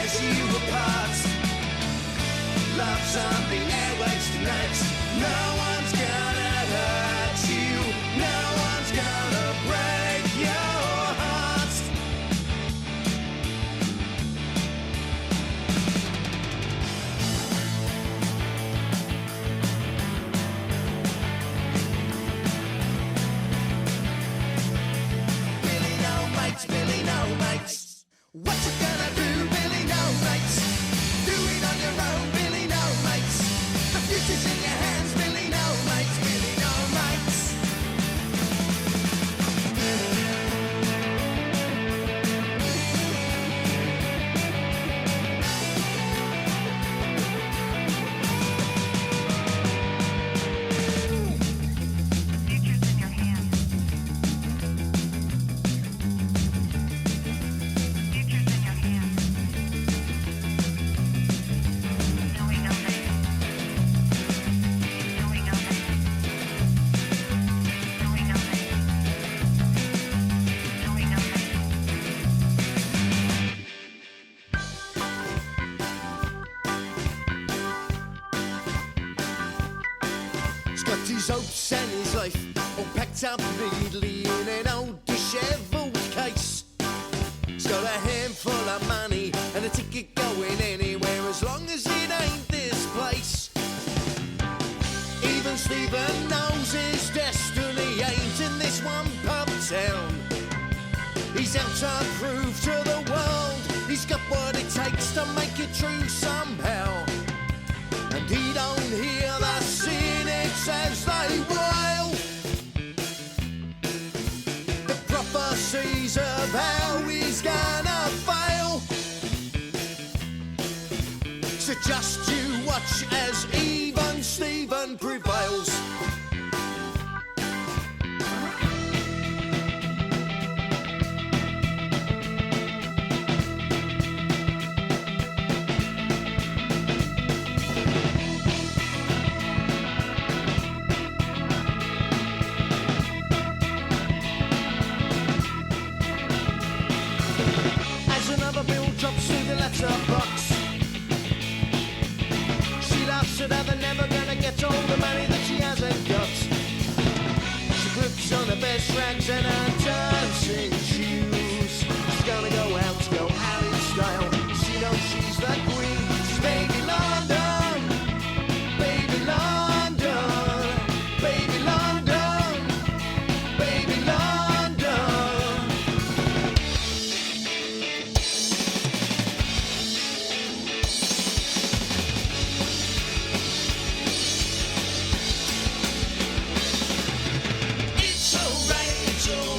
tears you apart. Love's on the airwaves tonight. No one's gonna hurt you. No one's gonna break your heart. Billy, no mates, Billy, no mates. What you gonna do, Billy, no mates? Do it on your own, Billy, no mates. The future's in your hands, Billy, no mates, Billy, no mates. Future's in your hands. Future's in your hands. No, we know that. No, we know that. No, we know that. No, we know that. He's got his hopes and his life all packed up neatly in an old dishevelled case. He's got a handful of money and a ticket going anywhere as long as it ain't this place. Even Stephen knows his destiny ain't in this one pub town. He's out to prove to the world he's got what it takes to make it true somehow. And he don't hear the cynics as they wail. The prophecies of how he's gonna fail. So just you watch as even Stephen prevails. As another bill drops through the letterbox, she laughs at how they're never gonna get all the money that she hasn't got. She grips on her best rags and her dancing shoes. She's gonna go out in style. She knows she's the queen. She's baby London, baby London, baby London, baby London. It's alright,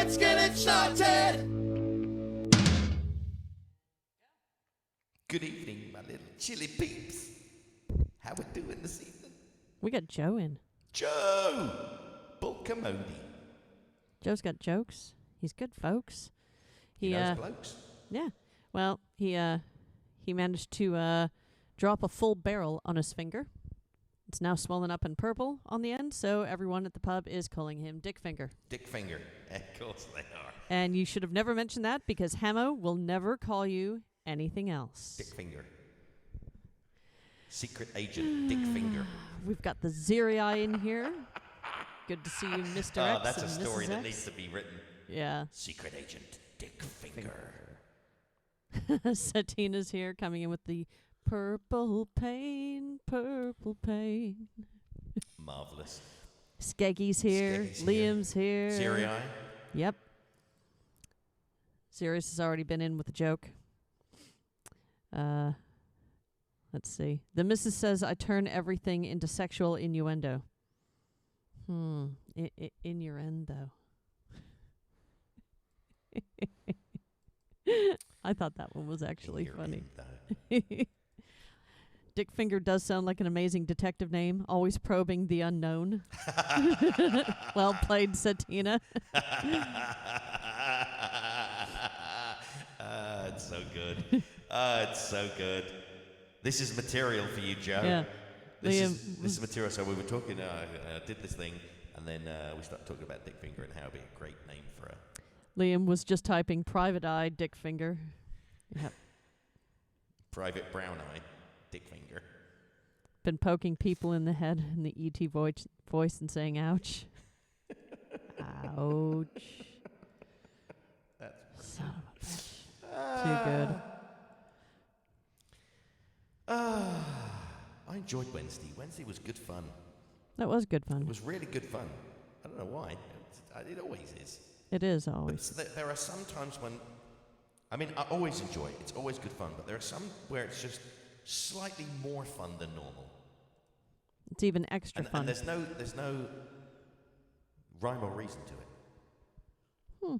let's get it started. Good evening, my little chili peeps. How we doing this evening? We got Joe in. Joe Bulkamodi. Joe's got jokes. He's good, folks. He knows blokes. Yeah. Well, he managed to drop a full barrel on his finger. It's now swollen up and purple on the end, so everyone at the pub is calling him Dick Finger. Dick Finger. Of course they are. And you should have never mentioned that because Hamo will never call you anything else. Dick Finger. Secret agent Dick Finger. We've got the Zeri in here. Good to see you, Mr. X. That's a and story Mrs. that X. needs to be written. Yeah. Secret agent Dick Finger. Satina's here coming in with the purple pain, purple pain. Marvelous. Skeggy's here. Skeggy's here. Liam's here. Siri. Yep. Sirius has already been in with a joke. Let's see. The missus says I turn everything into sexual innuendo. Innuendo. I thought that one was actually funny. Dick Finger does sound like an amazing detective name, always probing the unknown. Well played, Satina. It's so good. It's so good. This is material for you, Joe. Yeah. This is material. So we were talking, did this thing, and then we started talking about Dick Finger and how it'd be a great name for a... Liam was just typing private eye Dick Finger. Yep. Private Brown Eye, Dick Finger. Been poking people in the head in the E.T. voice and saying, ouch. Ouch. Son of a bitch. Too good. I enjoyed Wednesday. Wednesday was good fun. That was good It fun. was really good fun. I don't know why. It always is. It is But always. there are some times when... I mean, I always enjoy it. It's always good fun. But there are some where it's just slightly more fun than normal. It's even extra And fun. there's no rhyme or reason to it.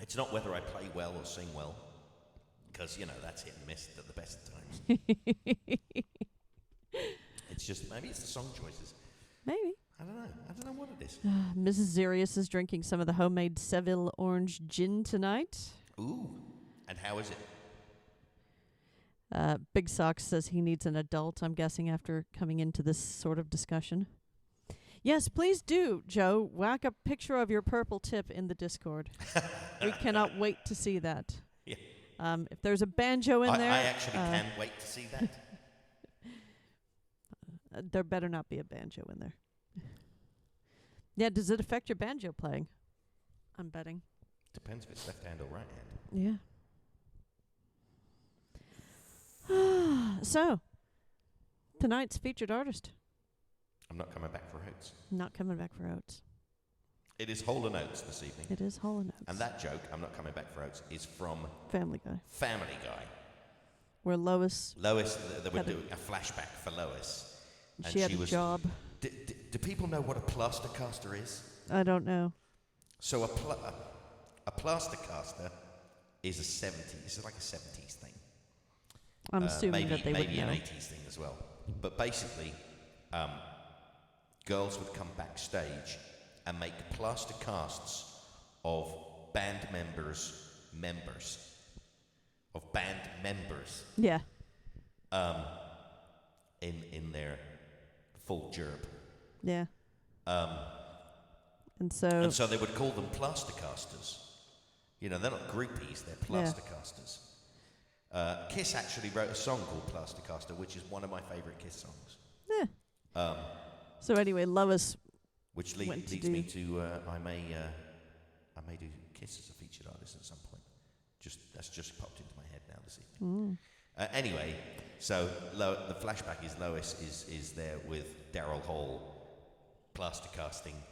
It's not whether I play well or sing well, because, that's hit and miss at the best of times. It's just, maybe it's the song choices. Maybe. I don't know what it is. Mrs. Zerius is drinking some of the homemade Seville orange gin tonight. Ooh. And how is it? Big Sox says he needs an adult, I'm guessing, after coming into this sort of discussion. Yes, please do, Joe. Whack a picture of your purple tip in the Discord. We cannot wait to see that. Yeah. If there's a banjo in there... I actually can wait to see that. There better not be a banjo in there. Yeah, does it affect your banjo playing? I'm betting. Depends if it's left hand or right hand. Yeah. So, tonight's featured artist. I'm not coming back for Oates. Not coming back for Oates. It is Hall & Oates this evening. It is Hall & Oates. And that joke, I'm not coming back for Oates, is from Family Guy. Family Guy. Where Lois... Lois, they were Had a- doing a flashback for Lois. And She had a was, job. Do people know what a plaster caster is? I don't know. So a plaster caster is it's like a 70s thing. I'm assuming that they would maybe know. an 80s thing as well. But basically, girls would come backstage and make plaster casts of band members. Yeah. In their full gerb. Yeah. And so... And so they would call them plaster casters. They're not groupies, they're plaster casters. Kiss actually wrote a song called Plaster Caster, which is one of my favourite Kiss songs. Yeah. So anyway, Lois... Which went leads to me do- to I may do Kiss as a featured artist at some point. That's just popped into my head now this evening. Anyway, so the flashback is Lois is there with Daryl Hall, plaster casting,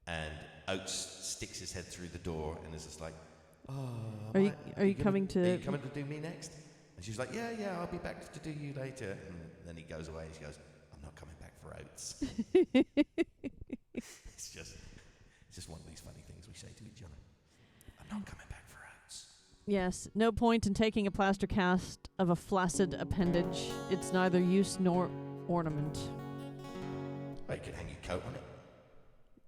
and Oates sticks his head through the door and is just like, Are you coming to... Are you coming to do me next? And she's like, yeah, I'll be back to do you later. And then he goes away and she goes, I'm not coming back for Oates. It's just one of these funny things we say to each other. I'm not coming back for oats. Yes, no point in taking a plaster cast of a flaccid appendage. It's neither use nor ornament. Well, you can hang your coat on it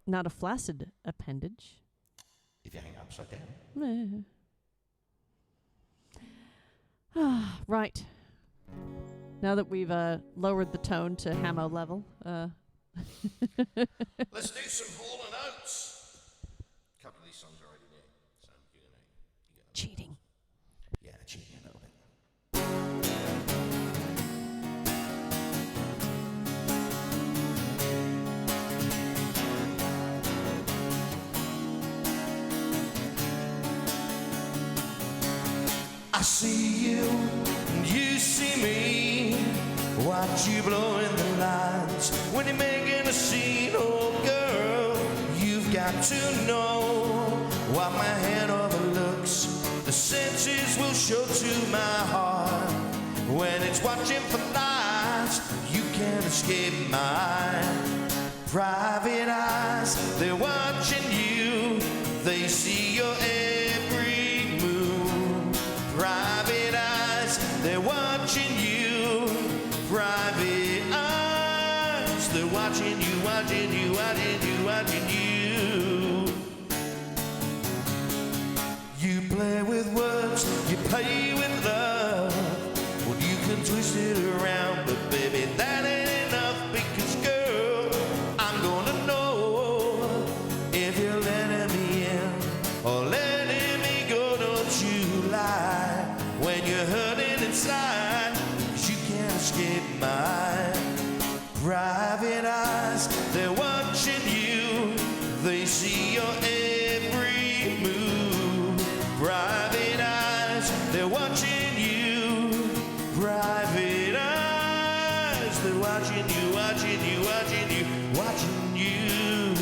Not a flaccid appendage. if you hang it upside down. Right. Now that we've lowered the tone to Hamo level, Let's do some Hall and Oates. A couple of these songs are already there, so you're gonna cheating. yeah, cheating a little bit. I see you, and you see me. Watch you blowing the lines when you're making a scene. Oh, girl, you've got to know what my hand overlooks. The senses will show to my heart when it's watching for lies. You can't escape my private eyes. They're watching you. They see your every move. Private eyes. They're watching you. Private eyes. They're watching you, watching you, watching you, watching you. You play with words, you play with love. Well, you can twist it around, but baby, that ain't enough. Because, girl, I'm gonna know if you're letting me in or letting me go. Don't you lie when you're hurting inside, 'cause you can't escape my private eyes. They're watching you, they see your every move. Private eyes, they're watching you. Private eyes, they're watching you, watching you, watching you, watching you.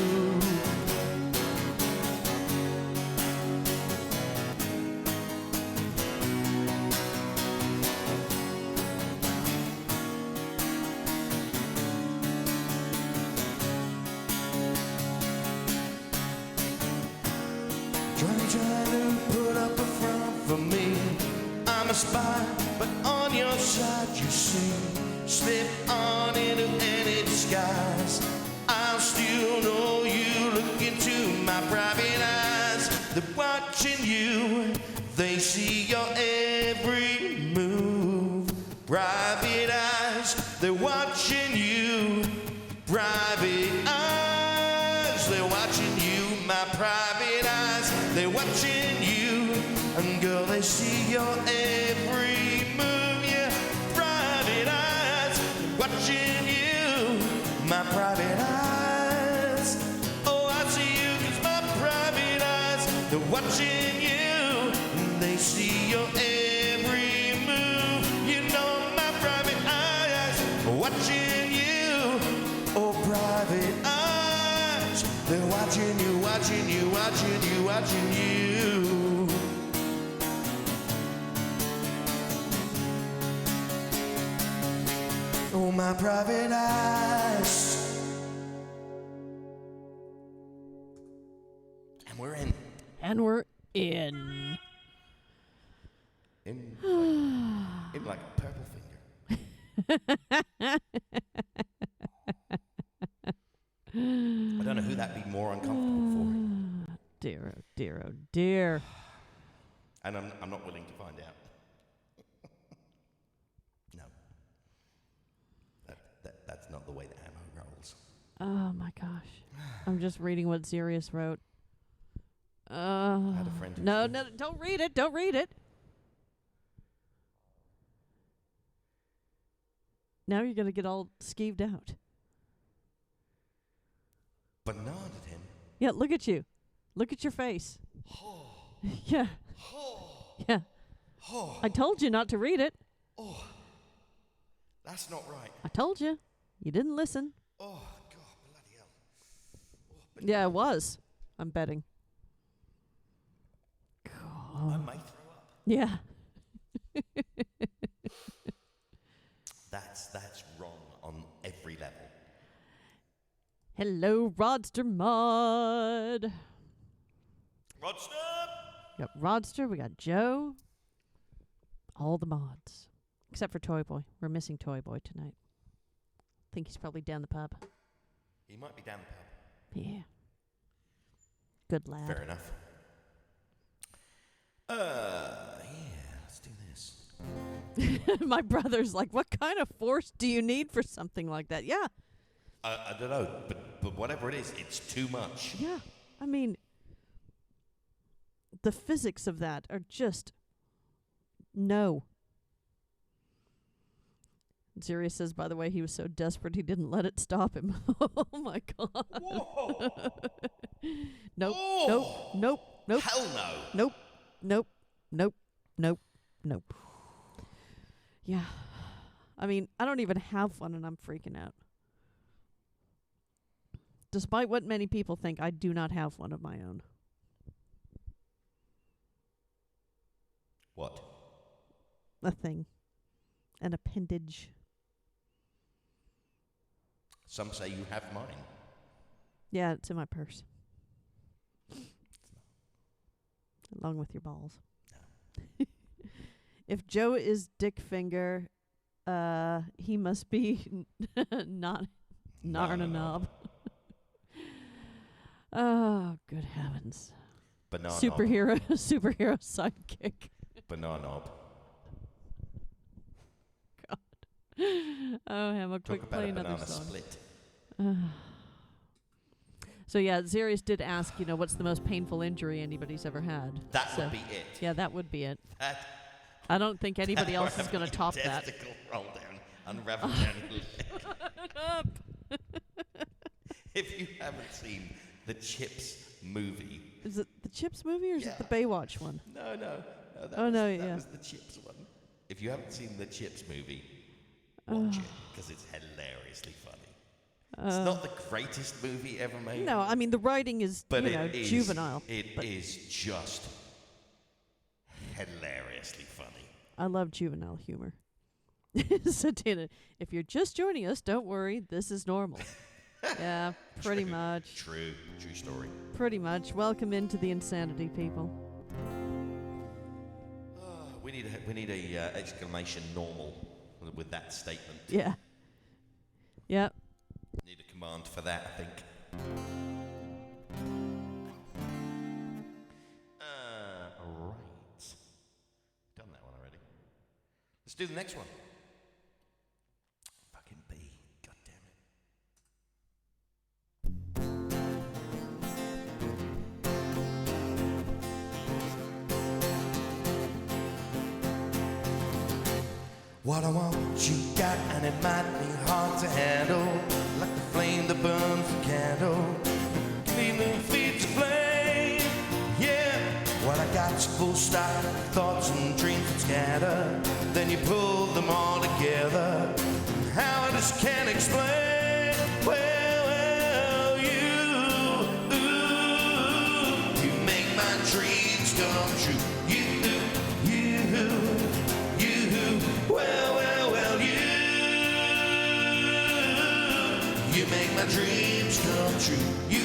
Trying to put up a front for me. I'm a spy, but on your side you see. Slip on into any disguise. I'll still know you. Look into my private eyes. They're watching you. They see your every move. Private eyes. They're watching you. Private eyes. They're watching you. My private eyes. They're watching you, and girl, they see your every move. Yeah, private eyes watching you, my private eyes. Oh, I see you 'cause my private eyes, they're watching you, and they see your every move. You know, my private eyes watching you. Oh, private eyes, they're watching you, watching you, watching you, watching you. Oh, my private eyes. And we're in. And we're in. In like a purple finger. I don't know who that'd be more uncomfortable for. Dear, oh dear, oh dear. And I'm not willing to find out. No. That's not the way that Hamo rolls. Oh my gosh. I'm just reading what Sirius wrote. I had a friend who No, was- no, don't read it. Don't read it. Now you're going to get all skeeved out. Bernarded him. Yeah, look at you. Look at your face. Yeah. Yeah. I told you not to read it. That's not right. I told you. You didn't listen. Oh, God, bloody hell. Yeah, it was. I'm betting. I may throw up. Yeah. That's wrong on every level. Hello, Rodster Mod. Rodster! We got Rodster. We got Joe. All the mods. Except for Toy Boy. We're missing Toy Boy tonight. Think he's probably down the pub. He might be down the pub. Yeah. Good lad. Fair enough. Yeah, let's do this. My brother's like, what kind of force do you need for something like that? Yeah. I don't know, but whatever it is, it's too much. Yeah. I mean, the physics of that are just no. Sirius says, by the way, he was so desperate he didn't let it stop him. Oh my god. Whoa! Nope. Oh! Nope. Nope. Nope. Hell no! Nope. Nope. Nope. Nope. Nope. Yeah. I mean, I don't even have one and I'm freaking out. Despite what many people think, I do not have one of my own. What? A thing. An appendage. Some say you have mine. Yeah, it's in my purse. Along with your balls. No. If Joe is Dick Finger, he must be not Narn a knob. Oh, good heavens. Banana Superhero sidekick. Banana knob. Oh, Hammer, Talk quick, about play a another banana song. split. So yeah, Xerius did ask, what's the most painful injury anybody's ever had? That So, would be it. Yeah, that would be it. That I don't think anybody else is going to top that. Testicle roll down, unravel down your leg. If you haven't seen the Chips movie. Is it the Chips movie or is it the Yeah. Baywatch one? No. That yeah. was the Chips one. If you haven't seen the Chips movie, watch it, because it's hilariously funny. It's not the greatest movie ever made. No, I mean the writing is, But it is juvenile. It but is just hilariously funny. I love juvenile humor. So Tina, if you're just joining us, don't worry, this is normal. Yeah, pretty much. True story. Pretty much. Welcome into the insanity, people. We need a exclamation normal with that statement. Yeah. Yep. Need a command for that, I think. All right. Done that one already. Let's do the next one. Fucking B. God damn it. What I want, you got, and it might be hard to handle. Like the flame that burns a candle. Feeling feeds a flame, yeah. What I got's full stop, thoughts and dreams that scatter. Then you pull them all together. How I just can't explain. Well, you make my dreams come true. You make my dreams come true. You.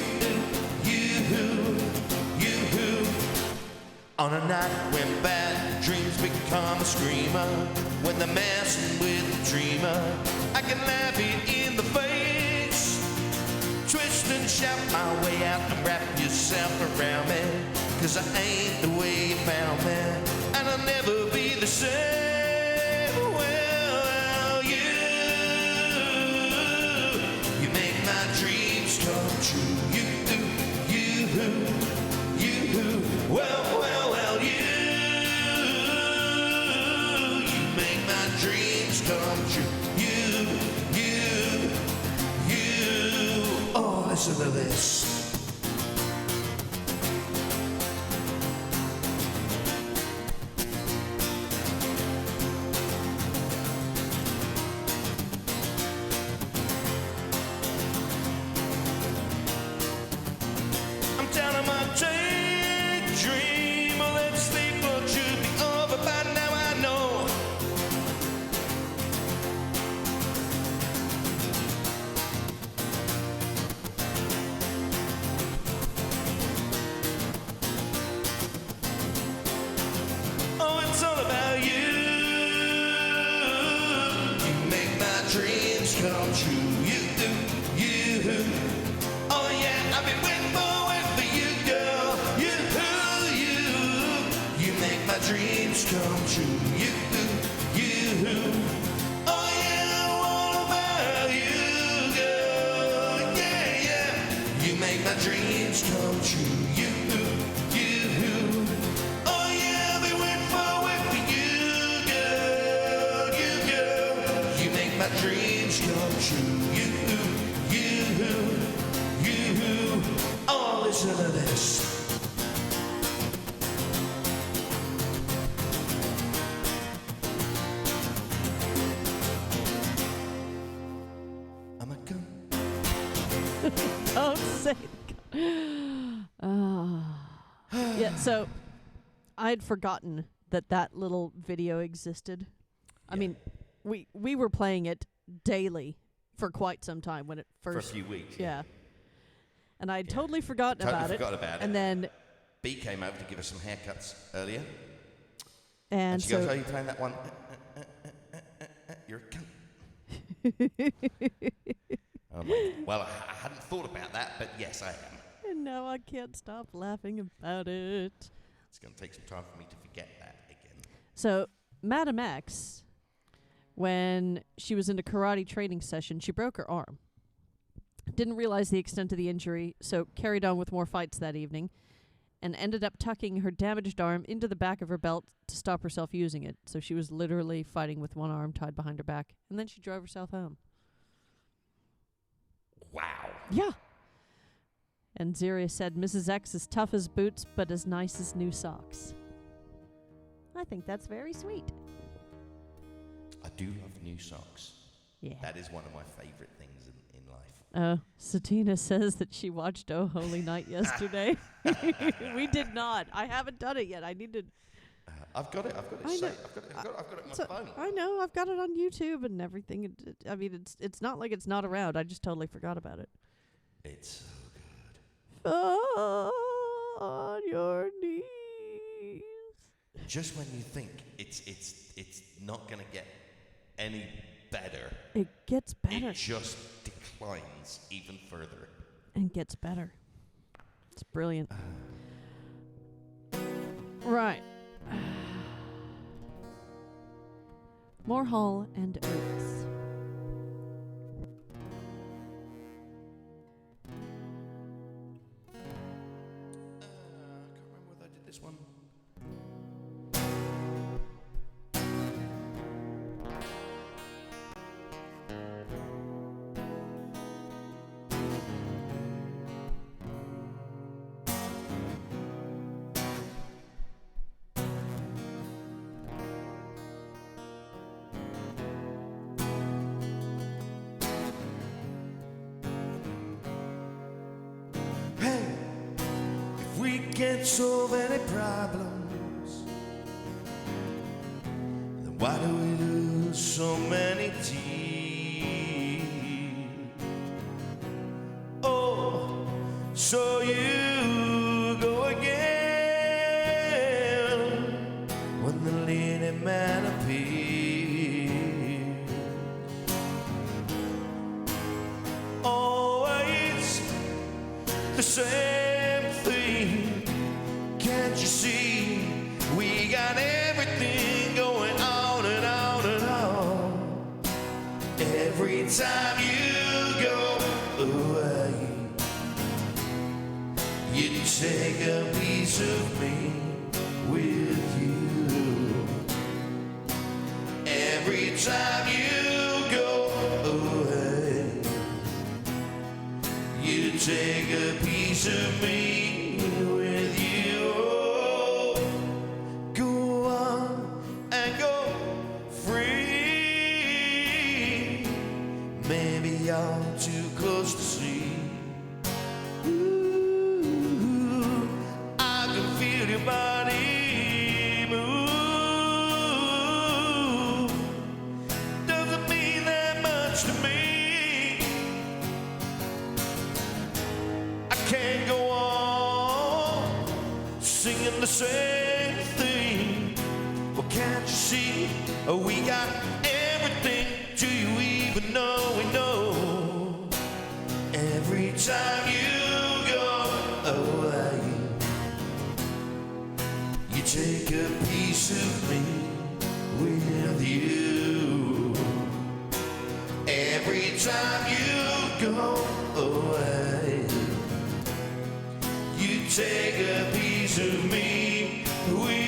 On a night when bad dreams become a screamer, when they're messing with the dreamer, I can laugh it in the face, twist and shout my way out and wrap yourself around me, 'cause I ain't the way you found me, and I'll never be the same. Well, you make my dreams come true. Well, you make my dreams come true. Oh, listen to this. I'm down on my dreams come true. You. Oh yeah, I've been waiting for you, girl. You make my dreams come true. You. Oh yeah, I wanna about you, girl. Yeah. You make my dreams come true. You. Oh yeah, I've been waiting for you, girl. You make my dreams come true. You. Oh, listen to this. I'm a gun. Don't say. Yeah. So, I'd forgotten that little video existed. I mean, we were playing it daily for quite some time when it first. For a few weeks. Yeah. And I'd totally forgotten Totally about forgot it. about it. And then. B came over to give us some haircuts earlier. And she so. goes, "Are you playing that one? You're a cunt." I'm like, well, I hadn't thought about that, but yes, I am. And now I can't stop laughing about it. It's going to take some time for me to forget that again. So, Madam X, when she was in a karate training session, she broke her arm. Didn't realize the extent of the injury, so carried on with more fights that evening, and ended up tucking her damaged arm into the back of her belt to stop herself using it. So she was literally fighting with one arm tied behind her back, and then she drove herself home. Wow. Yeah. And Ziria said, Mrs. X is tough as boots, but as nice as new socks. I think that's very sweet. I do love new socks. Yeah. That is one of my favorite things in life. Satina says that she watched Oh Holy Night yesterday. We did not. I haven't done it yet. I need to. I've got it. I've got it on my phone. I know. I've got it on YouTube and everything. I mean, it's not like it's not around. I just totally forgot about it. It's so good. Fall on your knees. Just when you think it's not going to get any better, It gets better it just declines even further. and gets better. It's brilliant. Right. More Hall and Oates. I can't remember whether I did this one. Hey, if we can't solve any problems, then why do we lose so many tears? Oh, so you go again when the leading man appears. Always the same thing. Can't you see? We got everything going on and on and on. Every time you go away, you take a piece of me with you. Every time you go away, you take a piece of me with you. Oh, go on and go free. Maybe you're too close to see. Ooh, I can feel your body move. Doesn't mean that much to me. Can't go on singing the same thing. Well, can't you see? We got everything. Do you even even though we know every time you go away, you take a piece of me with you. Every time you go away, you take a piece of me with you.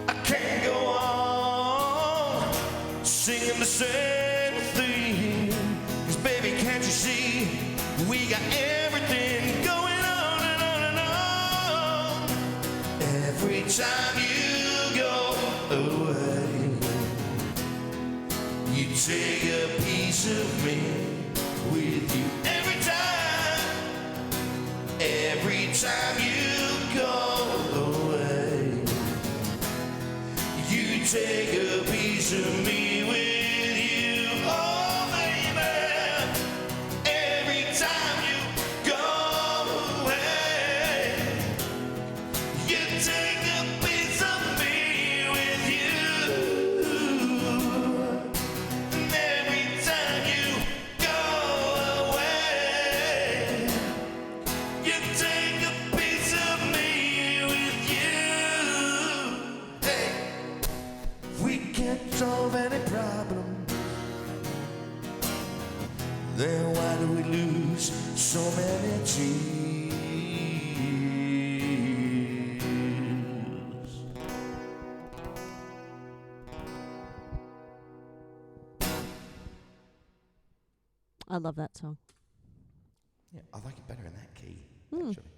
I can't go on singing the same thing, 'cause baby, can't you see we got everything going on and on and on. Every time you go away, you take a piece of me with you. Every time you go away, you take a piece of me with you. Oh, baby, every time you go away, you take a piece of me with you. And every time you go away, you take a piece of me with you. Hey, if we can't solve any problem, then why do we lose so many tears? I love that song. Yeah, I like it better in that key, actually.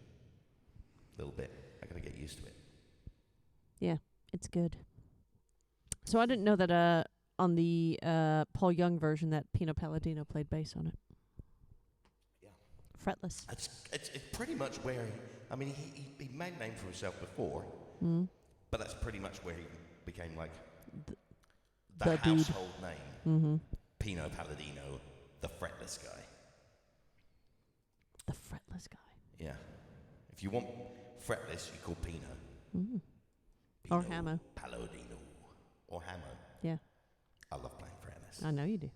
A little bit. I gotta get used to it. Yeah, it's good. So I didn't know that on the Paul Young version that Pino Palladino played bass on it. Yeah. Fretless. It's pretty much where I mean, he made a name for himself before, but that's pretty much where he became like the the dude. household name. Pino Palladino, the fretless guy. The fretless guy. Yeah. If you want fretless, you call Pino. Or Pino Hamo. Palladino. Or Hamo. Yeah, I love playing fretless. I know you do.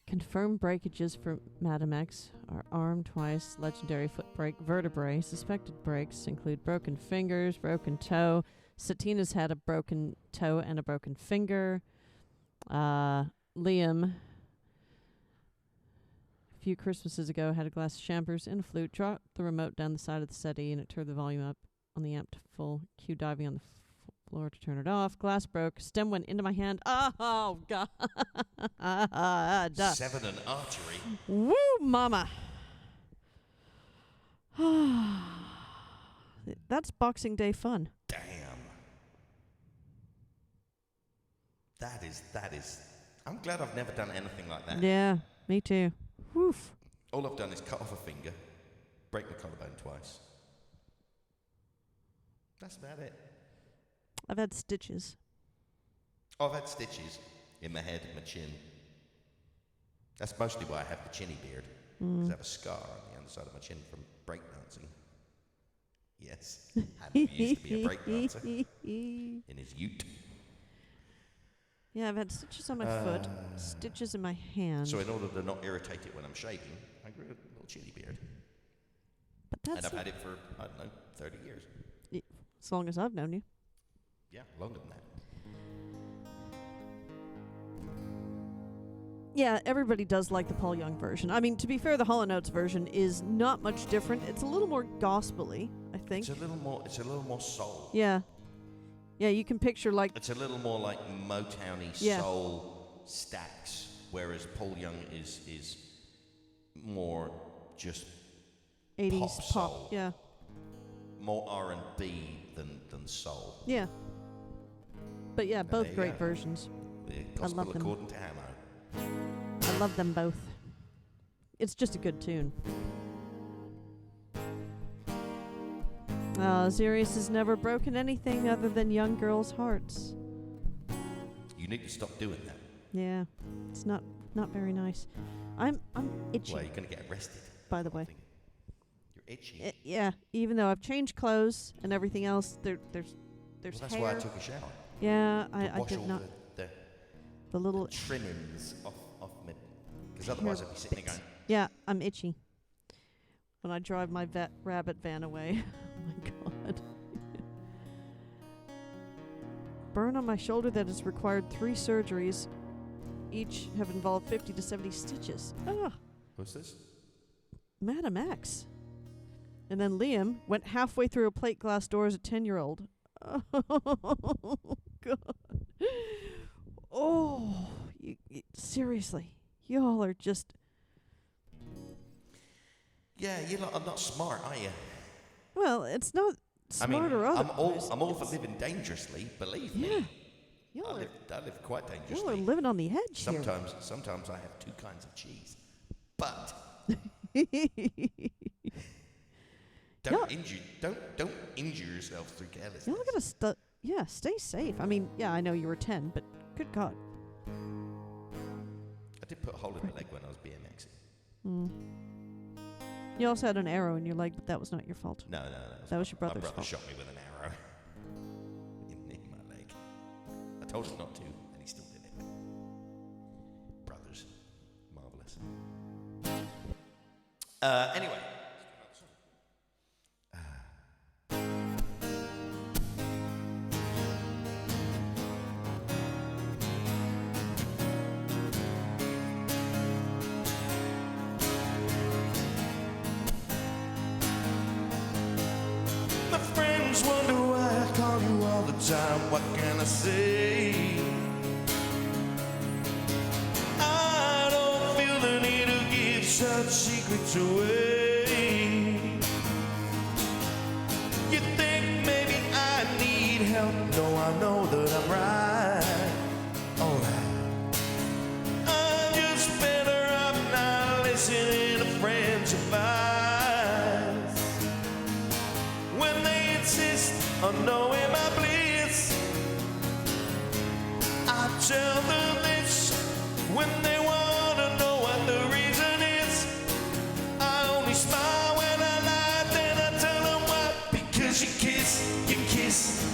Confirmed breakages for Madam X are arm twice, legendary foot break, vertebrae. Suspected breaks include broken fingers, broken toe. Satina's had a broken toe and a broken finger. Liam, a few Christmases ago, had a glass of champers and a flute, dropped the remote down the side of the settee, and it turned the volume up on the amp to full. Cue diving on the floor to turn it off. Glass broke. Stem went into my hand. Oh, God. 7 and archery. Woo, mama. That's Boxing Day fun. Damn. That is. I'm glad I've never done anything like that. Yeah, me too. Woof. All I've done is cut off a finger, break my collarbone twice. That's about it. I've had stitches. I've had stitches in my head and my chin. That's mostly why I have the chinny beard. Because I have a scar on the underside of my chin from breakdancing. Yes. Hammer used to be a breakdancer in his ute. Yeah, I've had stitches on my foot, stitches in my hand. So in order to not irritate it when I'm shaving, I grew a little chinny beard. But And that's I've had it for, I don't know, 30 years. as long as I've known you. Yeah, longer than that. Yeah, everybody does like the Paul Young version. I mean, to be fair, the Hall & Oates version is not much different. It's a little more gospel-y, I think. It's a little more soul. Yeah. Yeah, you can picture like... It's a little more like Motown-y Yeah. soul stacks, whereas Paul Young is more just 80s pop pop. soul. Yeah. more R&B than soul. Yeah. But yeah, there both you great go. versions. The gospel love them. according to Hamo. I love them both. It's just a good tune. Xerius has never broken anything other than young girls' hearts. You need to stop doing that. Yeah, it's not very nice. I'm itchy. Well, you're going to get arrested. By the way. You're itchy. Yeah, even though I've changed clothes and everything else, there's Well, that's hair. why I took a shower. Yeah, To I wash did all not. the The little trimmings off me. Because otherwise I'd be sitting there going, Yeah, I'm itchy. When I drive my rabbit van away. Oh my god. Burn on my shoulder that has required 3 surgeries. Each have involved 50 to 70 stitches. Ah, what's this? Madam X. And then Liam went halfway through a plate glass door as a 10-year-old. Oh, God. Oh, seriously. Y'all are just... Yeah, you're not smart, are you? Well, it's not smart or otherwise. I'm all for living dangerously, believe Yeah. me. Y'all I live quite y'all are dangerously. living on the edge here. Sometimes I have 2 kinds of cheese. But don't injure yourself through carelessness. Y'all gotta stay safe. I mean, yeah, I know you were 10, but good God. I did put a hole in my leg when I was BMXing. Mm. You also had an arrow in your leg, but that was not your fault. No. That was your brother's My brother fault. shot me with an arrow in my leg. I told him not to, and he still did it. Brothers. Marvellous. Anyway. My friends wonder why I call you all the time. What can I say? I don't feel the need to give such secrets away. You think maybe I need help? No, I know that I'm right. Alright. I'm just better off not listening to friends' advice. When they insist on knowing my bliss, I tell them this. When they wanna know what the reason is, I only smile when I lie, then I tell them why. Because your kiss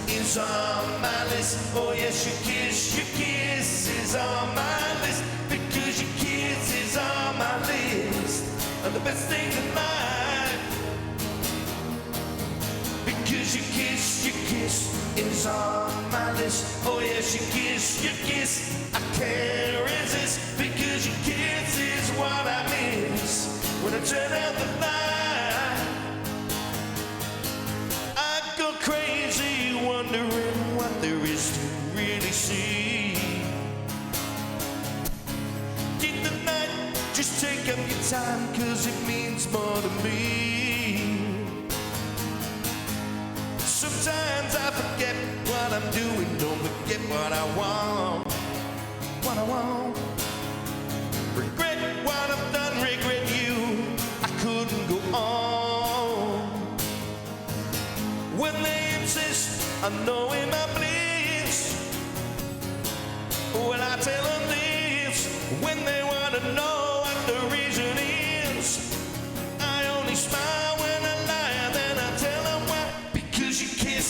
is on my list. Oh yes, your kiss is on my list. Because your kiss is on my list of the best things in life. Because your kiss is on my list. Oh yes, your kiss, I can't resist. Because your kiss is what I miss when I turn out the light. I go crazy wondering what there is to really see. In the night, just take up your time, 'cause it means more to me. Sometimes I forget what I'm doing, don't forget what I want. What I want. Regret what I've done, regret you. I couldn't go on. When they insist on knowing my bliss, well, I tell them this. When they want to know what the reason is, I only smile when I lie, then I tell them why. Because your kiss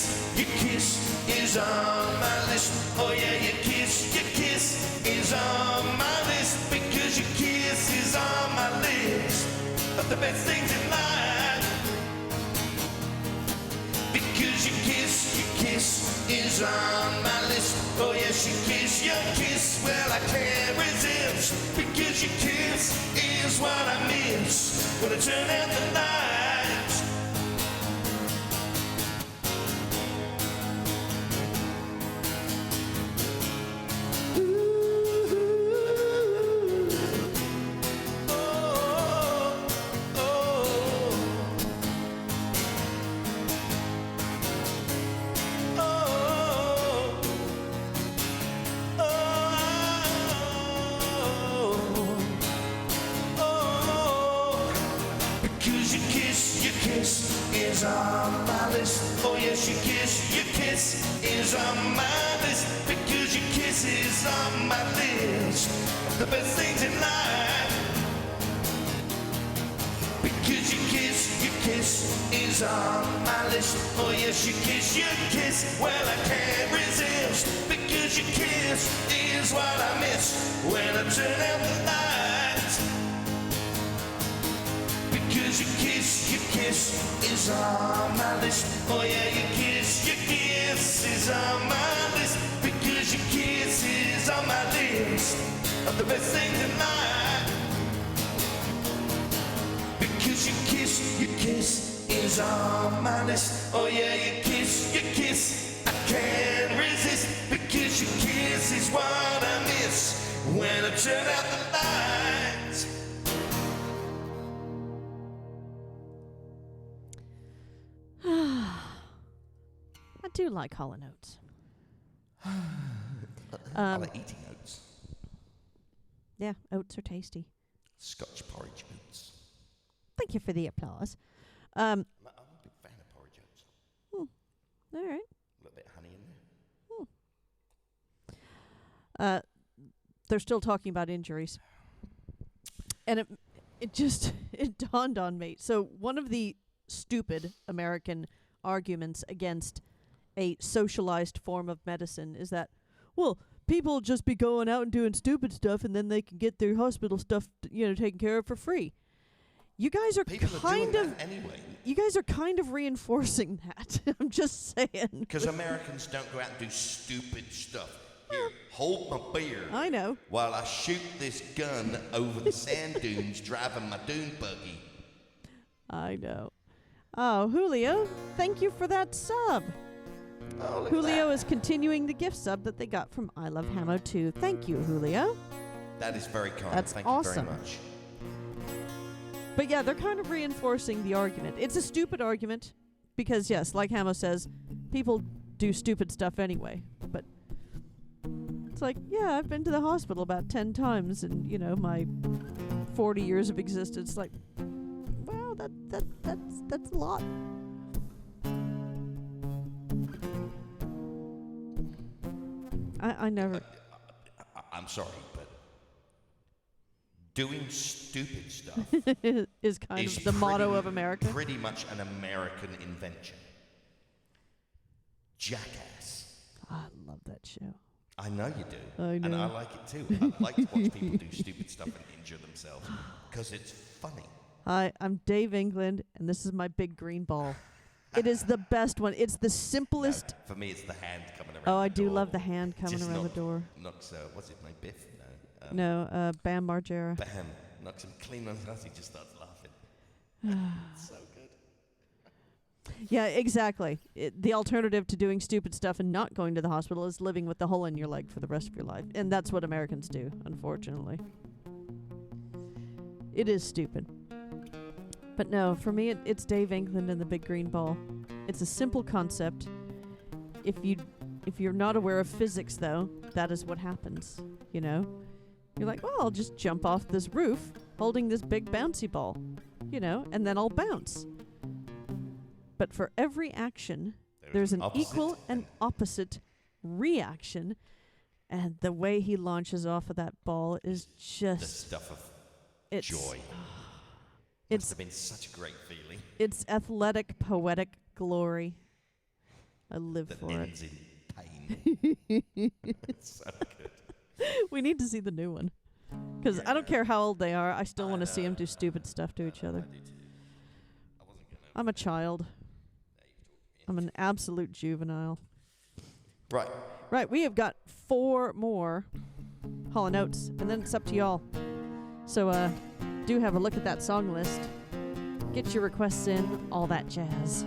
is on my list. Oh yeah, your kiss is on my list. Because your kiss is on my list of the best things in life. Because your kiss is on my list. Oh yes, your kiss, well I can't resist. Because your kiss is what I miss when I turn out the lights. Because your kiss yes, your kiss is on my list. Because your kiss is on my list. The best things in life. Because your kiss is on my list. Oh yes, your kiss, well I can't resist. Because your kiss is what I miss when I turn out the lights. Because your kiss is on my list. Oh yeah, your kiss is on my list. Because your kiss is on my list of the best things in life. Because your kiss is on my list. Oh yeah, your kiss, I can't resist. Because your kiss is what I miss when I turn out the lights. I do like Hall & Oates. I like eating oats. Yeah, oats are tasty. Scotch porridge oats. Thank you for the applause. I'm a big fan of porridge oats. All right. A little bit of honey in there. They're still talking about injuries. And it just it dawned on me. So one of the stupid American arguments against a socialized form of medicine is that, well, people just be going out and doing stupid stuff and then they can get their hospital stuff, taken care of for free. You guys are People are doing that anyway. You guys are kind of reinforcing that. I'm just saying. Because Americans don't go out and do stupid stuff. Here, hold my beer. I know. While I shoot this gun over the sand dunes driving my dune buggy. I know. Oh, Julio, thank you for that sub. Oh, look Julio at is continuing the gift sub that they got from I Love Hamo 2. Thank you, Julio. that is very kind. That's Thank awesome. you very much. But yeah, they're kind of reinforcing the argument. It's a stupid argument because, yes, like Hamo says, people do stupid stuff anyway. But it's like, yeah, I've been to the hospital about 10 times in, my 40 years of existence. Like, well, that's a lot. I never... I'm sorry, but doing stupid stuff is kind is of the motto pretty- of America. Pretty much an American invention. Jackass. I love that show. I know you do. I And know. I like it too. I like to watch people do stupid stuff and injure themselves because it's funny. Hi, I'm Dave England, and this is my big green ball. It is the best one. It's the simplest... No, for me, it's the hand coming around. Oh, I the do door. love the hand coming Just around the door. Knocks, what's his name? Biff? No, Bam Margera. Bam. Knocks him clean on his ass. He just starts laughing. It's so good. Yeah, exactly. The alternative to doing stupid stuff and not going to the hospital is living with the hole in your leg for the rest of your life. And that's what Americans do, unfortunately. It is stupid. But no, for me, it's Dave England and the big green ball. It's a simple concept. If you're not aware of physics, though, that is what happens, You're like, well, I'll just jump off this roof holding this big bouncy ball, and then I'll bounce. But for every action, there's an opposite equal and opposite reaction. And the way he launches off of that ball is The just... stuff of It's, joy. It's Must have been such a great feeling. It's athletic, poetic glory. I live That for it. ends in pain. It's so good. We need to see the new one. Because I don't care how old they are, I still want to see them do stupid stuff to each other. I do too. I wasn't gonna. I'm a child. I'm an absolute juvenile. Right. Right, we have got 4 more Hall & Oates, and then it's up to y'all. So, do have a look at that song list. Get your requests in, all that jazz.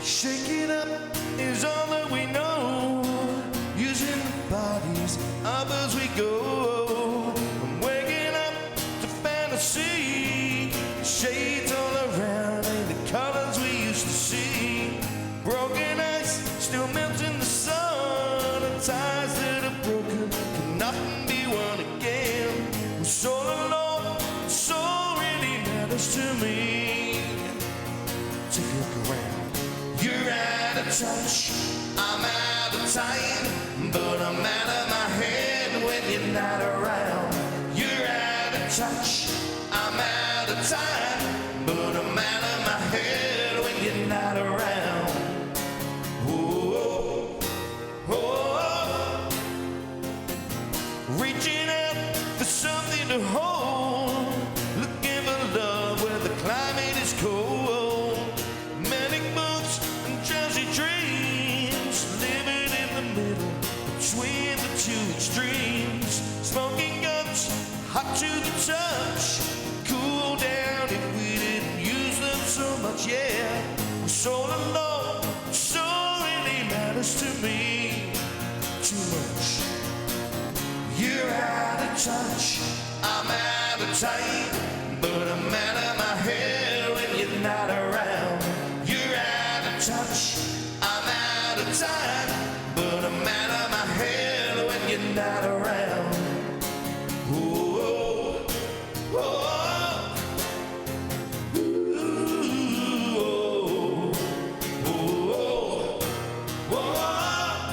Shake it up is all that we know. Using touch, I'm out of time, but I'm out of my head when you're not around. You're out of touch, I'm out of time, but I'm out of my head when you're not around. Whoa, whoa, reaching out for something to hold, looking for love where the climate is cold. Manic moods and drowsy dreams, living in the middle between the two extremes. Smoking guns, hot to the touch, cool down if we didn't use them so much. Yeah, we're so alone, so really matters to me too much. You're out of touch, I'm out of time, but I'm out of my head when you're not around. You're out of touch, I'm out of time, but I'm out of my head when you're not around. Whoa, whoa, ooh, whoa, whoa.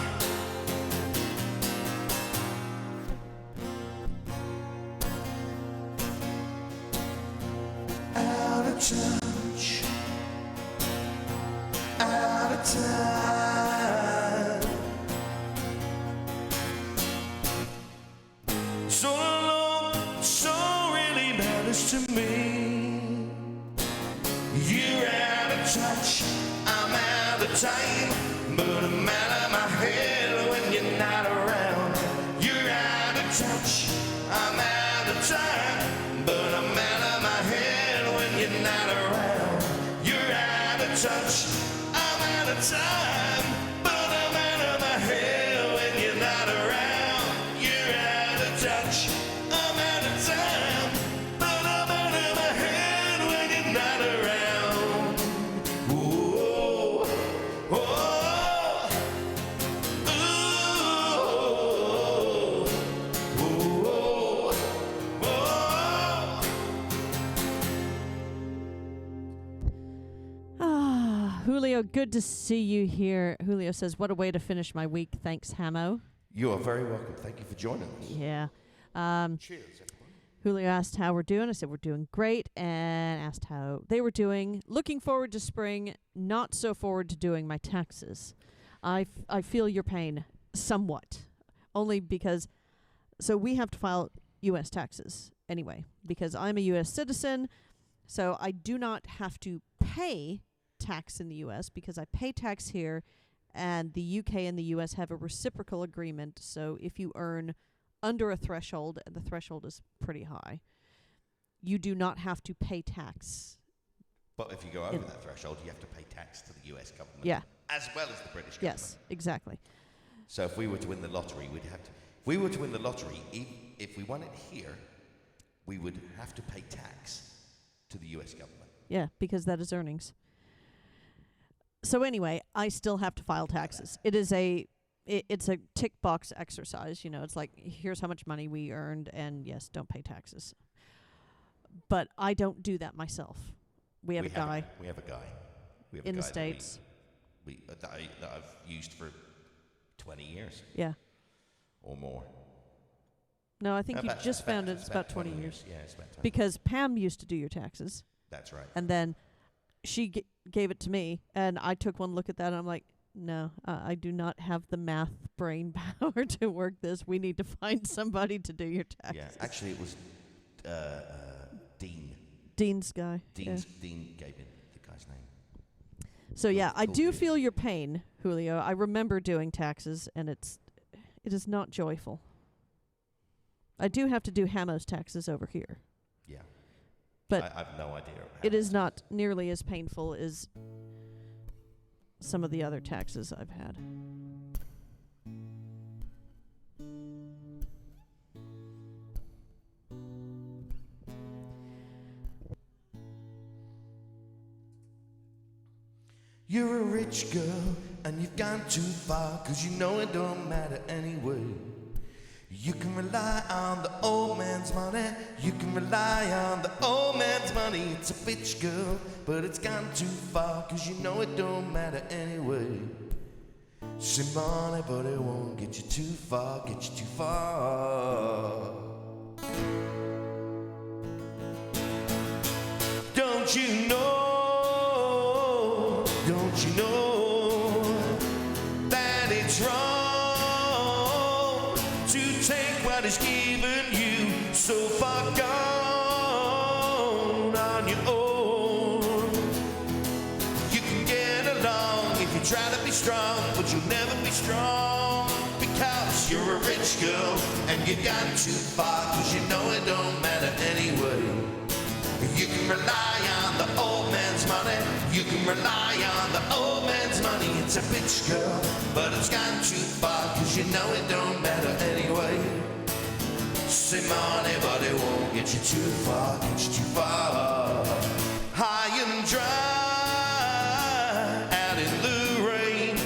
Out of touch, out of time, so alone, so really matters to me. You're out of touch, I'm out of time, but I'm out of my head when you're not around. You're out of touch, I'm out of time, but I'm out of my head when you're not around. You're out of touch, I'm out of time, but I'm out of my head when you're not around. You're out of touch, I'm out of time, but I'm out of my head when you're not around. Whoa, whoa, ooh, whoa, whoa. Julio, good to see you here. Julio says, what a way to finish my week. Thanks, Hamo. You are very welcome. Thank you for joining us. Yeah. Cheers, everyone. Julio asked how we're doing. I said we're doing great, and asked how they were doing. Looking forward to spring, not so forward to doing my taxes. I feel your pain somewhat, only because, so we have to file U.S. taxes anyway, because I'm a U.S. citizen, so I do not have to pay tax in the U.S. because I pay tax here, and the U.K. and the U.S. have a reciprocal agreement, so if you earn under a threshold, and the threshold is pretty high, you do not have to pay tax. But if you go over that threshold, you have to pay tax to the US government. Yeah. As well as the British government. Yes, exactly. So if we were to win the lottery, we'd have to. If we were to win the lottery, if we won it here, we would have to pay tax to the US government. Yeah, because that is earnings. So anyway, I still have to file taxes. It is it's a tick box exercise. You know, it's like, here's how much money we earned, and yes, don't pay taxes. But I don't do that myself. We have a guy We have a guy in the that States. that I've used for 20 years Yeah. or more. No, I think you About- just found it. It's about 20 years. Yeah, it's about 20. Because Pam used to do your taxes, That's right. and then she gave it to me, and I took one look at that, and I'm like, no, I do not have the math brain power to work this. We need to find somebody to do your taxes. Yeah, actually, it was Dean. Dean's guy. Dean gave me the guy's name. So yeah, I Cool do dude. feel your pain, Julio. I remember doing taxes, and it is not joyful. I do have to do Hamo's taxes over here. Yeah. But I have no idea. it is not nearly as painful as some of the other taxes I've had. You're a rich girl and you've gone too far, 'cause you know it don't matter anyway. You can rely on the old man's money, you can rely on the old man's money. It's a bitch girl, but it's gone too far, 'cause you know it don't matter anyway. Say money, but it won't get you too far, get you too far. Don't you know that it's wrong to take what is given you so far gone on your own? You can get along if you try to be strong, but you'll never be strong because you're a rich girl and you've gone too far, cause you know it don't matter anyway. You can rely on the old man's money. You can rely on the old man's money. It's a bitch girl, but it's gone too far, cause you know it don't matter anyway. Say money, but it won't get you too far, get you too far. High and dry, out in the rain.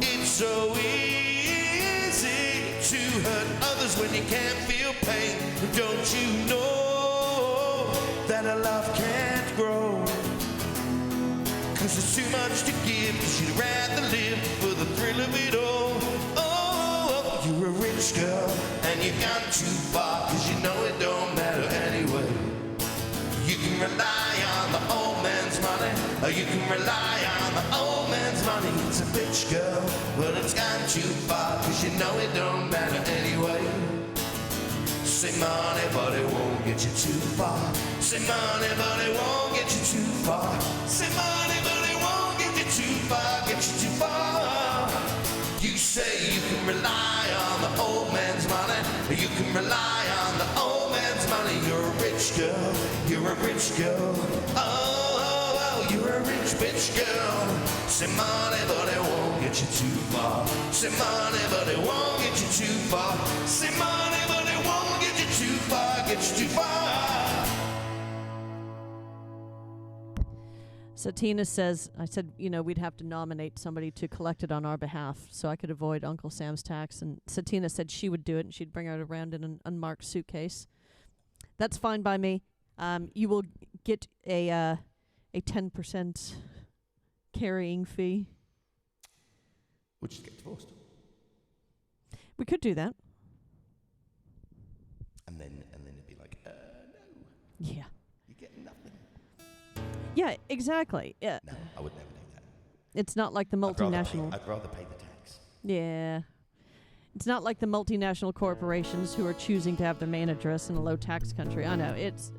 It's so easy to hurt others when you can't feel pain. Don't you know that a love can't grow? Cause there's too much to give, cause you'd rather live for the thrill of it all. Oh, you're a rich girl and you've gone too far, cause you know it don't matter anyway. You can rely on the old man's money, or you can rely on the old man's money. It's a bitch girl, but it's gone too far, cause you know it don't matter anyway. Say money, but it won't get you too far. Say money, but it won't get you too far. Say money, but it won't get you too far, get you too far. You say you can rely on the old man's money. You can rely on the old man's money. You're a rich girl, you're a rich girl. Oh, you're a rich bitch girl. Say money, but it won't get you too far. Say money, but it won't get you too far. Say money, but it won't get you too far, get you too far. So Tina says, I said, we'd have to nominate somebody to collect it on our behalf so I could avoid Uncle Sam's tax. And Satina said she would do it and she'd bring it around in an unmarked suitcase. That's fine by me. You will get a 10% carrying fee. We'll just get divorced. We could do that. And then it'd be like, no, Yeah. you get nothing. Yeah, exactly. Yeah. No, I would never do that. It's not like the multinational. I'd rather pay the tax. Yeah. It's not like the multinational corporations who are choosing to have their main address in a low tax country. I know, it's...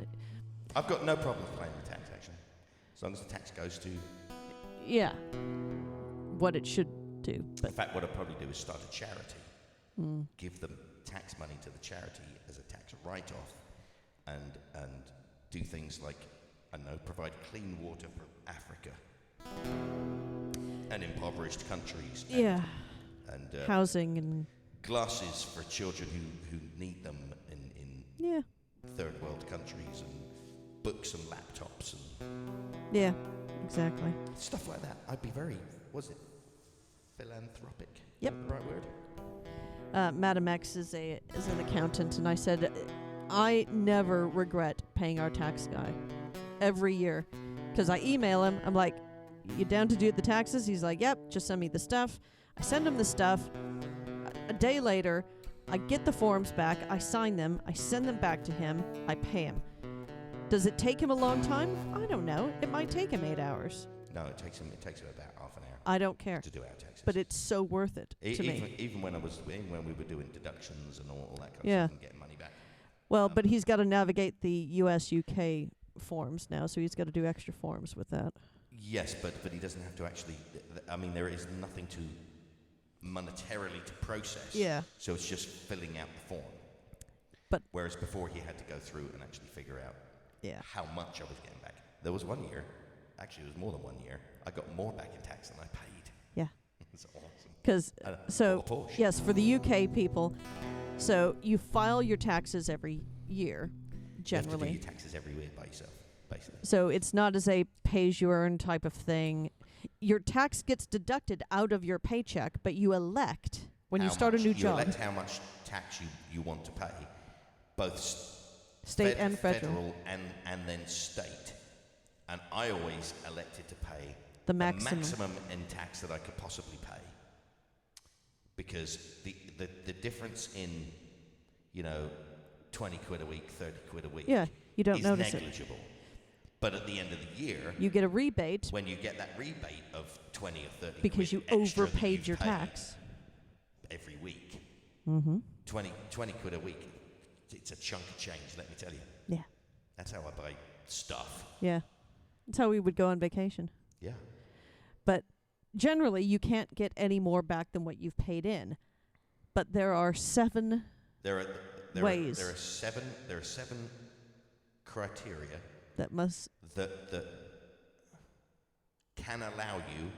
I've got no problem with paying the tax, actually. As long as the tax goes to... Yeah. What it should do. In But fact, what I'd probably do is start a charity. Give them tax money to the charity as a tax write-off. And do things like, I don't know, provide clean water for Africa. And impoverished countries. yeah, And housing and... glasses for children who need them in Yeah. third world countries, and books and laptops and Yeah, exactly. stuff like that. I'd be very, philanthropic? Yep. Is that the right word? Madam X is an accountant, and I said, I never regret paying our tax guy every year. Because I email him, I'm like, you down to do the taxes? He's like, yep, just send me the stuff. I send him the stuff. A day later, I get the forms back, I sign them, I send them back to him, I pay him. Does it take him a long time? I don't know. It might take him 8 hours. No, it takes him about half an hour I don't care. to do our taxes. But it's so worth it to me. Even when we were doing deductions and all that kind Yeah. of stuff and getting money back. Well, but he's got to navigate the US-UK forms now, so he's got to do extra forms with that. Yes, but he doesn't have to actually. I mean, there is nothing to monetarily to process. Yeah. So it's just filling out the form. But- whereas before he had to go through and actually figure out Yeah. how much I was getting back. There was 1 year, actually it was more than 1 year, I got more back in tax than I paid. Yeah. It's awesome. Because, so, Poor Porsche. yes, for the UK people, so you file your taxes every year, You have to do generally. your taxes every year by yourself, basically. So it's not as a pay-as-you-earn type of thing. Your tax gets deducted out of your paycheck, but you elect, when you How start a much- new you job, elect how much tax you want to pay, both state and federal, and then state. And I always elected to pay the maximum. in tax that I could possibly pay. because the difference in, 20 quid a week, 30 quid a week Yeah, you don't is notice it. negligible. But at the end of the year, You get a rebate when you get that rebate of 20 or 30 because quid you extra that overpaid you've your paid tax. every week, Mm-hmm. 20 quid a week, it's a chunk of change, let me tell you. Yeah. That's how I buy stuff. Yeah. That's how we would go on vacation. Yeah. But generally, you can't get any more back than what you've paid in. But there are 7 ways. There are seven criteria that must. that can allow you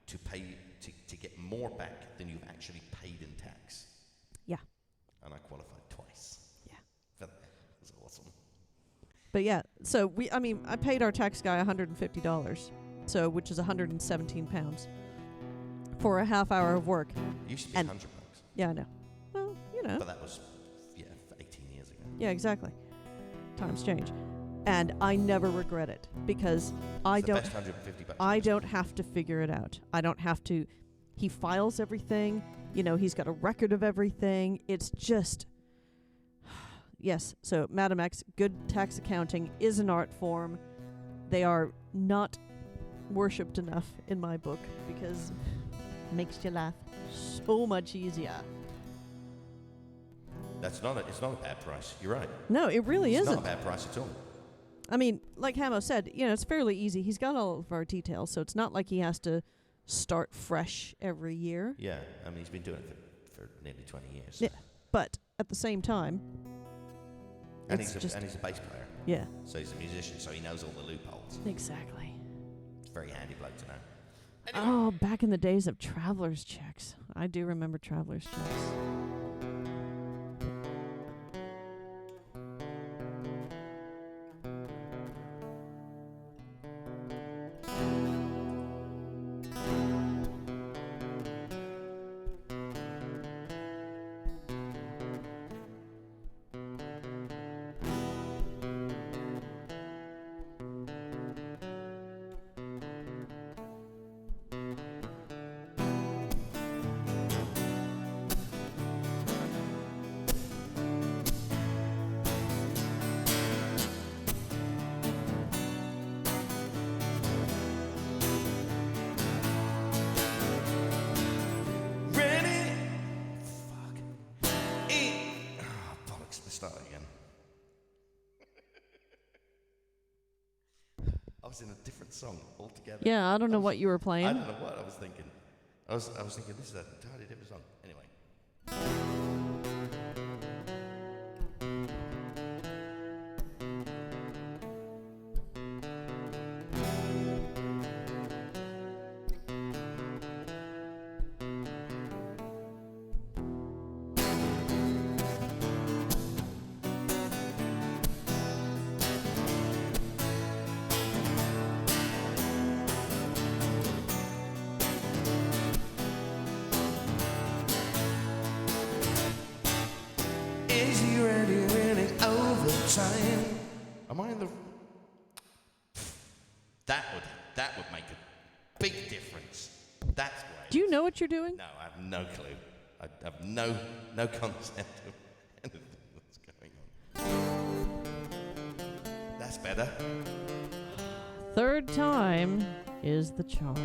to pay to get more back than you've actually paid in tax. Yeah. And I qualified twice. Yeah. That was awesome. But yeah, so I paid our tax guy $150, so which is 117 pounds for a half hour of work. It used to be And- $100. Yeah, I know. Well, But that was 18 years ago. Yeah, exactly. Times change. And I never regret it because I It's the don't best $150. I don't have to figure it out. I don't have to. He files everything. He's got a record of everything. It's just yes. So Madam X, good tax accounting is an art form. They are not worshipped enough in my book because it makes you laugh so much easier. It's not a bad price. You're right. No, it really It's isn't. not a bad price at all. I mean, like Hamo said, it's fairly easy. He's got all of our details, so it's not like he has to start fresh every year. Yeah, I mean, he's been doing it for nearly 20 years. Yeah. But at the same time, And it's he's a bass player. yeah, So he's a musician, so he knows all the loopholes. exactly. It's a very handy bloke to know. Oh, back in the days of traveler's checks. I do remember traveler's checks. Ready? Fuck. Bollocks. Let's start again. I was in a different song altogether. Yeah, I don't know what you were playing. I don't know what I was thinking. I was thinking this is an entirely different song. Anyway. Is he ready winning overtime? Am I in the? That would make a big difference. That's great. Do you know what you're doing? No, I have no clue. I have no concept of anything that's going on. That's better. Third time is the charm.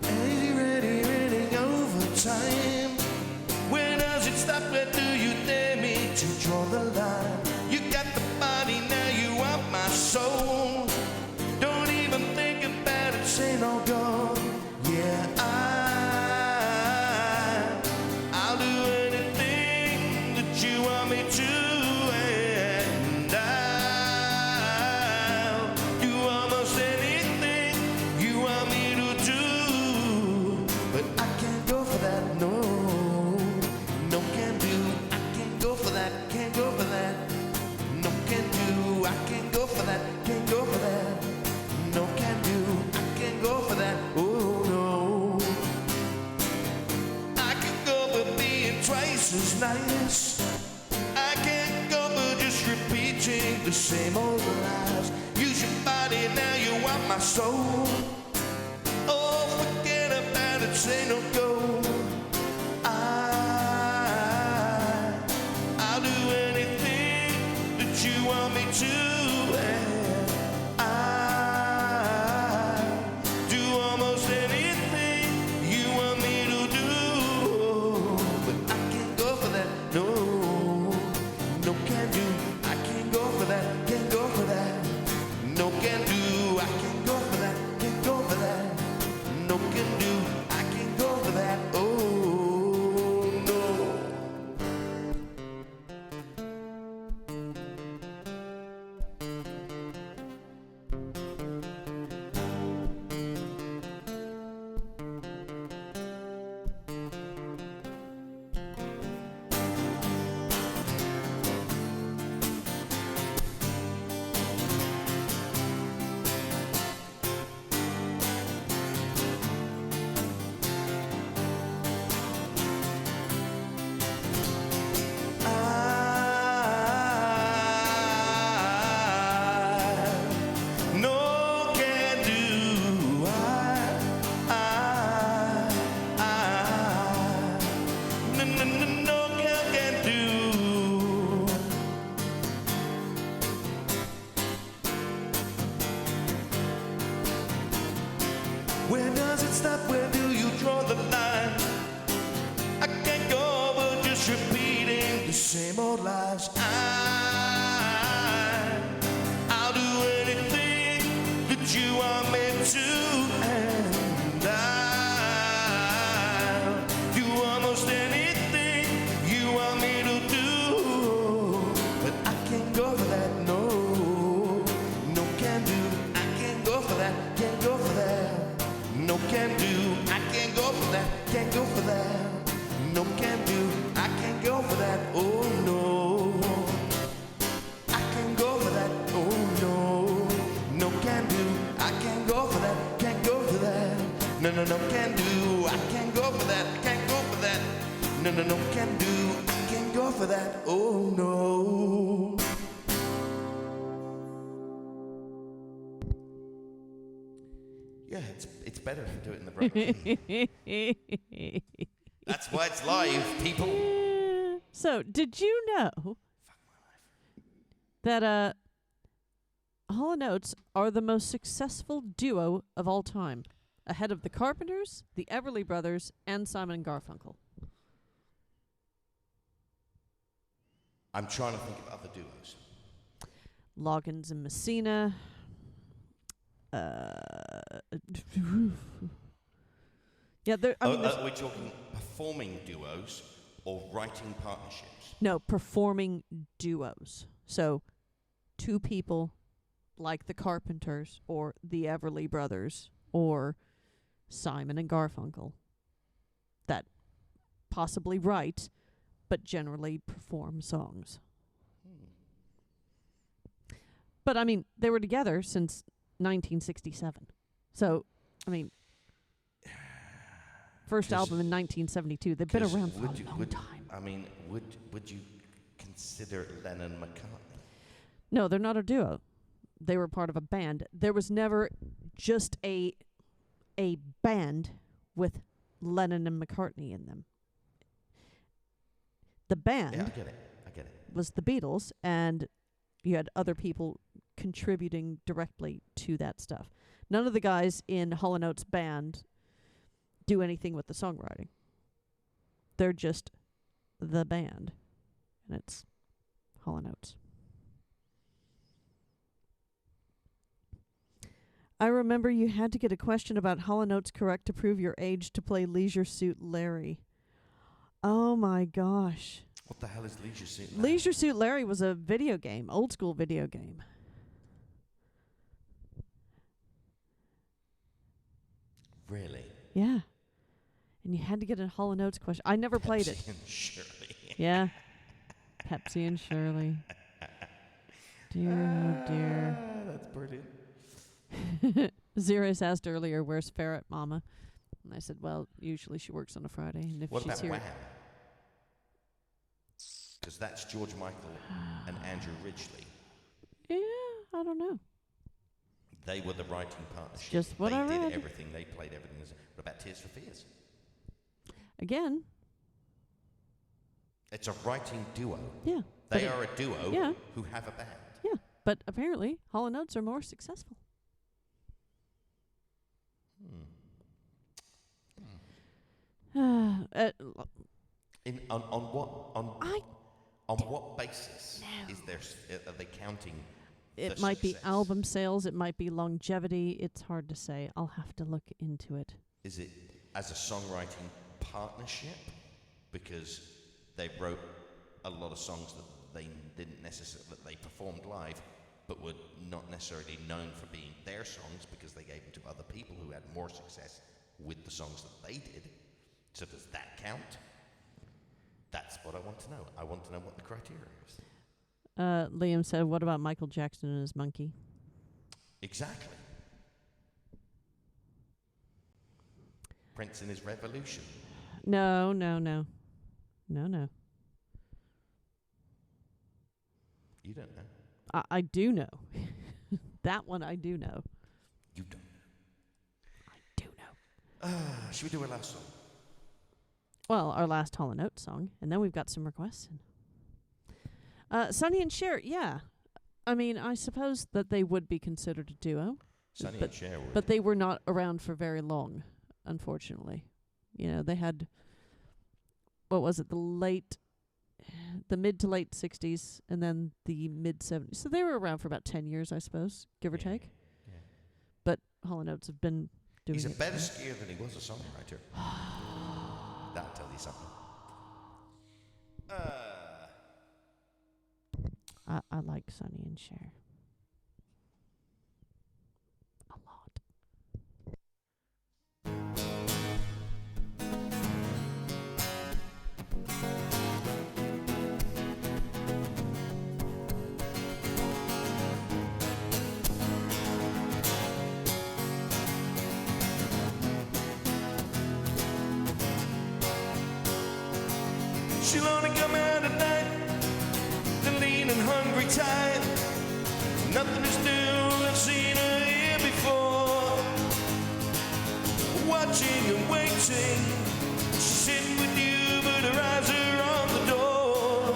Is he ready winning overtime? Where does it stop? Where do you dare me to draw the line? You got the body, now you want my soul. Don't even think about it, say no go. Yeah, I'll do anything that you want me to, and I'll do almost anything you want me to do. But I can't go for that, no. No can do. I can't go for that, can't go for that. No can do. I nice. I can't go for just repeating the same old lies. Use your body, now you want my soul. Oh, forget about it, say no go. I'll do anything that you want me to. And I do almost anything you want me to do. But I can't go for that, no. No can do, I can't go for that, can't go for that. No can do, I can't go for that, can't go for that. No can do, I can't go for that, oh no. No can do, no can do. Where does it stop? Where do you draw the line? I can't go over just repeating the same old lies. I'll do anything that you want me to, and I'll do almost anything you want me to do. But I can't go for that, no. No can do, I can't go for that, can't go for that. No can do, I can't go for that, can't go for that. No can do, I can't go for that, oh no. I can't go for that, oh no. No can do, I can't go for that, can't go for that. No, no, no can do, I can't go for that, can't go for that. No, no, no can do, I can't go for that, oh no. Yeah, it's better if you do it in the right key. That's why it's live, people. So, did you know that Hall & Oates are the most successful duo of all time, ahead of the Carpenters, the Everly Brothers, and Simon and Garfunkel? I'm trying to think of other duos. Loggins and Messina. Yeah, they're. I mean, there's- we're talking performing duos or writing partnerships. no, performing duos. So, two people like the Carpenters or the Everly Brothers or Simon and Garfunkel that possibly write but generally perform songs. But I mean, they were together since 1967. So, I mean, first album in 1972. They've been 'Cause around for a long would- time. I mean, would you consider Lennon and McCartney? No, they're not a duo. They were part of a band. There was never just a band with Lennon and McCartney in them. The band Yeah, I get it. was the Beatles, and you had other people contributing directly to that stuff. None of the guys in Hall & Oates band do anything with the songwriting. They're just the band, and it's Hall & Oates. I remember you had to get a question about Hall & Oates correct to prove your age to play Leisure Suit Larry. Oh my gosh. What the hell is Leisure Suit Larry? Leisure Suit Larry was a video game, old school video game. Really? Yeah. And you had to get a Hall & Oates question. I never played it. Pepsi and Shirley. Yeah. Pepsi and Shirley. Dear, oh dear. That's brilliant. Zirus asked earlier, where's Ferret Mama? And I said, well, usually she works on a Friday. And if What she's about here. Wham? Because that's George Michael and Andrew Ridgeley. Yeah, I don't know. They were the writing partnership. Just what they I did read. everything. They played everything. What about Tears for Fears? Again, It's a writing duo. yeah. but They it- are a duo yeah. who have a band. Yeah, but apparently Hall & Oates are more successful. On what I on what basis is there? Are they counting? It the might be success? album sales. It might be longevity. It's hard to say. I'll have to look into it. Is it as a songwriting partnership? Because they wrote a lot of songs that they didn't necessarily that they performed live, but were not necessarily known for being their songs because they gave them to other people who had more success with the songs that they did. So does that count? That's what I want to know. I want to know what the criteria is. Liam said, "What about Michael Jackson and his monkey?" Exactly. Prince and his revolution. No. You don't know. I do know. That one I do know. You don't know. I do know. Should we do a last song? Well, our last Hall & Oates song, and then we've got some requests in. Sonny and Cher, yeah. I mean, I suppose that they would be considered a duo, Sonny but- and Cher were. but they were not around for very long, unfortunately. You know, they had, what was it, the mid to late 60s, and then the mid 70s. So they were around for about 10 years, I suppose, give or Yeah, take. yeah. But Hall & Oates have been doing He's a it. better skier than he was a songwriter. That'll tell you something. I like Sonny and Cher. A lot. She'll only come out at night, the lean and hungry type. Nothing is new, I've seen her here before. Watching and waiting, she's sitting with you, but her eyes are on the door.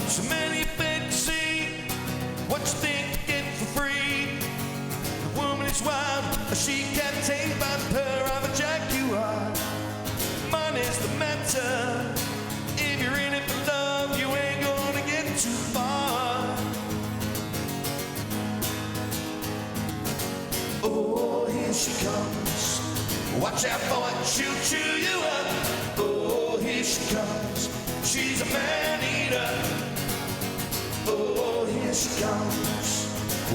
So many beg to see what you think you get for free. The woman is wild, but she can't take by the purr of a jaguar. Money's the matter. If you're in it for love, you ain't gonna get too far. Oh, here she comes. Watch out for it, she'll chew you up. Oh, here she comes. She's a man-eater. Oh, here she comes.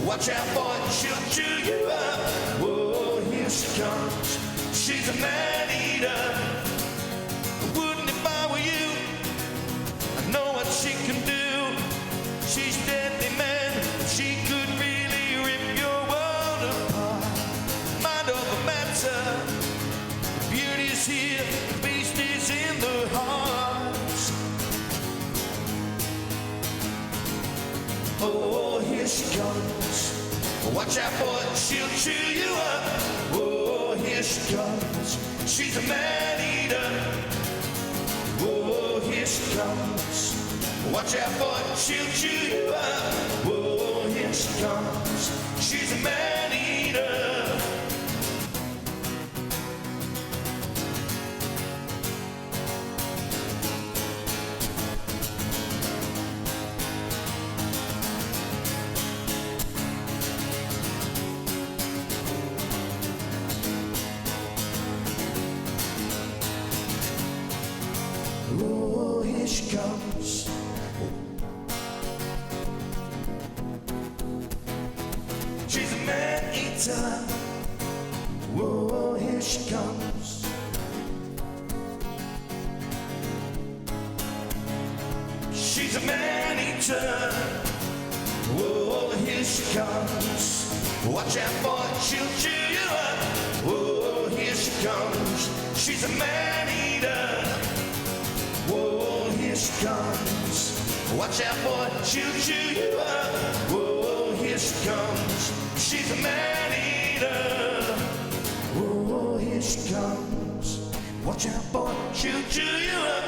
Watch out for it, she'll chew you up. Oh, here she comes. She's a man-eater. Wouldn't if I were you? I know what she can do. She's deadly, man. She could really rip your world apart. Mind over matter. The beauty is here. The beast is in the heart. Oh, here she comes. Watch out for it, she'll chew you up. Oh, here she comes. She's a man-eater. Oh, here she comes. Watch out for it, she'll chew you up. Oh, here she comes. She's a man-eater. Oh, here she comes. She's a man-eater. Whoa, here she comes. She's a man-eater. Whoa, here she comes. Watch out for it, she'll chew you up. Whoa, here she comes. She's a man-eater. she comes. Watch out, boy, she'll chew you up. Whoa, here she comes. She's a man-eater. Whoa, here she comes. Watch out, boy, she'll chew you up.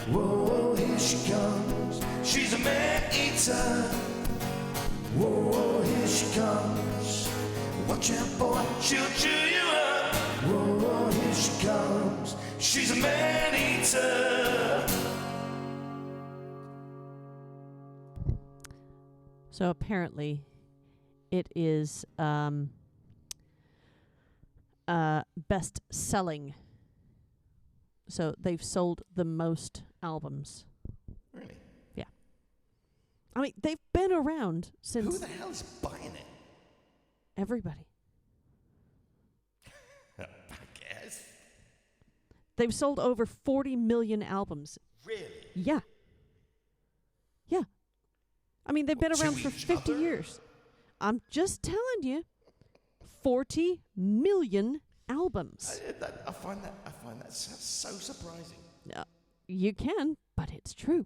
Whoa, here she comes. She's a man-eater. Whoa, here she comes. Watch out, boy, she'll chew you up. Whoa, here she comes. She's a man-eater. So apparently, it is best-selling. So they've sold the most albums. Really? Yeah. I mean, they've been around since. Who the hell is buying it? Everybody. I guess. They've sold over 40 million albums. Really? Yeah. Yeah. I mean, they've been What, around to for each 50 other? years. I'm just telling you. 40 million albums. I find that so surprising. You can, but it's true.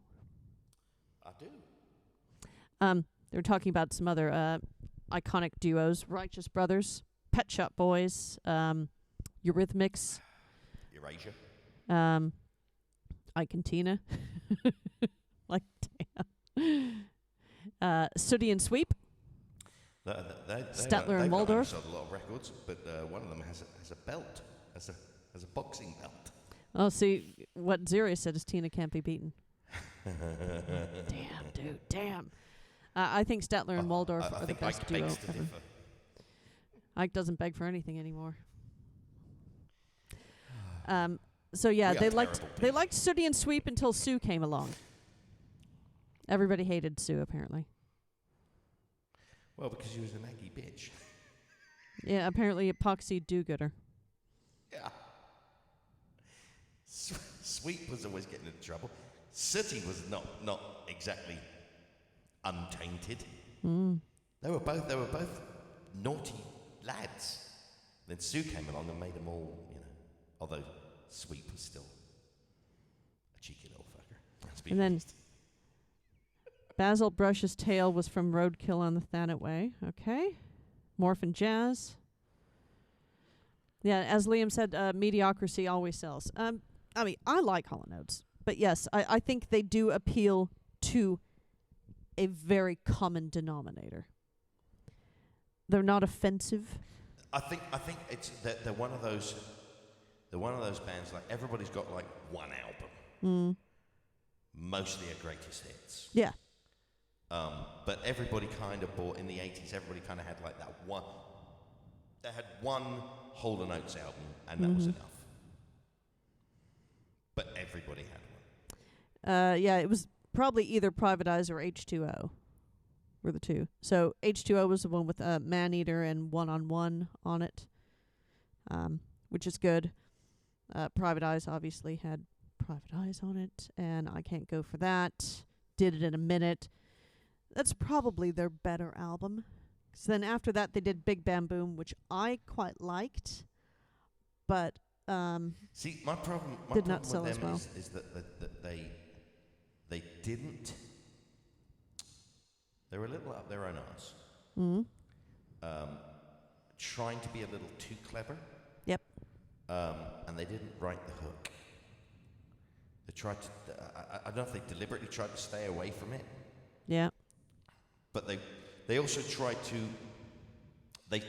I do. They were talking about some other iconic duos: Righteous Brothers, Pet Shop Boys, Eurythmics, Erasure. Ike and Tina. Like, damn. Sooty and Sweep. Statler and Waldorf. They've sold a lot of records, but one of them has a belt, has a boxing belt. Oh, see, what Zero said is Tina can't be beaten. Damn, dude, damn. I think Statler and Waldorf I are the think best Ike duo begs to ever. differ. Ike doesn't beg for anything anymore. So yeah, We are they liked terrible they people. liked Sooty and Sweep until Sue came along. Everybody hated Sue, apparently. Well, because she was a naggy bitch. Yeah, apparently epoxy do-gooder. Yeah. Sweet was always getting into trouble. Sooty was not exactly untainted. They were both naughty lads. Then Sue came along and made them all, although Sweet was still a cheeky little fucker. Let's be And then honest. Basil Brush's Tail was from Roadkill on the Thanet Way. Okay. Morphin' Jazz. Yeah, as Liam said, mediocrity always sells. I mean, I like Hall & Oates. But yes, I think they do appeal to a very common denominator. They're not offensive. I think it's they're one of those bands, like everybody's got like one album. Mostly a greatest hits. Yeah. But everybody kind of bought in the 80s. Everybody kind of had like that one. They had one Hall & Oates album, and that was enough. But everybody had one. Yeah, it was probably either Private Eyes or H2O were the two. So H2O was the one with Maneater and One on One on it, which is good. Private Eyes obviously had Private Eyes on it, and I Can't Go For That. Did It in a Minute. That's probably their better album. So then after that, they did Big Bam Boom, which I quite liked, but See, my problem Did not with sell as them well. is that they didn't. They were a little up their own arse. Trying to be a little too clever. Yep. And they didn't write the hook. They tried to. I don't know if they deliberately tried to stay away from it, Yeah. but they also tried to. They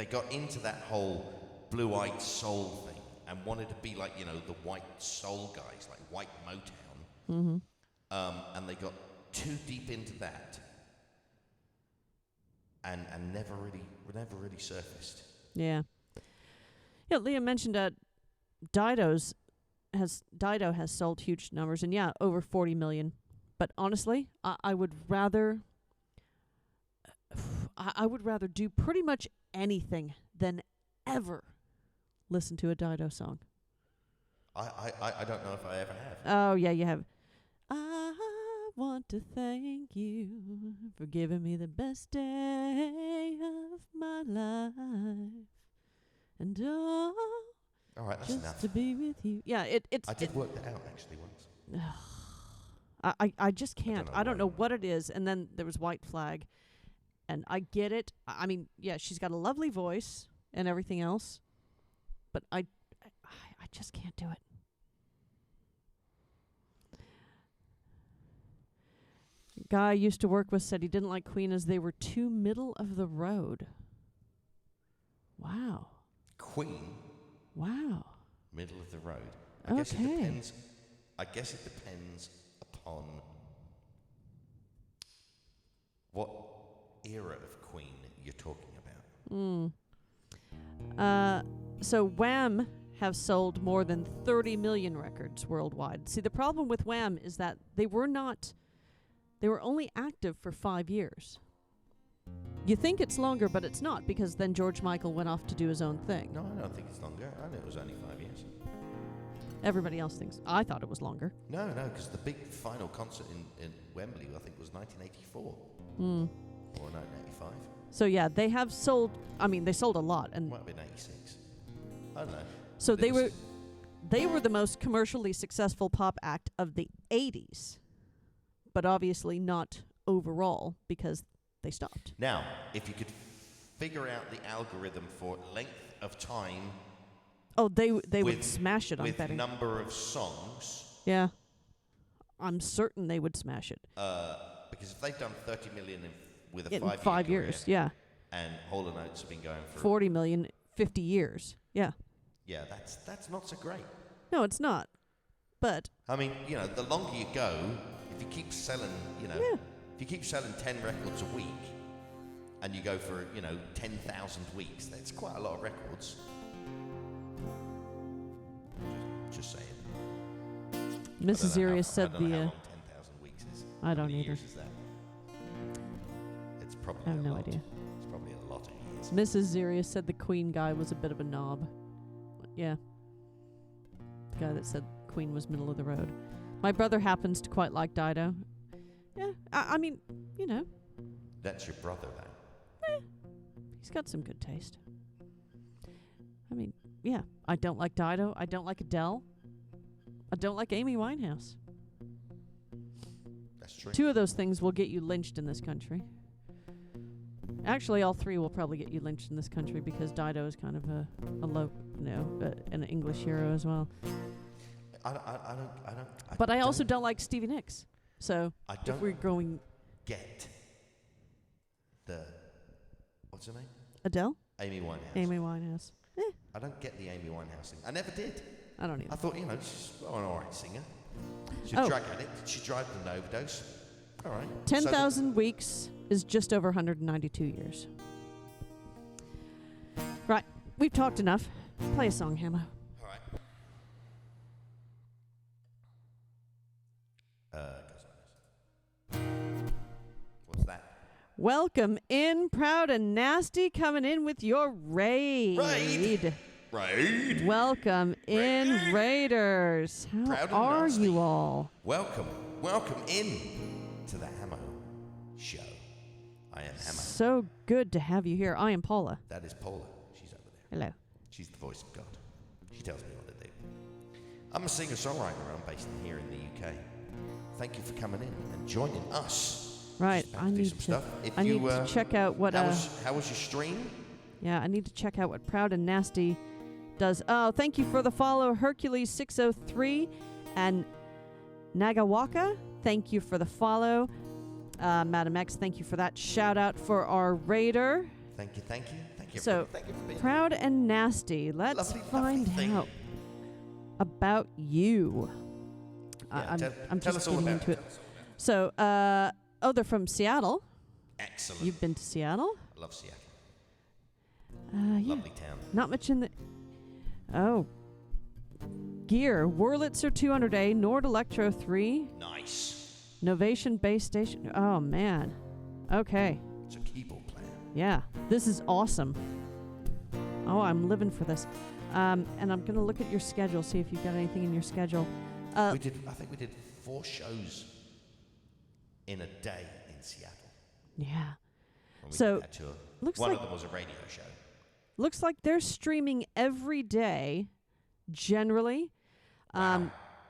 got into that whole blue-eyed soul thing and wanted to be like the white soul guys, like White Motown. And they got too deep into that, and never really surfaced. Yeah. Yeah, Liam mentioned Dido has sold huge numbers, and yeah, over 40 million. But honestly, I would rather do pretty much anything than ever listen to a Dido song. I don't know if I ever have. Oh yeah, you have. I want to thank you for giving me the best day of my life, and All right, that's just enough. to be with you. Yeah, it's. I did work that out actually once. I just can't. know I don't why. know what it is. And then there was White Flag, and I get it. I mean, yeah, she's got a lovely voice and everything else, but I just can't do it. Guy I used to work with said he didn't like Queen as they were too middle of the road. Wow. Queen, Wow. middle of the road. I guess it Okay. depends. I guess it depends upon what era of Queen you're talking about. So Wham have sold more than 30 million records worldwide. See, the problem with Wham is that they were only active for 5 years. You think it's longer, but it's not, because then George Michael went off to do his own thing. No, I don't think it's longer. I know it was only 5 years. Everybody else thinks. I thought it was longer. No, because the big final concert in Wembley, I think, was 1984 or 1985. So yeah, they have sold. I mean, they sold a lot, and Might have been 86. I don't know. so There was- they were the most commercially successful pop act of the 80s, but obviously not overall because they stopped. Now, if you could figure out the algorithm for length of time Oh, they would with- smash it. I'm with betting. number of songs, Yeah, I'm certain they would smash it because if they've done 30 million with a in 5 5 years. Yeah, and Hall & Oates have been going for 40 million, 50 years. Yeah, yeah, that's not so great. no, it's not. But I mean, the longer you go, if you keep selling, Yeah. if you keep selling 10 records a week, and you go for 10,000 weeks, that's quite a lot of records. Just saying. Mrs. Arias said I don't know how the. long 10,000 weeks is. I How don't many either. years is that? It's probably I have a no lot. idea. It's probably a lot of years. Mrs. Zarius said the Queen guy was a bit of a knob. Yeah. The guy that said Queen was middle of the road. My brother happens to quite like Dido. Yeah, I mean, That's your brother, though. he's got some good taste. I mean, yeah, I don't like Dido. I don't like Adele. I don't like Amy Winehouse. That's true. 2 of those things will get you lynched in this country. Actually, all 3 will probably get you lynched in this country because Dido is kind of a low, an English hero as well. I don't. But I also don't like Stevie Nicks. So I if don't we're going get the what's her name? Adele, Amy Winehouse. Amy Winehouse. I don't get the Amy Winehouse thing. I never did. I don't I either. thought, she's an alright singer. She's Oh. a drug addict. She died of an overdose. Alright. 10,000 weeks is just over 192 years. Right, we've talked enough. Play a song, Hammo. Alright. Goes like this. What's that? Welcome in, Proud and Nasty, coming in with your raid. Raid. Welcome in, Raiders. How Proud and are Nasty. you all? Welcome in to the Hammo Show. I am Hammo. So good to have you here. I am Paula. That is Paula. She's over there. Hello. She's the voice of God. She tells me what to do. I'm a singer-songwriter. I'm based here in the UK. Thank you for coming in and joining us. Right, Just about I to do need some to. stuff. If I you, need to check out what. How was your stream? Yeah, I need to check out what Proud and Nasty does. Oh, thank you for the follow, Hercules603 and Nagawaka. Thank you for the follow. Madam X, thank you for that shout out for our raider. Thank you. So, thank you for being Proud and Nasty. Let's Lovely, find lovely thing. out about you. Yeah, I'm tell just us all getting about into it. it. So, they're from Seattle. Excellent. You've been to Seattle? I love Seattle. Yeah. Lovely town. Not much in the. Oh. Gear. Wurlitzer 200A, Nord Electro 3, Nice. Novation Base Station. Oh, man. Okay. It's a keyboard player. Yeah. This is awesome. Oh, I'm living for this. And I'm going to look at your schedule, see if you've got anything in your schedule. I think we did 4 shows in a day in Seattle. Yeah. When we So, did that tour. looks One like- of them was a radio show. Looks like they're streaming every day, generally. Wow.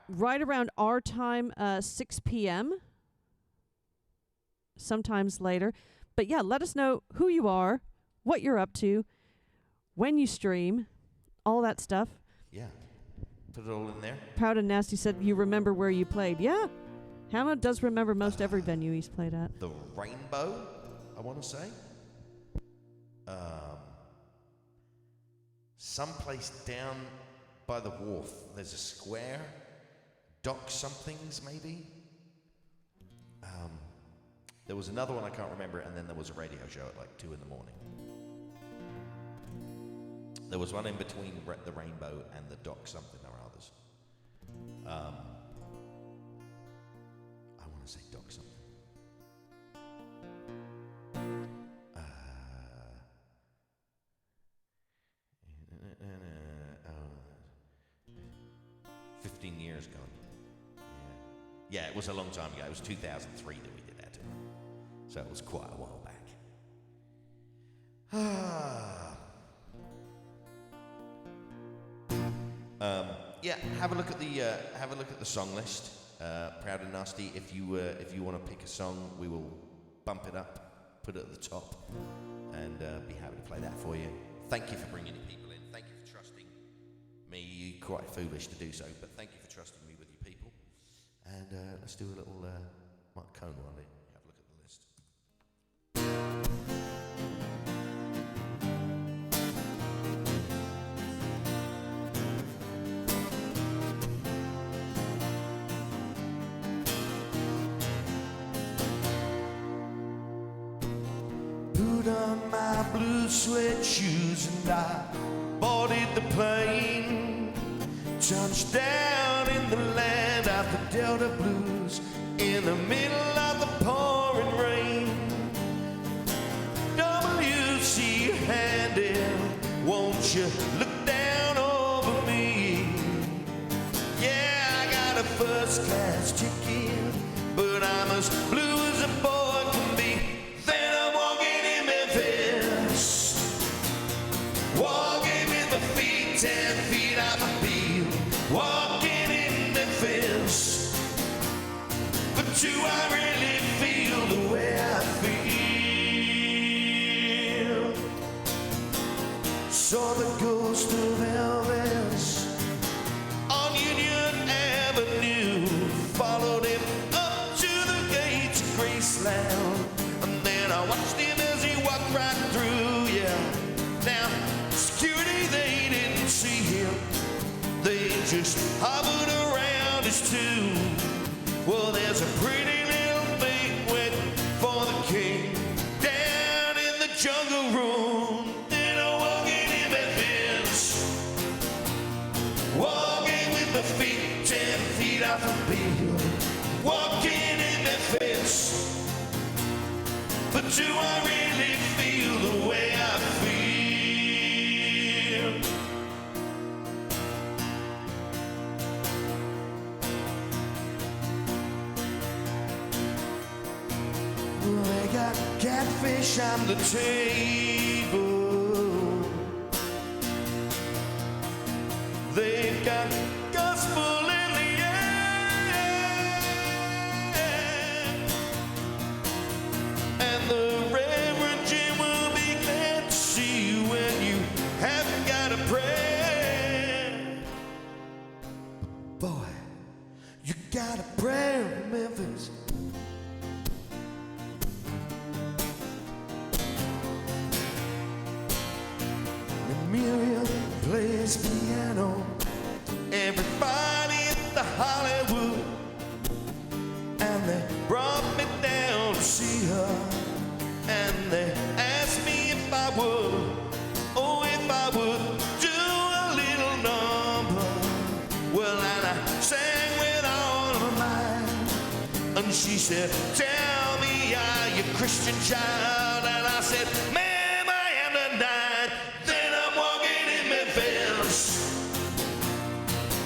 right around our time, 6 p.m., sometimes later. But yeah, let us know who you are, what you're up to, when you stream, all that stuff. Yeah. Put it all in there. Proud and Nasty said you remember where you played. Yeah. Hannah does remember most every venue he's played at. The Rainbow, I want to say. Someplace down by the wharf. There's a square. Dock somethings, maybe. There was another one I can't remember, and then there was a radio show at like 2 in the morning. There was one in between the Rainbow and the Dock something or others. I want to say Dock something. 15 years gone. Yeah, it was a long time ago. It was 2003 that we did that. So it was quite a while back. Yeah, have a look at the song list. Proud and Nasty. If you want to pick a song, we will bump it up, put it at the top, and be happy to play that for you. Thank you for bringing people in. Thank you for trusting me. You're quite foolish to do so, but thank you for trusting me with your people. And let's do a little Mark Cohn while we have a look at the list. Put on my blue suede shoes and I boarded the plane. Touched down in the land of the Delta Blues in the middle of the pouring rain. W.C. your hand in, won't you look down over me? Yeah, I got a first class ticket, but I'm as blue as a boy can be. Then I'm walking in Memphis, walking with my feet 10 feet off my feet, walking in Memphis. But do I really feel the way I feel? Saw the ghost of Elvis on Union Avenue, followed him up to the gates of Graceland, and then I watched him as he walked right through, yeah. Now, security, they didn't see him, they just hovered around his tomb. Well, there's a pretty little banquet for the king down in the jungle room. Then I'm walking in Memphis, walking with my feet 10 feet off the field, walking in Memphis. But do I really feel the way I feel? Well, they got catfish on the table. They've got gospel in the air. And the Reverend Jim will be glad to see you when you haven't got a prayer. Boy, you got a prayer in Memphis. And Miriam plays piano. Everybody at the Hollywood, and they brought me down to see her, and they asked me if I would, oh, if I would do a little number. Well, and I sang with all of my mind, and she said, tell me, are you a Christian child? And I said, ma'am, I am tonight. Then I'm walking in Memphis,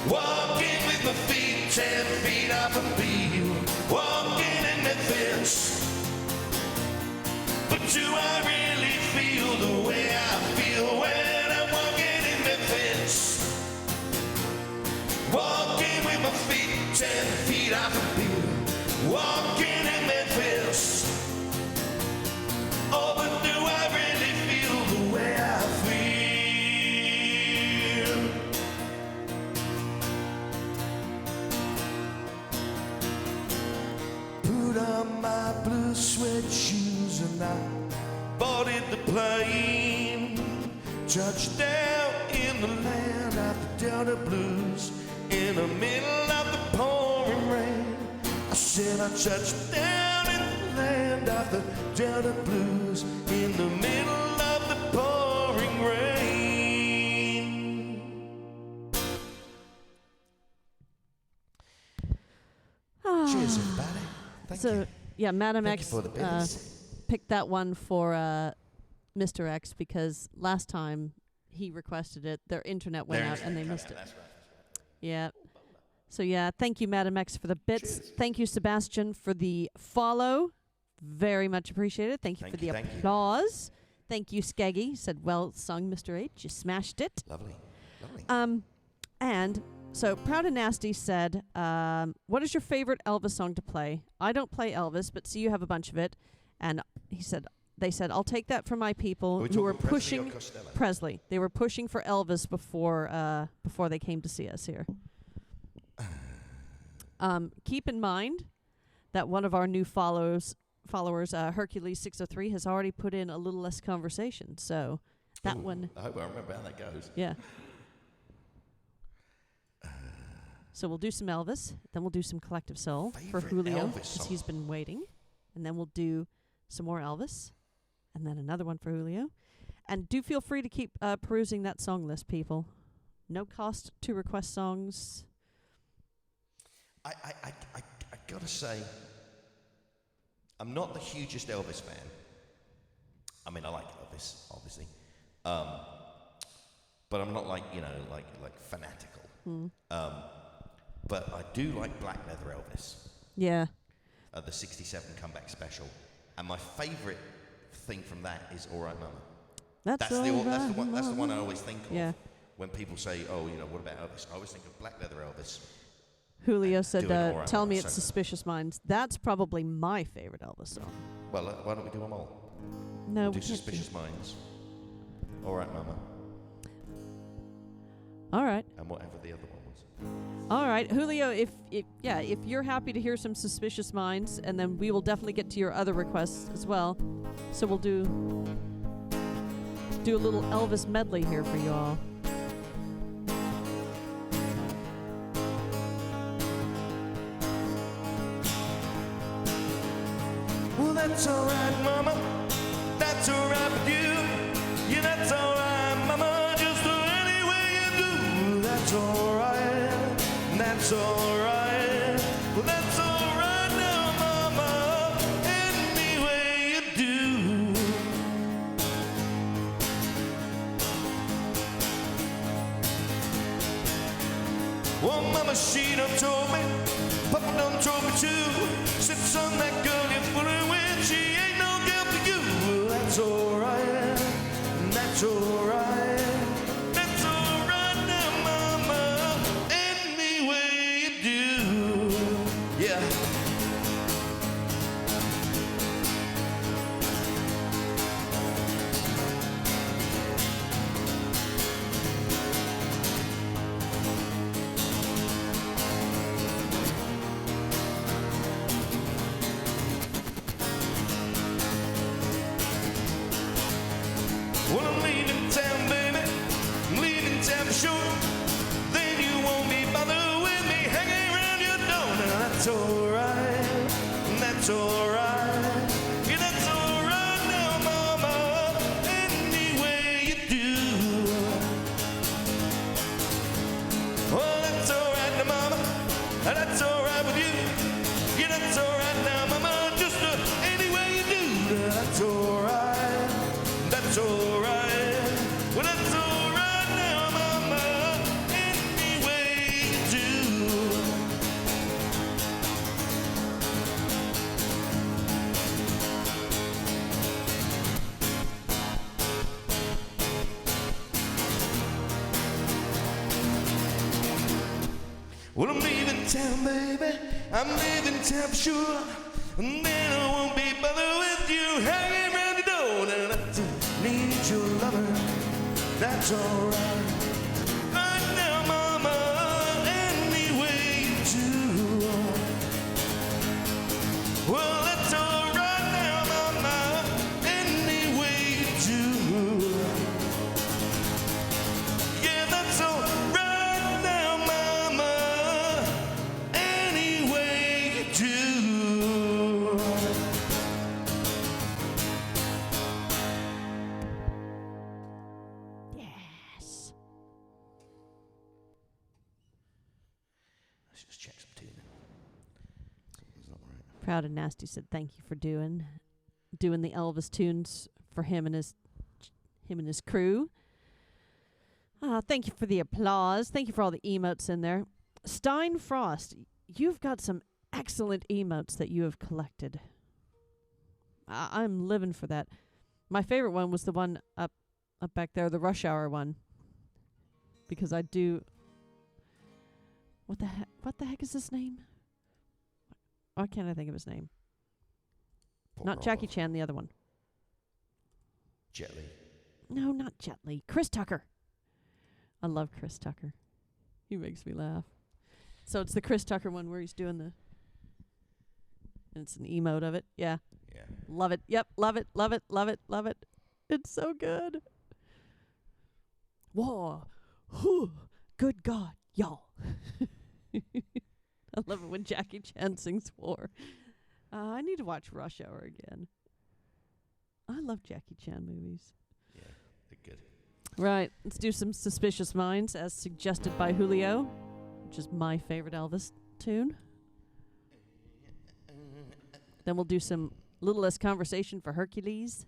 walking with my feet 10 feet off a field, walking in Memphis. But do I really feel the way I feel when I'm walking in Memphis? Walking with my feet plane. Touchdown in the land of the Delta Blues, in the middle of the pouring rain. I said I touched down in the land of the Delta Blues, in the middle of the pouring rain. Cheers, everybody. Thank So, you. yeah, Madam Thank you X for the business. picked that one for Mr. X because last time he requested it, their internet went out and they missed it. That's right. Yeah. So, yeah, thank you, Madam X, for the bits. Cheers. Thank you, Sebastian, for the follow. Very much appreciated. Thank you Thank for you, the thank you. applause. Thank you, Skeggy. Said, well sung, Mr. H. You smashed it. Lovely. Lovely. And so Proud and Nasty said, what is your favorite Elvis song to play? I don't play Elvis, but see you have a bunch of it. And they said, I'll take that from my people we who were talking Presley or pushing Costello? Presley. They were pushing for Elvis before they came to see us here. Keep in mind that one of our new followers, Hercules 603, has already put in a little less conversation. So that Ooh, one, I hope I remember how that goes. yeah. So we'll do some Elvis, then we'll do some Collective Soul for Favorite Julio, Elvis because he's song? been waiting. And then we'll do some more Elvis, and then another one for Julio. And do feel free to keep perusing that song list, people. No cost to request songs. I gotta say, I'm not the hugest Elvis fan. I mean, I like Elvis, obviously, but I'm not like fanatical. But I do like Black Leather Elvis, Yeah. the '67 comeback special, and my favourite thing from that is "All Right, Mama." That's the one I always think of Yeah. when people say, "Oh, what about Elvis?" I always think of Black Leather Elvis. Julio said, doing All Right tell Mama, me it's so- Suspicious Minds. That's probably my favorite Elvis song. Well, why don't we do them all? No, We'll we do can't Suspicious Minds. All Right, Mama, All right. and whatever the other one was. All right, Julio, if you're happy to hear some Suspicious Minds, and then we will definitely get to your other requests as well. So we'll do a little Elvis medley here for you all. Well, that's all right, Mama. That's all right with you. Yeah, that's all right, Mama. Just any way you do. That's all right. That's all right. Well, that's all right now, Mama. Any way you do. Well, Mama, she done told me, Papa done told me too. Said, son, that girl you're fooling with, she ain't no girl for you. Well, that's alright, that's alright, that's alright now, Mama. Any way you do, yeah. Well, I'm leaving town, baby. I'm leaving town for sure. Then you won't be bothered with me hanging around your door. Now that's alright. That's alright. Yeah, that's alright now, Mama. Any way you do. Oh, that's alright now, Mama. That's alright with you. Yeah, that's alright now, Mama. Just any way you do. That's alright. That's alright. Well, that's alright now, Mama. Any way you do. Well, I'm leaving town, baby. I'm leaving town for sure. And then I won't be bothered with you hanging around the door. And I need your lover. That's alright. Right now, Mama, any way you do. Well, that's alright now, Mama, any way you do. Proud and Nasty said thank you for doing the Elvis tunes for him and his crew. Thank you for the applause. Thank you for all the emotes in there. Stein Frost, you've got some excellent emotes that you have collected. I'm living for that. My favorite one was the one up back there, the Rush Hour one, because I do. What the heck is his name? Why can't I think of his name? Not Jackie Chan, the other one. Jet Li. No, not Jet Li. Chris Tucker. I love Chris Tucker. He makes me laugh. So it's the Chris Tucker one where he's doing and it's an emote of it. Yeah. Yeah. Love it. Yep. Love it. Love it. Love it. Love it. It's so good. Whoa. Whew. Good God, y'all. I love it when Jackie Chan sings war. I need to watch Rush Hour again. I love Jackie Chan movies. Yeah, they're good. Right, let's do some Suspicious Minds as suggested by Julio, which is my favorite Elvis tune. Then we'll do some Little Less Conversation for Hercules.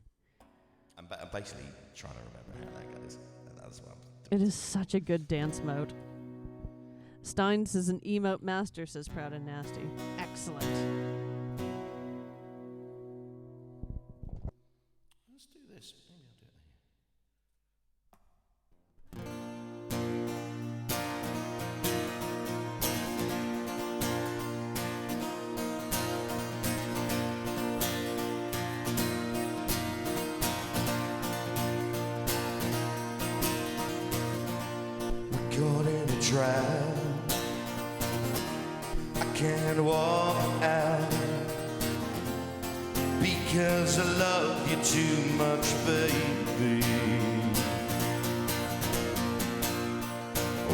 I'm basically trying to remember how that goes. That's what It is such a good dance mode. Steins is an emote master, says Proud and Nasty. Excellent. Let's do this. Maybe I'll do it. We're caught in a trap. I can't walk out because I love you too much, baby.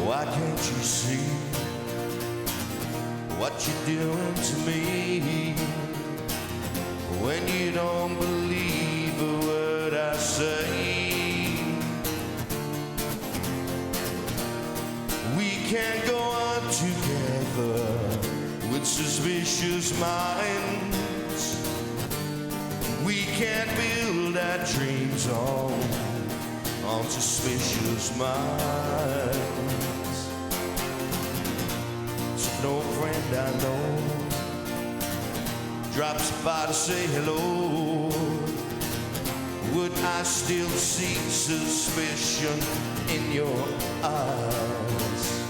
Why can't you see what you're doing to me when you don't believe a word I say? We can't go on together with suspicious minds. We can't build our dreams on suspicious minds. So no friend I know drops by to say hello, would I still see suspicion in your eyes?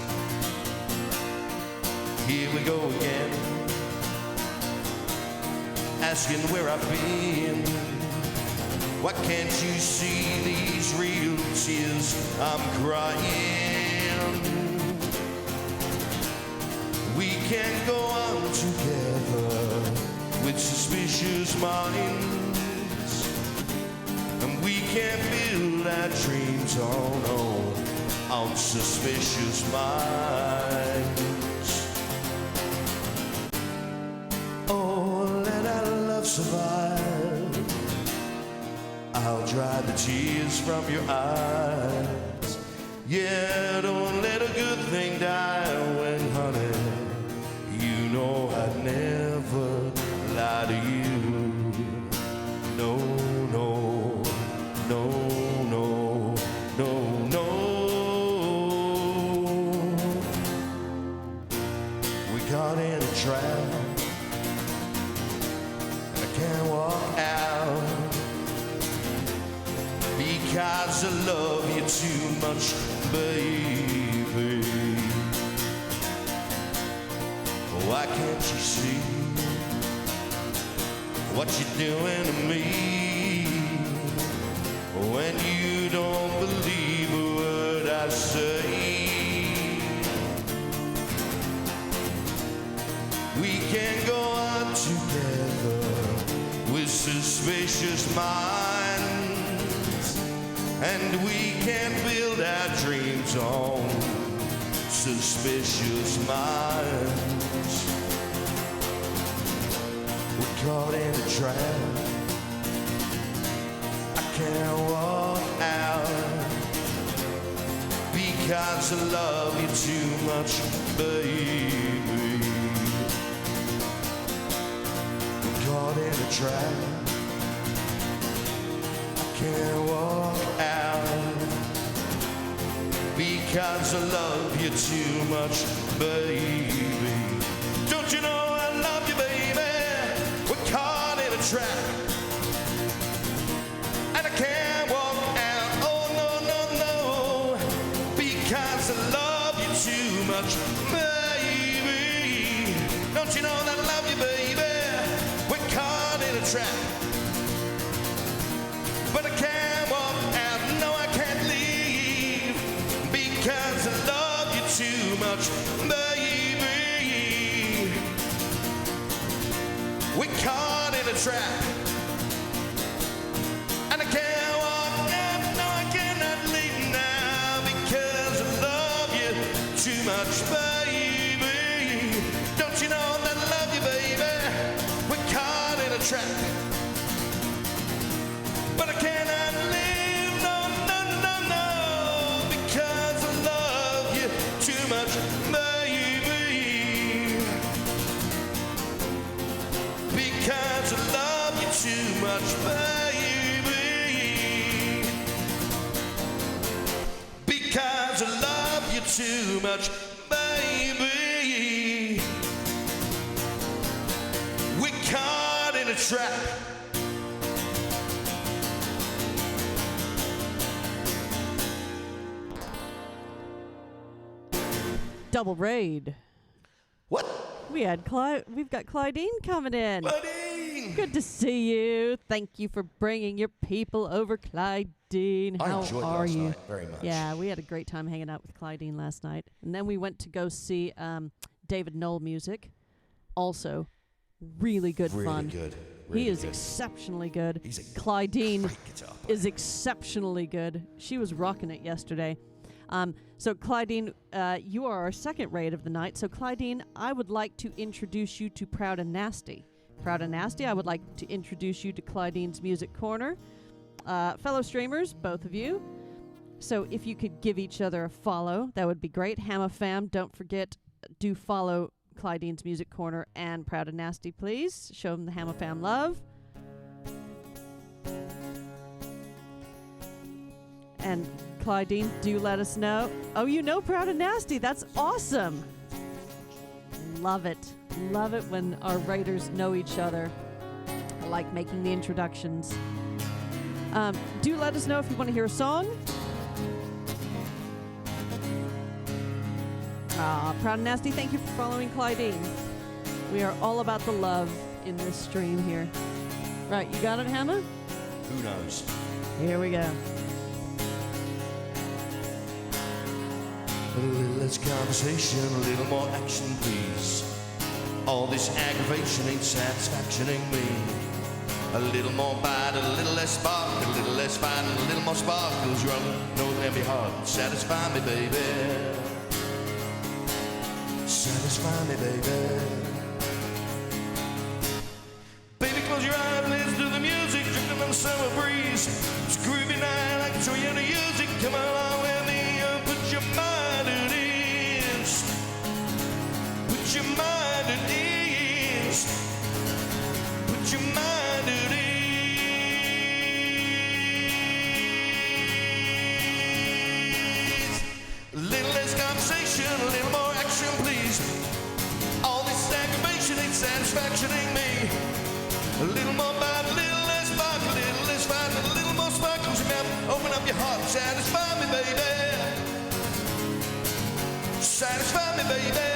Here we go again, asking where I've been. Why can't you see these real tears I'm crying? We can't go on together with suspicious minds, and we can't build our dreams on suspicious minds. Oh, let our love survive. I'll dry the tears from your eyes. Yeah, don't let a good thing die when, honey, you know I'd never lie to you. No, no, no, no, no, no. We caught in a trap, and I can't walk out because I love you too much, baby. Why can't you see what you're doing to me when you don't believe a word I say? We can go on together with suspicious minds, and we can build our dreams on suspicious minds. We're caught in a trap. I can't walk out because I love you too much, baby. caught in a trap. I can't walk out because I love you too much, baby. Don't you know I love you, baby? We're caught in a trap, and I can't walk out. Oh no, no, no, because I love you too much, baby. Don't you know that I love you, baby? We're caught in a trap, but I can't walk out. No, I can't leave because I love you too much, baby. We're caught in a trap, and I can't walk out. No, I cannot leave now because I love you too much, baby. Don't you know that I love you, baby? We're caught in a trap, but I cannot leave. No, no, no, no, because I love you too much, baby. Because I love you too much, baby. Because I love you too much, baby. We're caught in a trap. Double raid. What? We've got Clydeen coming in. Buddy! Good to see you. Thank you for bringing your people over, Clydeen. I How enjoyed are last you? night very much. Yeah, we had a great time hanging out with Clydeen last night. And then we went to go see David Knoll music. Also, really good Really fun. good. He Really is good. exceptionally good. He's a Clydeen great guitar player. is exceptionally good. She was rocking it yesterday. So Clydeen, you are our second raid of the night. So Clydeen, I would like to introduce you to Proud and Nasty. Proud and Nasty, I would like to introduce you to Clydeen's Music Corner. Fellow streamers, both of you. So if you could give each other a follow, that would be great. Hammer Fam, don't forget, do follow Clydeen's Music Corner and Proud and Nasty, please. Show them the Hammer Fam love. And Clydeen, do let us know. Oh, you know Proud and Nasty. That's awesome. Love it. Love it when our writers know each other. I like making the introductions. Do let us know if you want to hear a song. Proud and Nasty, thank you for following Clydeen. We are all about the love in this stream here. Right, you got it, Hammer? Who knows? Here we go. A little less conversation, a little more action, please. All this aggravation ain't satisfactioning me. A little more bite, a little less spark, a little less fight, and a little more sparkles. You're on no heavy heart. Satisfy me, baby. Satisfy me, baby. Baby, close your eyes, listen to the music, drifting on the summer breeze. It's a groovy night, like to show you how to use it. Come along with me, put your mind at ease. Put your mind at ease. Put your mind at ease. A little less conversation, a little more action, please. All this aggravation ain't satisfactioning me. A little more bite, a little less spark, a little less fight, a little more sparkles in your mouth. Open up your heart, satisfy me, baby. Satisfy me, baby.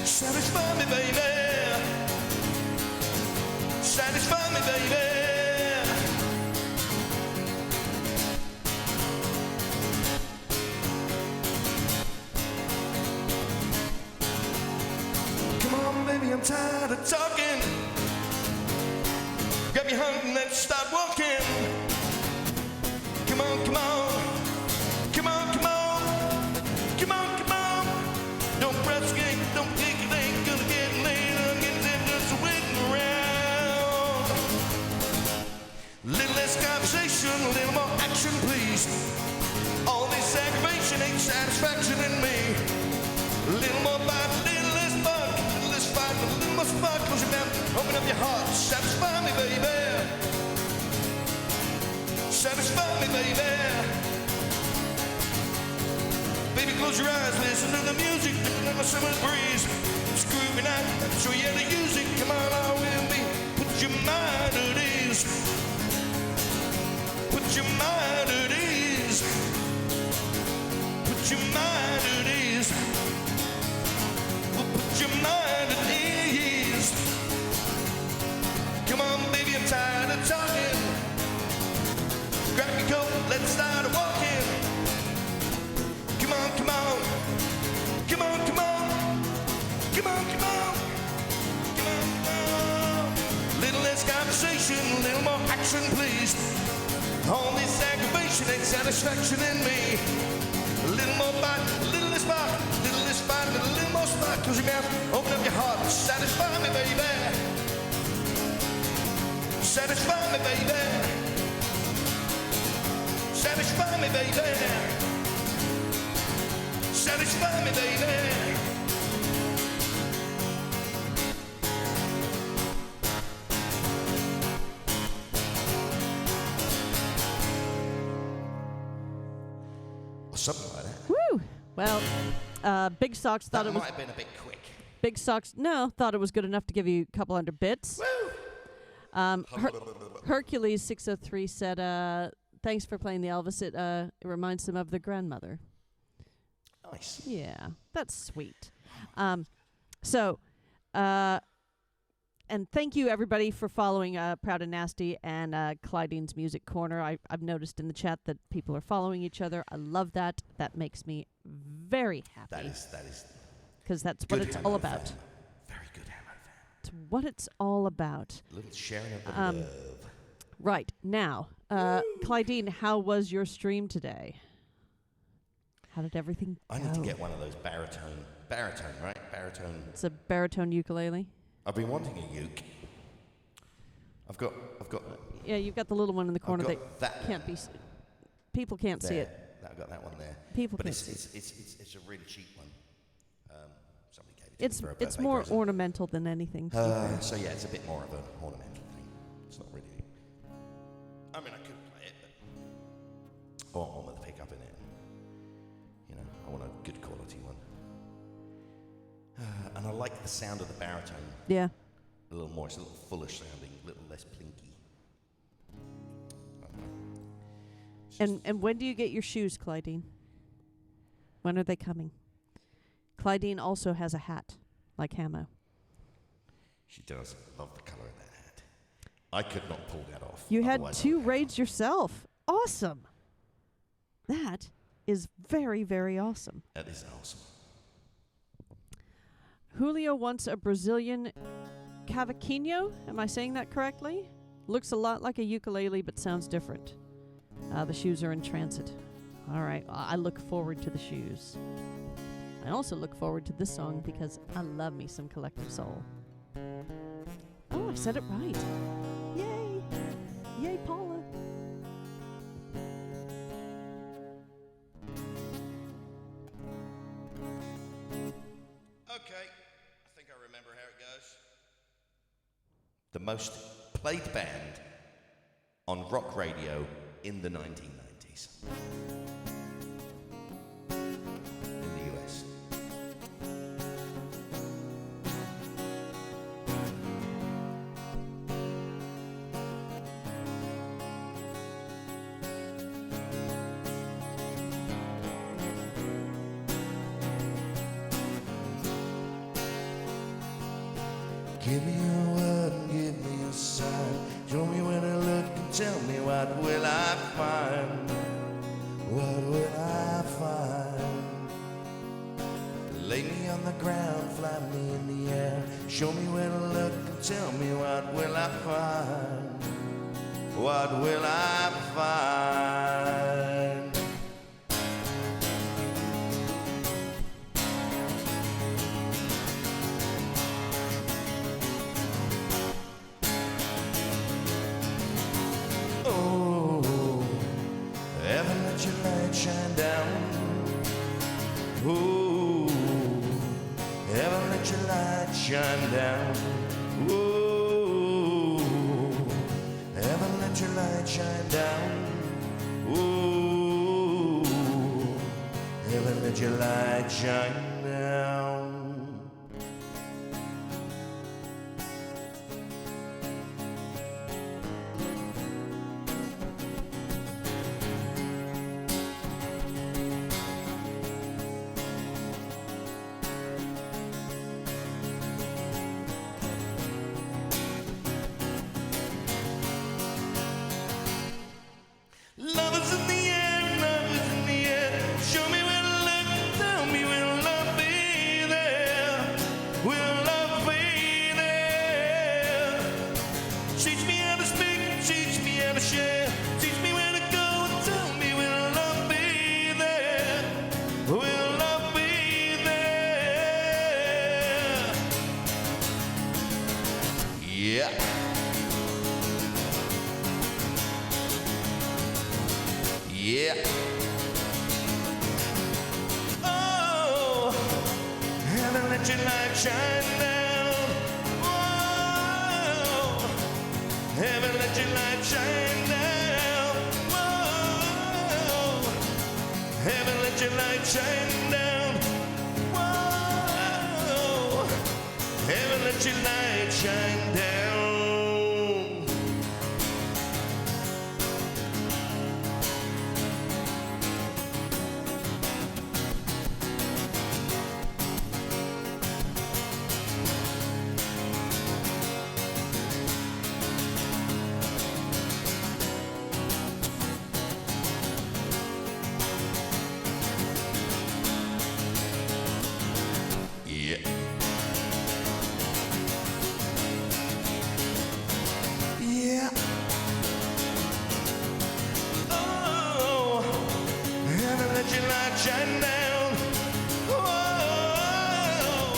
Satisfy me, baby. Satisfy me, baby. Come on, baby, I'm tired of talking. Grab your hand, let's start walking. Come on, come on. Come on, come on. Come on, come on. Don't press skate, don't kick it, ain't gonna get late. I'm getting there just waiting around. Little less conversation, a little more action, please. All this aggravation ain't satisfaction in me. A little more bite, a little less bug, a little less fight, a little more spark, close your mouth, open up your heart, satisfy me, baby. Satisfy me, baby. Baby, close your eyes, listen to the music, listen to the summer breeze. It's groovy night, so you to use it. Come on, all with me. Put your mind at ease. Put your mind at ease. Put your mind at ease. Well, put your mind at ease. Come on, baby, I'm tired of talking. Grab your coat, let's start walking. Come on, come on. Come on, come on. Come on, come on. Come on, come on. Little less conversation, a little more action, please. All this aggravation ain't satisfaction in me. A little more bite, a little less bite, a little less fight, a little more spot. Close your mouth, open up your heart, satisfy me, baby. Satisfy me, baby. Satisfy me, baby. Satisfy me, baby. Or something like that. Woo! Well, Big Socks thought That it was might have been a bit quick. Big Socks. No, thought it was good enough to give you a couple hundred bits. Woo! Hercules 603 said, "Thanks for playing the Elvis. It reminds them of their grandmother." Nice. Yeah, that's sweet. And thank you everybody for following Proud and Nasty and Clydene's Music Corner. I've noticed in the chat that people are following each other. I love that. That makes me very happy. That is Because that's what good it's Hamo all about. fan. Very good Hamo fan. It's what it's all about. A little sharing of the love. Right now, Clydene, how was your stream today? How did everything go? I need to get one of those baritone, right? Baritone. It's a baritone ukulele. I've been wanting a uke. I've got. Yeah, you've got the little one in the corner got that can't be. People can't see there. it. I've got that one there. People but can't it's a really cheap one. Somebody gave it to me for a It's birthday more present. ornamental than anything. So yeah, it's a bit more of an ornamental thing. It's not really. I mean, I could play it, but I want with the pickup in it. You know, I want a good quality one. And I like the sound of the baritone. Yeah. A little more. It's a little fuller sounding, a little less plinky. I don't know. And when do you get your shoes, Clydene? When are they coming? Clydene also has a hat, like Hamo. She does. I love the colour of that hat. I could not pull that off. You had otherwise I 2 would have raids yourself. Awesome. That is very, very awesome. That is awesome. Julio wants a Brazilian cavaquinho. Am I saying that correctly? Looks a lot like a ukulele, but sounds different. The shoes are in transit. All right. I look forward to the shoes. I also look forward to this song because I love me some Collective Soul. Oh, I said it right. Yay. Yay, Paula. Okay, I think I remember how it goes. The most played band on rock radio in the 1990s. In the US. Give me a word and give me a sign. Show me where to look and tell me what will I find. What will I find? Lay me on the ground, fly me in the air. Show me where to look and tell me what will I find. What will I find? Oh, heaven let your light shine down. Oh, heaven let your light shine down. Whoa, heaven let your light shine down. Whoa, heaven let your light shine down. Love is in the air, love is in the air. Show me where to look, tell me will love be there? Will love be there? Teach me how to speak, teach me how to share. Teach me where to go, tell me will love be there? Will love be there? Yeah. Yeah. Oh, heaven let your light shine down. Whoa, heaven let your light shine down. Whoa, heaven let your light shine down. Whoa, heaven let your light shine down. Yeah. Yeah. Oh, heaven let your light shine down. Whoa,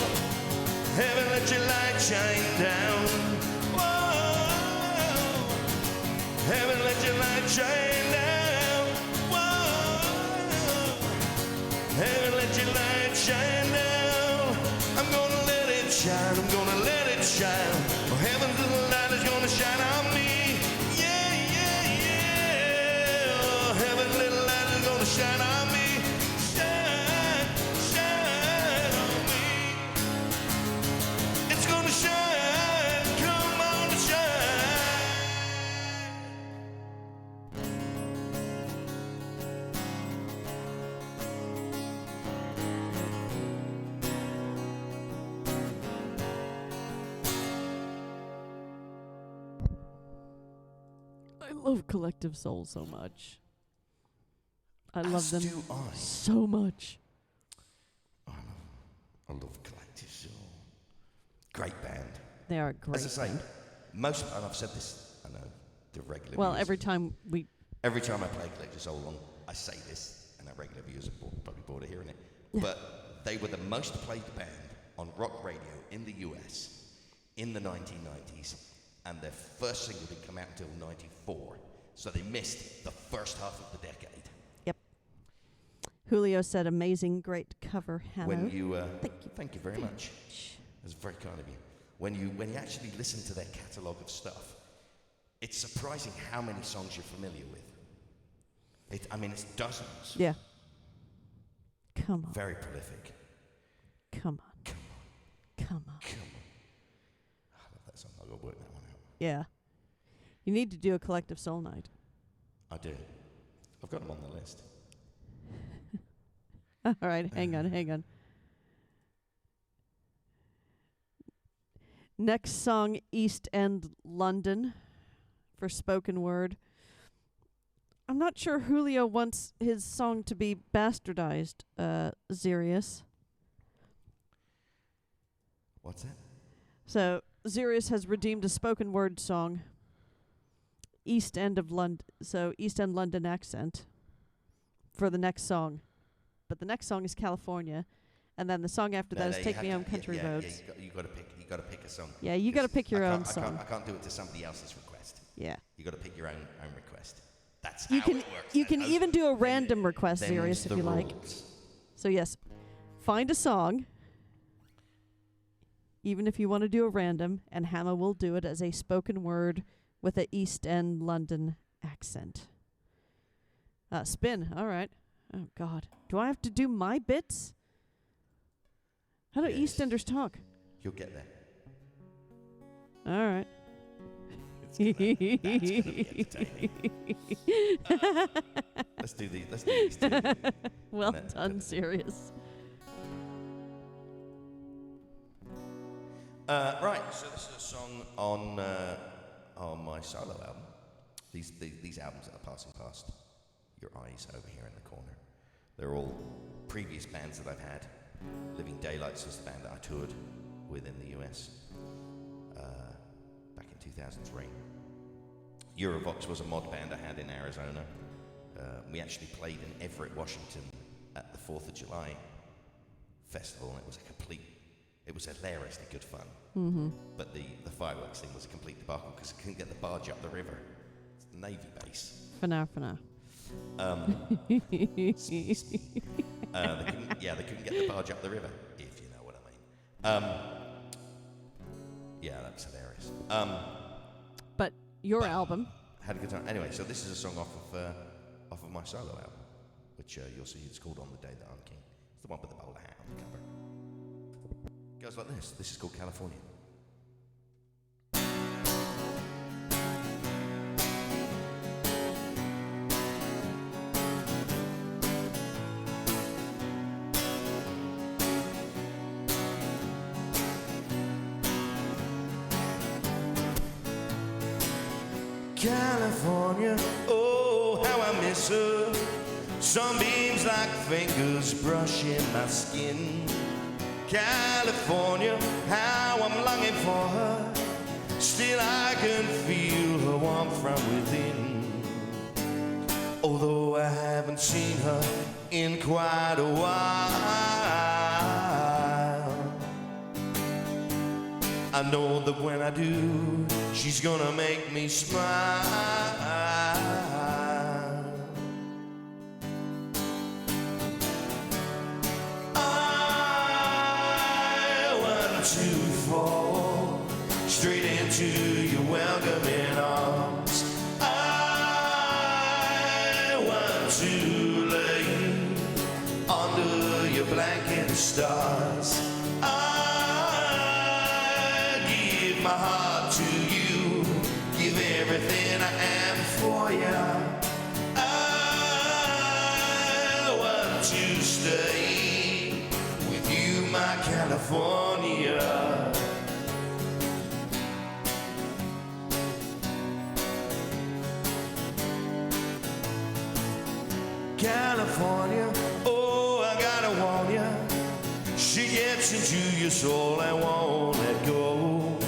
heaven let your light shine down. Whoa, heaven let your light shine down. Whoa, heaven let your light shine down. I'm gonna let it shine, I'm gonna let it shine. Oh, heaven's little light is gonna shine on me. Yeah, yeah, yeah. Oh, heaven's little light is gonna shine on me. Shine, shine on me. It's gonna shine, come on and shine. I love Collective Soul so much. I love them do I. so much. I love Collective Soul. Great band. They are a great. As I say, band. most, and I've said this, I know, to regular Well, viewers. every time Every time I play Collective Soul on, I say this, and our regular viewers are probably bored of hearing it, but they were the most played band on rock radio in the US in the 1990s, and their first single didn't come out until 94, so they missed the first half of the decade. Yep. Julio said, "Amazing, great cover, Hannah." When you, Thank you. thank you very much. That's very kind of you. When you actually listen to their catalogue of stuff, it's surprising how many songs you're familiar with. It's dozens. Yeah. Come on. Very prolific. Come on. Come Come on. on. I love that song. I'll go work that one out. Yeah. You need to do a Collective Soul night. I do. I've got them on the list. All right, hang on. Next song, East End London, for spoken word. I'm not sure Julio wants his song to be bastardized, Zirius. What's that? So, Zirius has redeemed a spoken word song, East End of London, so East End London accent, for the next song. But the next song is California, and then the song after that is Take Me Home Country Roads. Yeah, you got to pick a song. Yeah, you got to pick your own I song. I can't do it to somebody else's request. Yeah. You got to pick your own request. That's You how can it works. you can even do a random request, Them's Sirius, if the you like. rules. So yes, find a song. even if you want to do a random, and Hannah will do it as a spoken word with a East End London accent. Spin. All right. Oh, God. Do I have to do my bits? How do Yes. EastEnders talk? You'll get there. All right. That's gonna be entertaining. Let's do these two. Well No, done, no. Sirius. Right, so this is a song on my solo album. These albums that are passing past your eyes over here in the corner. They're all previous bands that I've had. Living Daylights was the band that I toured with in the US back in 2003. Eurovox was a mod band I had in Arizona. We actually played in Everett, Washington at the 4th of July festival, and it was hilariously good fun. Mm-hmm. But the fireworks thing was a complete debacle because I couldn't get the barge up the river. It's the Navy base. For now. They couldn't get the barge up the river, if you know what I mean. Yeah, that was hilarious. But your album. Had a good time. Anyway, so this is a song off of my solo album, which you'll see it's called On the Day That I'm King. It's the one with the bowler hat on the cover. It goes like this. This is called California. California, oh, how I miss her. Sunbeams like fingers brushing my skin. California, how I'm longing for her. Still I can feel her warmth from within. Although I haven't seen her in quite a while, I know that when I do, she's gonna make me smile. I want to fall straight into your welcoming arms. I want to lay under your blanket of stars. My heart to you, give everything I am for you. I want to stay with you, my California. California, oh, I gotta warn you, she gets into your soul and won't let go.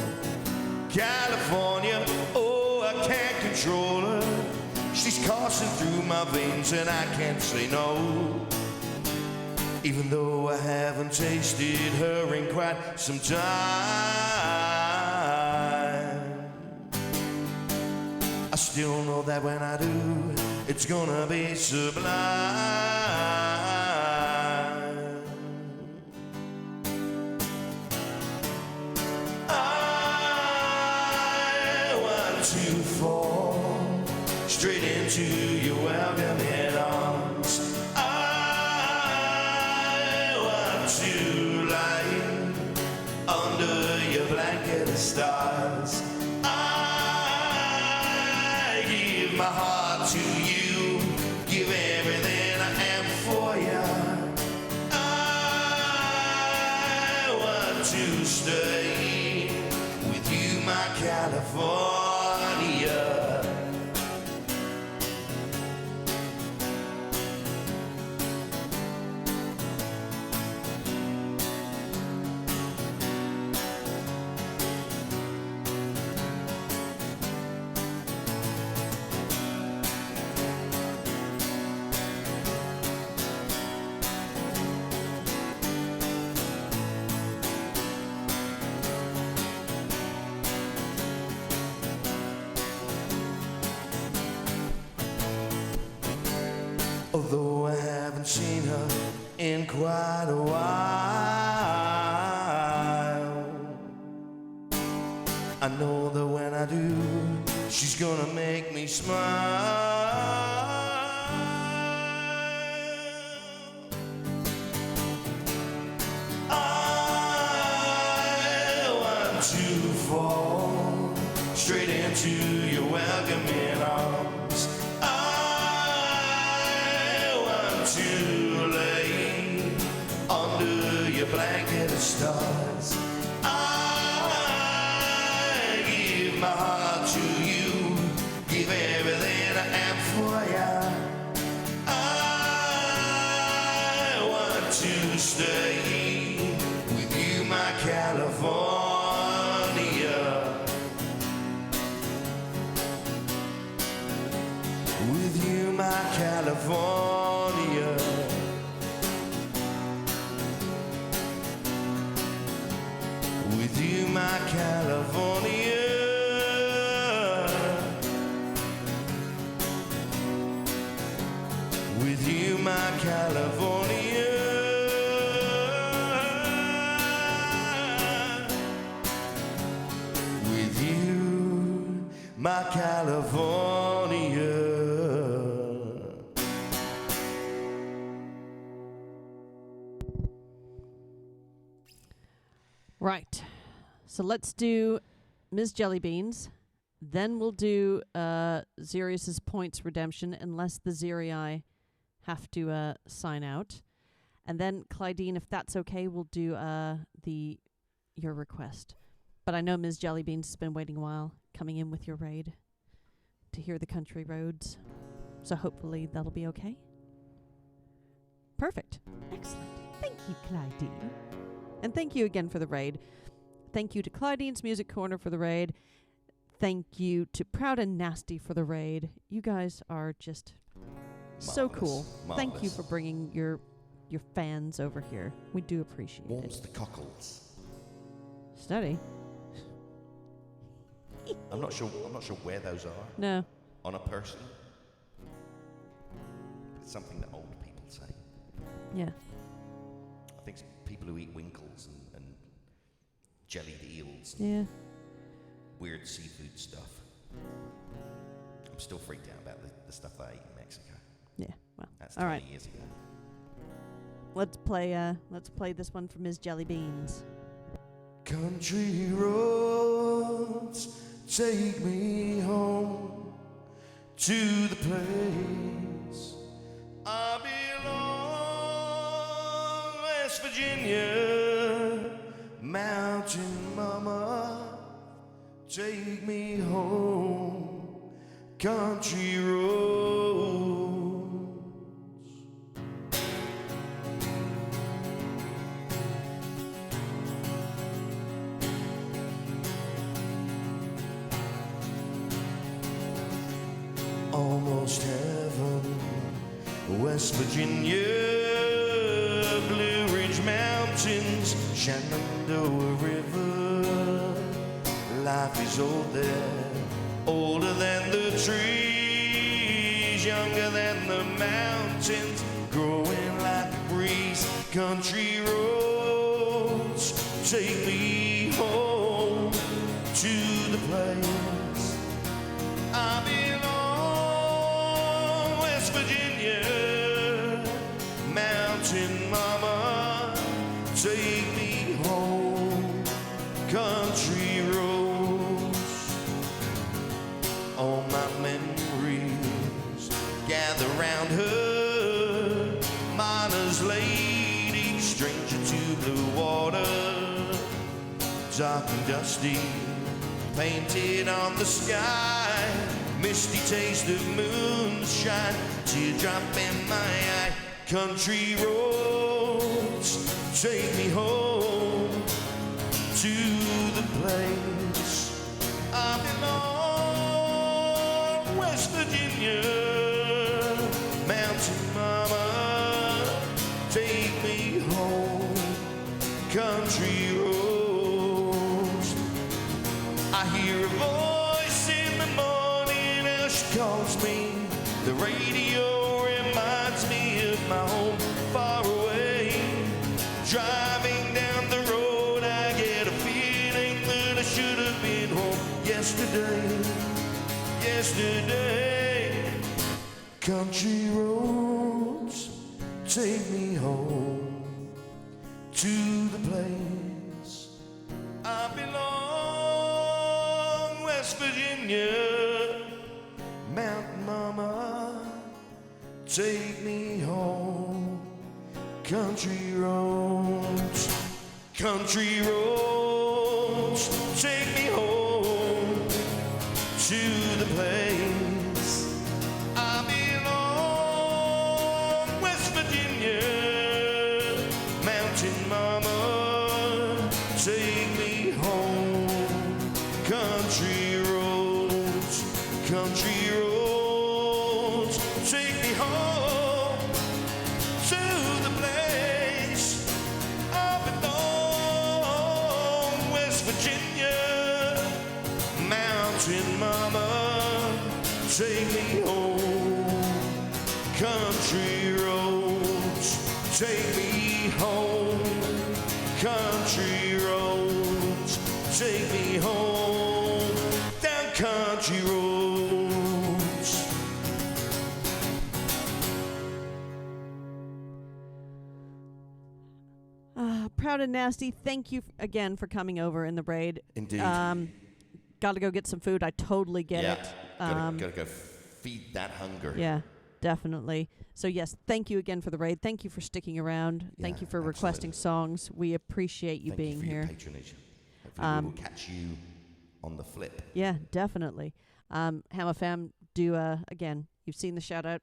California, oh, I can't control her. She's coursing through my veins and I can't say no. Even though I haven't tasted her in quite some time, I still know that when I do, it's gonna be sublime. To fall straight into your welcoming arms. I want to lie under your blanket of stars. I give my heart to you, give everything I am for you. I want to stay with you, my California. Although I haven't seen her in quite a while, I know that when I do, she's gonna make me smile. I want to fall straight into your welcoming arms. I want to lay under your blanket of stars. I give my heart to you, give everything I am for ya. I want to stay with you, my California. With you, my California. With you, my California. With you, my California. With you, my California. Right. So let's do Ms. Jellybeans. Then we'll do Xerius's points redemption, unless the Xerii have to sign out. And then, Clydeen, if that's okay, we'll do your request. But I know Ms. Jellybeans has been waiting a while, coming in with your raid to hear the country roads. So hopefully that'll be okay. Perfect. Excellent. Thank you, Clydeen. And thank you again for the raid. Thank you to Clydeen's Music Corner for the raid. Thank you to Proud and Nasty for the raid. You guys are just so cool. Thank you Marvelous. for bringing your fans over here. We do appreciate Warms it. the cockles. Study? I'm not sure where those are No. on a person. It's something that old people say. Yeah. I think it's people who eat winkles and jellied eels, Yeah. weird seafood stuff. I'm still freaked out about the stuff I ate in Mexico. Yeah. Well. That's All 20 right. years ago. Let's play this one for Ms. Jellybeans. Country roads take me home to the place I belong, West Virginia, mountain mama, take me home, country roads. Almost heaven, West Virginia, Blue Ridge Mountains, Shenandoah River. Life is old there, older than the trees, younger than the mountains, growing like a breeze. Country roads take me home to the place I belong, West Virginia, mountain mama, take me home, country roads. All my memories gather round her, miner's lady, stranger to blue water, dark and dusty, painted on the sky, misty taste of moonshine, teardrop in my eye. Country roads take me home to the place I belong, West Virginia, mountain mama, take me home, country roads. I hear a voice in the morning as she calls me. The radio reminds me of my home far away. Driving down the road, I get a feeling that I should have been home yesterday. Country roads take me home to the place I belong. West Virginia, Mountain Mama, take me home. Country roads, country roads, take me home to the place I belong. West Virginia, Mountain Mama, take me home. Country roads, country roads, take me home to the place I belong. West Virginia, Mountain Mama, take me home. Country roads, take me home. Country roads, take me home. Down country roads. Proud and Nasty, thank you again for coming over in the braid. Indeed. Got to go get some food. I totally get it. Gotta go feed that hunger. Yeah, definitely. So yes, thank you again for the raid. Thank you for sticking around. Thank Yeah, you for requesting songs. We appreciate you Thank being you for here. your patronage. Hopefully we will catch you on the flip. Yeah, definitely. Hammer Fam, do again, you've seen the shout out.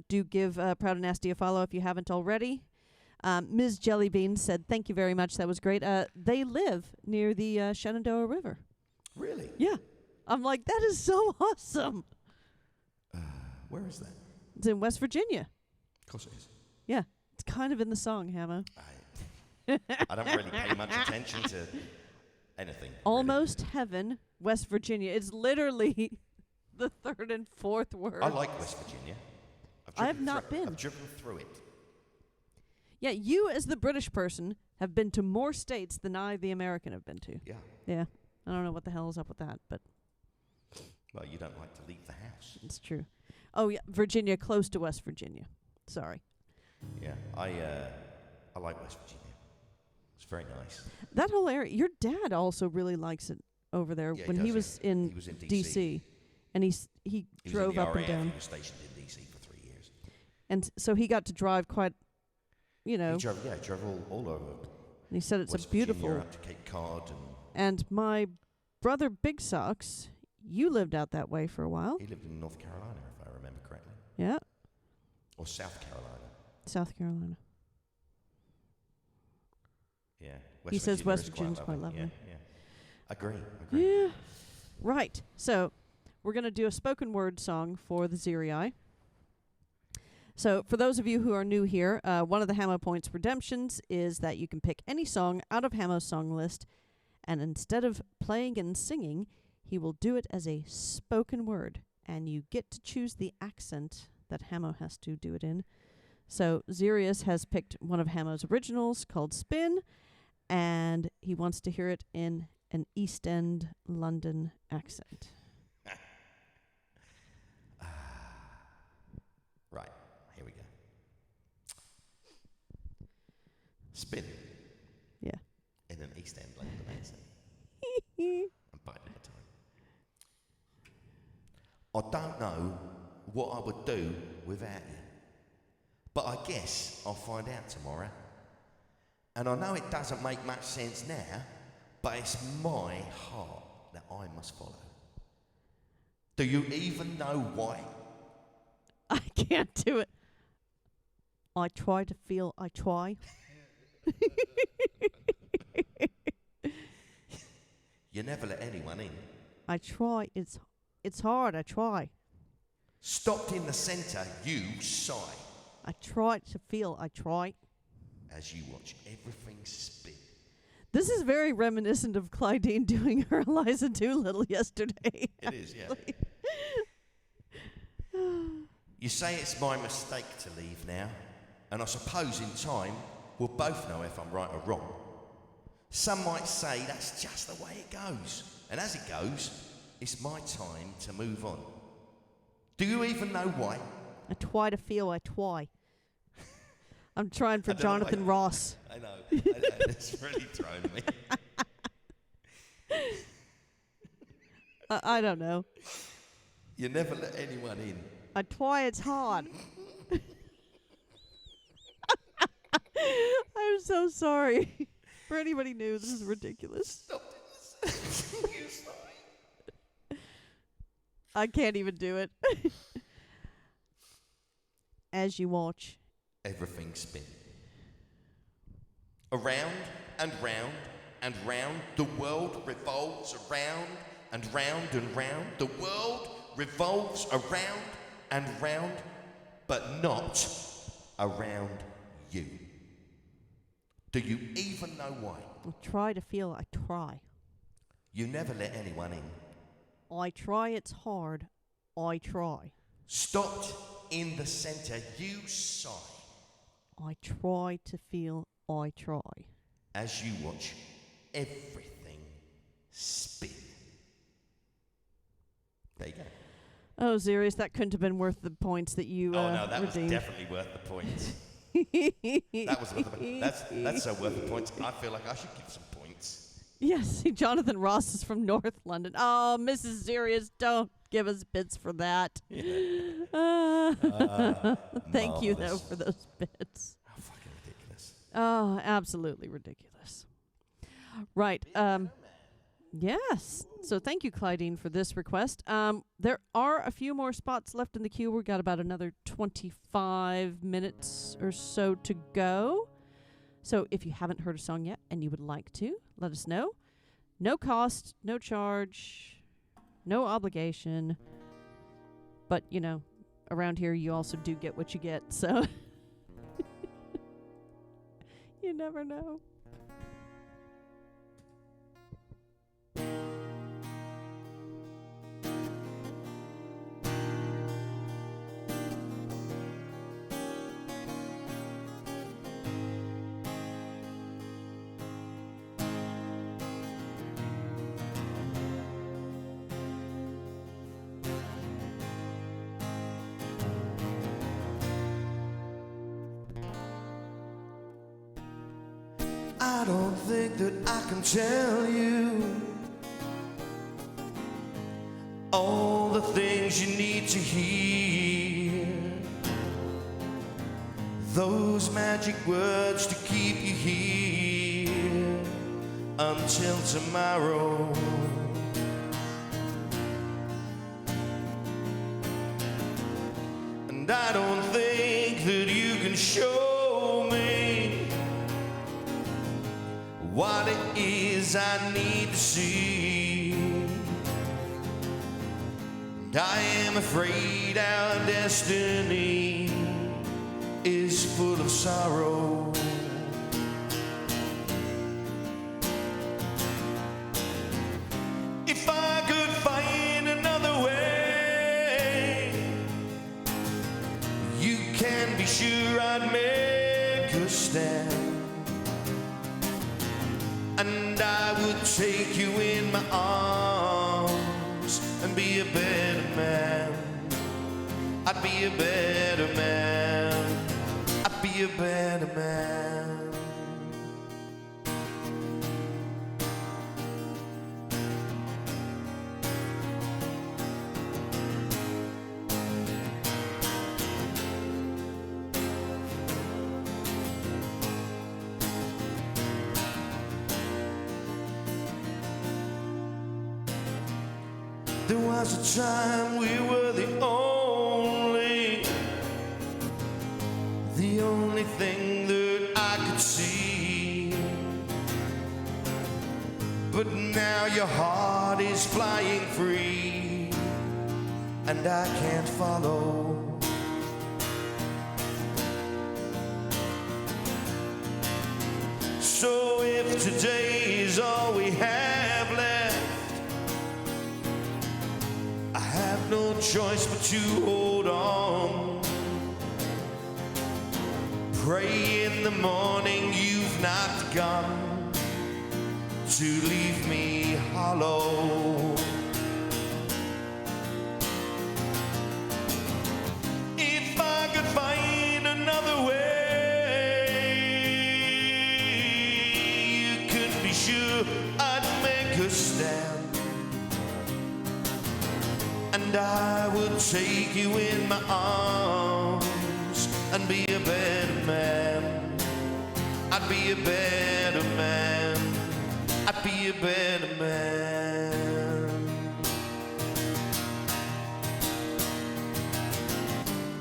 Do give Proud and Nasty a follow if you haven't already. Ms. Jellybean said, thank you very much. That was great. They live near the Shenandoah River. Really? Yeah. I'm like, that is so awesome. Where is that? It's in West Virginia. Of course it is. Yeah. It's kind of in the song, Hammer. I don't really pay much attention to anything. Almost Heaven, West Virginia. It's literally the third and fourth word. Really. I like West Virginia. I have not been. I've driven through it. Yeah, you as the British person have been to more states than I, the American, have been to. Yeah. Yeah. I don't know what the hell is up with that, but Well, you don't like to leave the house. it's true. Oh, yeah, Virginia, close to West Virginia. Sorry. Yeah. I like West Virginia. It's very nice. That whole area, your dad also really likes it over there Yeah, when does, he was yeah. in He was in D.C. And he He was drove in the up and RAF. down. He was stationed in D.C. for 3 years. And so he got to drive quite, you know, He drove all over. and he said it's West a beautiful. Virginia, up to Cape Cod, and And my brother Big Socks, you lived out that way for a while. he lived in North Carolina, if I remember correctly, Yeah, or South Carolina. South Carolina. Yeah. He says Virginia West is Virginia's quite lovely. Yeah, yeah. Agree. Yeah. Right. So we're going to do a spoken word song for the Ziri. So for those of you who are new here, one of the Hamo Points redemptions is that you can pick any song out of Hamo's song list, and instead of playing and singing, he will do it as a spoken word, and you get to choose the accent that Hamo has to do it in. So Zirius has picked one of Hamo's originals called Spin, and he wants to hear it in an East End London accent. Right. Here we go. Spin Yeah. in an East End London accent. I'm biting my tongue. I don't know what I would do without you, but I guess I'll find out tomorrow. And I know it doesn't make much sense now, but it's my heart that I must follow. Do you even know why? I can't do it. I try to feel I try. You never let anyone in. I try. It's hard. I try. Stopped in the centre, you sigh I try to feel I try. as you watch everything spin. This is very reminiscent of Clydeen doing her Eliza Doolittle yesterday. It is, yeah. You say it's my mistake to leave now, and I suppose in time we'll both know if I'm right or wrong. Some might say that's just the way it goes, and as it goes, it's my time to move on. Do you even know why? I try to feel, I try. I'm trying for I don't know why. Jonathan Ross. I know. It's really thrown me. I don't know. You never let anyone in. I try, it's hard. I'm so sorry. For anybody new, this is ridiculous. Stop this. You sorry. I can't even do it. As you watch. Everything spin. Around and round and round, the world revolves around and round and round. The world revolves around and round, but not around you. Do you even know why? I try to feel, I try. You never let anyone in. I try, it's hard. I try. Stopped in the center, you sigh I try to feel, I try. as you watch everything spin. There you go. Oh, Sirius, that couldn't have been worth the points that you Oh no, that redeemed. was definitely worth the points. That was worth the, that's so worth the points. I feel like I should give some points. Yes, Jonathan Ross is from North London. Oh, Mrs. Sirius, don't give us bits for that. Thank you, though, Marvelous. for those bits. How fucking ridiculous. Oh, absolutely ridiculous. Right. Yes. So thank you, Clydine, for this request. There are a few more spots left in the queue. We've got about another 25 minutes or so to go. So if you haven't heard a song yet and you would like to, let us know. No cost, no charge, no obligation. But, you know, around here you also do get what you get, so you never know. I don't think that I can tell you all the things you need to hear. Those magic words to keep you here until tomorrow. And I don't think that you can show me what it is I need to see. And I am afraid our destiny is full of sorrow. If I could find another way, you can be sure I'd make a stand. And I would take you in my arms and be a better man. I'd be a better man. I'd be a better man. There was a time we were the only thing that I could see. But now your heart is flying free, and I can't follow. So if today is all we have left, I have no choice but to hold on. Pray in the morning you've not gone to leave me hollow. And I would take you in my arms and be a better man. I'd be a better man. I'd be a better man.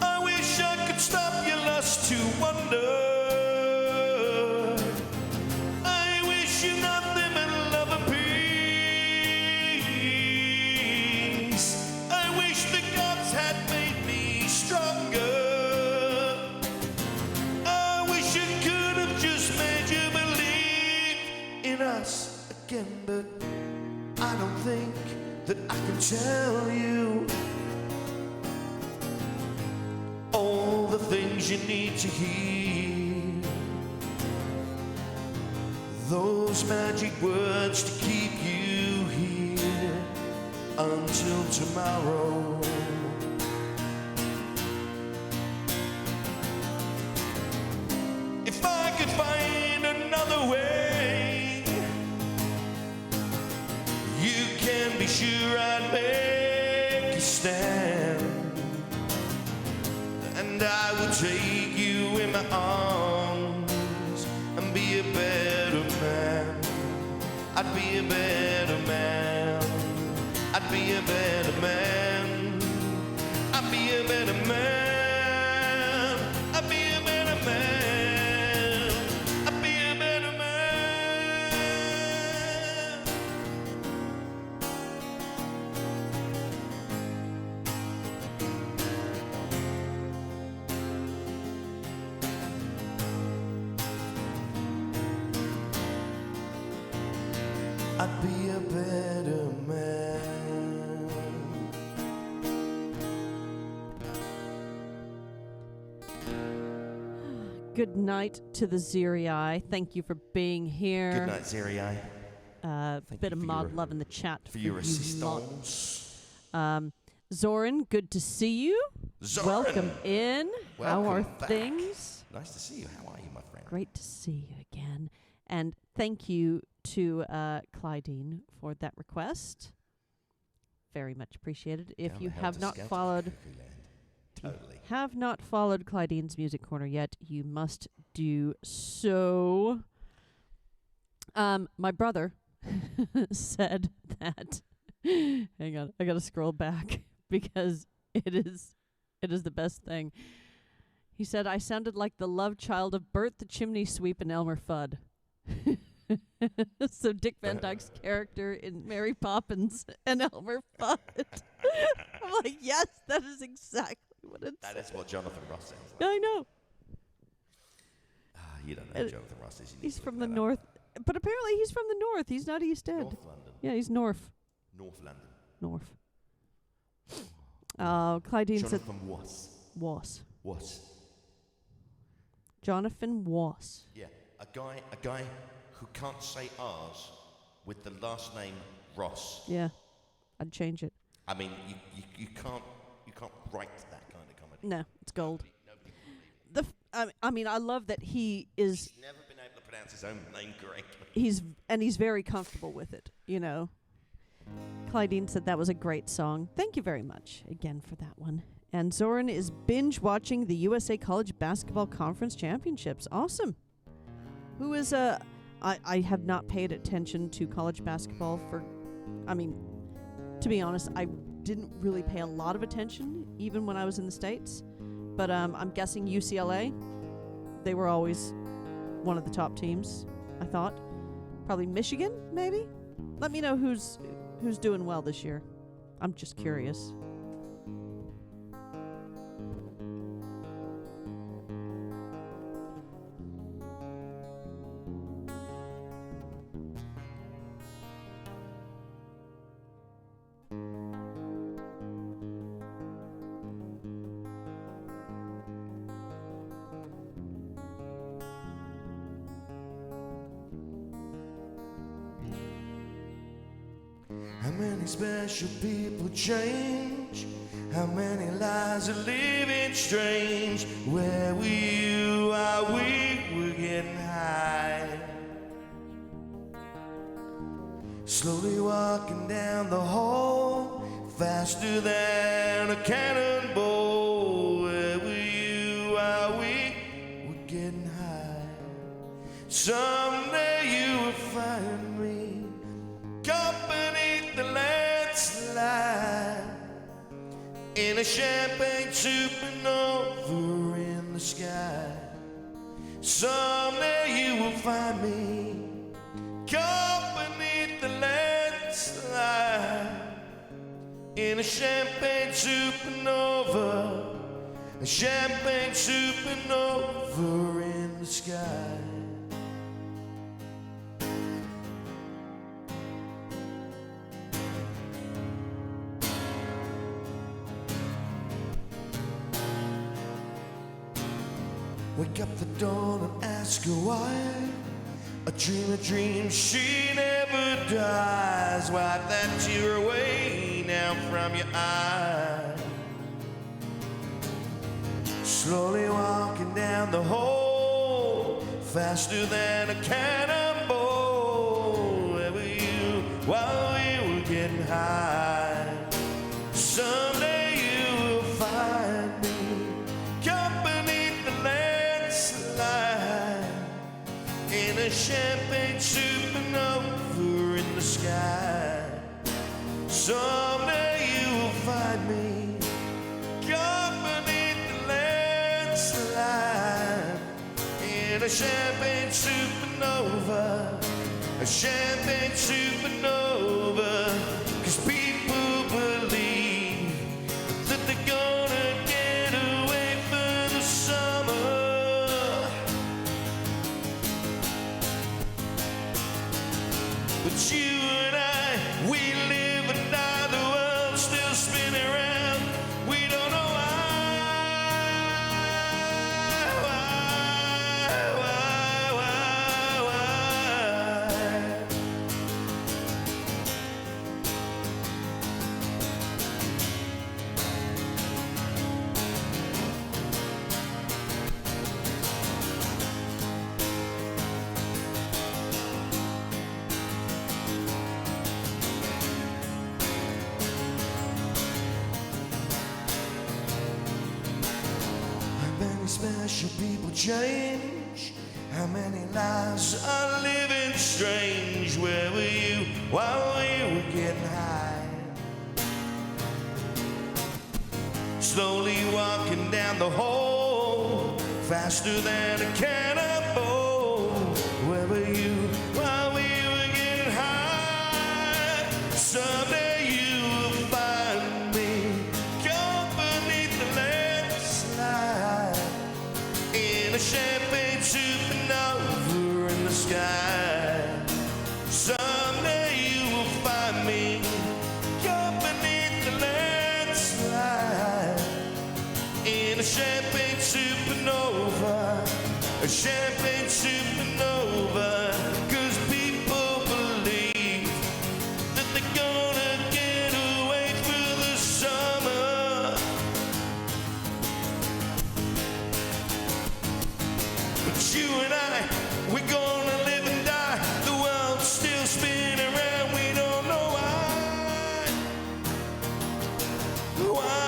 I wish I could stop your lust to wonder. I wish you nothing but love and peace. I wish the gods had made me stronger. I wish I could have just made you believe in us again, but I don't think that I can tell you all the things you need to hear. Those magic words to keep you here until tomorrow. If I could find another way, you can be sure I'd make a stand. And I would take you in my arms and be a better man. I'd be a better man. I'd be a better man. I'd be a better man. I'd be a better man. I'd be a better man. I'd be a better man. Good night to the Ziri. Thank you for being here. Good night, Ziri. Thank Bit you of for mod your- love in the chat For your you assistance. Zoran, good to see you. Zoran! Welcome in. How are Welcome back. things? Nice to see you. How are you, my friend? Great to see you again. And thank you to Clydeen for that request. Very much appreciated. If Down you the have helter not skelter followed cuckoo land. Totally. have not followed Clydeen's Music Corner yet, you must do so. My brother said that. Hang on, I gotta scroll back because it is the best thing. He said I sounded like the love child of Bert the Chimney Sweep and Elmer Fudd. So Dick Van Dyke's character in Mary Poppins and Elmer Fudd. I'm like, yes, that is exactly what it's. That is what Jonathan Ross sounds like. I know. You don't know who Uh, Jonathan Ross is. You need He's to from look the that up. north, but apparently he's from the north. He's not East End. North London. Yeah, he's North. North London. North. Clydeen said Jonathan Ross. Was. What? Jonathan Was. Yeah, a guy who can't say ours with the last name Ross. Yeah, I'd change it. I mean, you can't write that kind of comedy. No, it's gold. Nobody can believe it. I mean, I love that he is. He's never been able to pronounce his own name correctly. He's very comfortable with it. You know. Clydeen said that was a great song. Thank you very much again for that one. And Zoran is binge watching the USA College Basketball Conference Championships. Awesome. Who is I have not paid attention to college basketball to be honest, I didn't really pay a lot of attention even when I was in the States. But I'm guessing UCLA, they were always one of the top teams, I thought. Probably Michigan, maybe? Let me know who's doing well this year. I'm just curious. How many special people change? How many lives are living strange? Where were you while we were getting high? Slowly walking down the hall, faster than a cannonball. Wherever you are, we're getting high. Someday you will find me caught beneath the landslide in a champagne supernova in the sky. Someday you will find me caught beneath the landslide in a champagne supernova, a champagne supernova in the sky. Wake up the dawn and ask her why. A dream, she never dies. Wipe that tear away now from your eye. Slowly walking down the hall, faster than a cannonball. Wherever you, while we were getting high. Someday you will find me caught beneath the landslide in a champagne supernova in the sky. Someday you will find me caught beneath the landslide in a champagne supernova, a champagne supernova. 'Cause people believe that they're gonna get away for the summer. But you and I, we live and die, the world's still spinning around. We don't know why. Many special people change. How many lives are living strange? Where were you while we were getting high? Slowly walking down the hall, faster than a cannonball. Where were you while we were getting high? Someday you will find me caught beneath the landslide in a champagne supernova in the sky. Someday you will find me caught beneath the landslide in a champagne supernova, a champagne supernova. 'Cause people believe that they're gonna get away for the summer. But you and I, we're gonna live and die. The world's still spinning around. We don't know why. Why?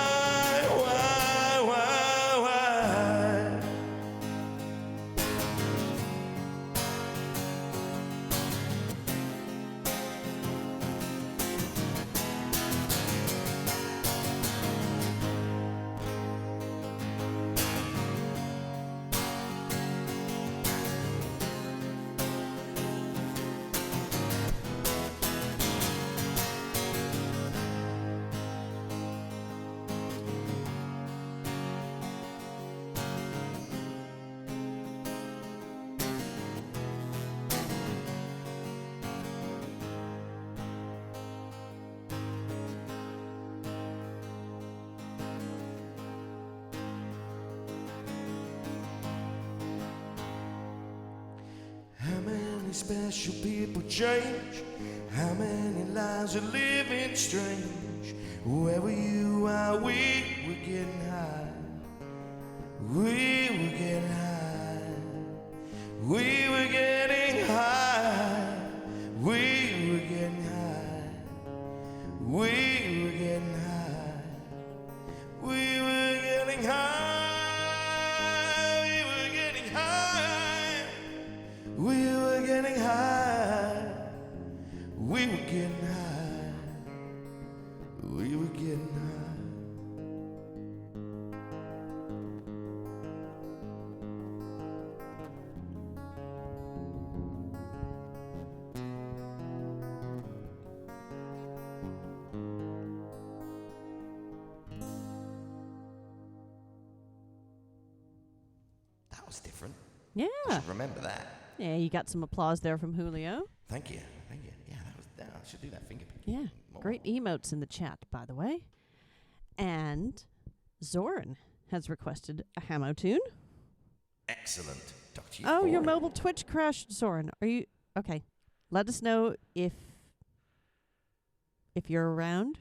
How many special people change? How many lives are living strange? Where were you while we were getting high? We were getting high. We were getting high. We were getting high. We were getting high. Yeah. I should remember that. Yeah, you got some applause there from Julio. Thank you. Thank you. Yeah, I should do that finger pick. Yeah. Great emotes in the chat, by the way. And Zoran has requested a Hamo tune. Excellent. Dr. Oh, your Euphorius. mobile Twitch crashed, Zoran. Are you okay? Let us know if you're around,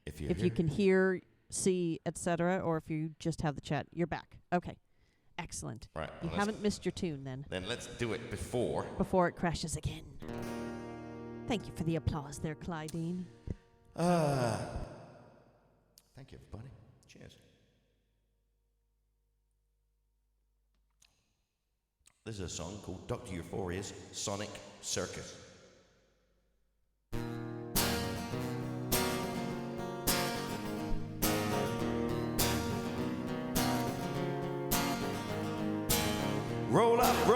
If you're if you can hear, see, etc., or if you just have the chat. You're back. Okay, excellent. Right. You well, haven't missed your tune then. Then let's do it before. Before it crashes again. Thank you for the applause there, Clydeen. Thank you, everybody. Cheers. This is a song called Dr. Euphoria's Sonic Circus. Roll up,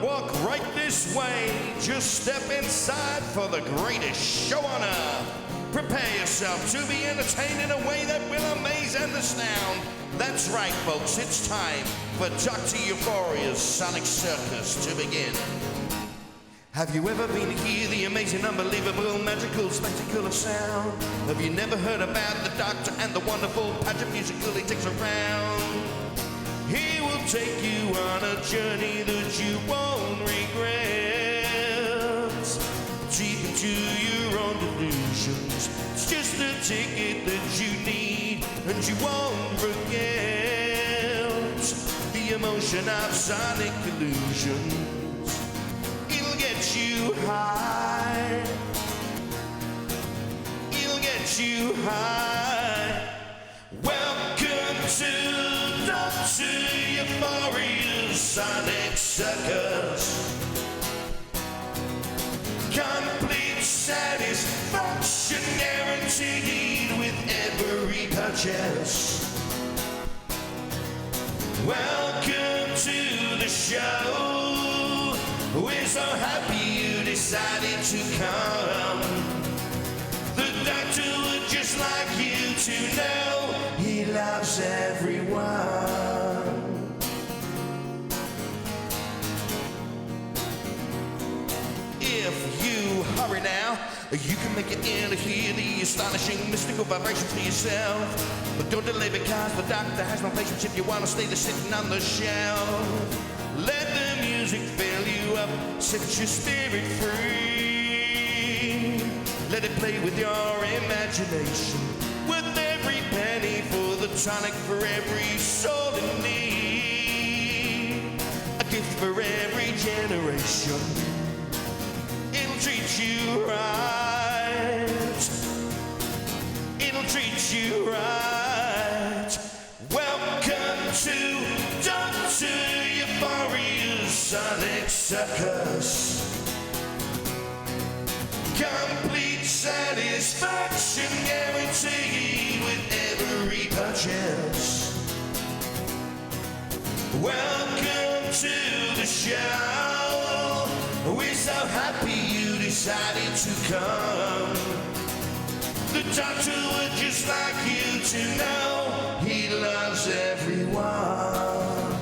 walk right this way. Just step inside for the greatest show on earth. Prepare yourself to be entertained in a way that will amaze and astound. That's right, folks, it's time for Dr. Euphoria's Sonic Circus to begin. Have you ever been to hear the amazing, unbelievable, magical spectacle of sound? Have you never heard about the doctor and the wonderful pageant musical he takes around? He will take you on a journey that you won't regret. Deep into your own delusions. It's just a ticket that you need and you won't forget. The emotion of sonic illusions. It'll get you high. It'll get you high. Welcome to Dr. Euphoria's Sonic Circus. Complete satisfaction guaranteed with every purchase. Welcome to the show. We're so happy you decided to come. The doctor would just like you to know he loves everyone. If you hurry now, you can make it in to hear the astonishing mystical vibrations for yourself. But don't delay because the doctor has no patience if you want to stay there sitting on the shelf. Let the music fill you up, set your spirit free. Let it play with your imagination. With every penny for the tonic for every soul in need. A gift for every generation. It'll treat you right. It'll treat you right. Welcome to Dr. Euphoria's Sonic Circus. Complete satisfaction guaranteed with every purchase. Welcome to the show. We're so happy you decided to come. The doctor would just like you to know he loves everyone.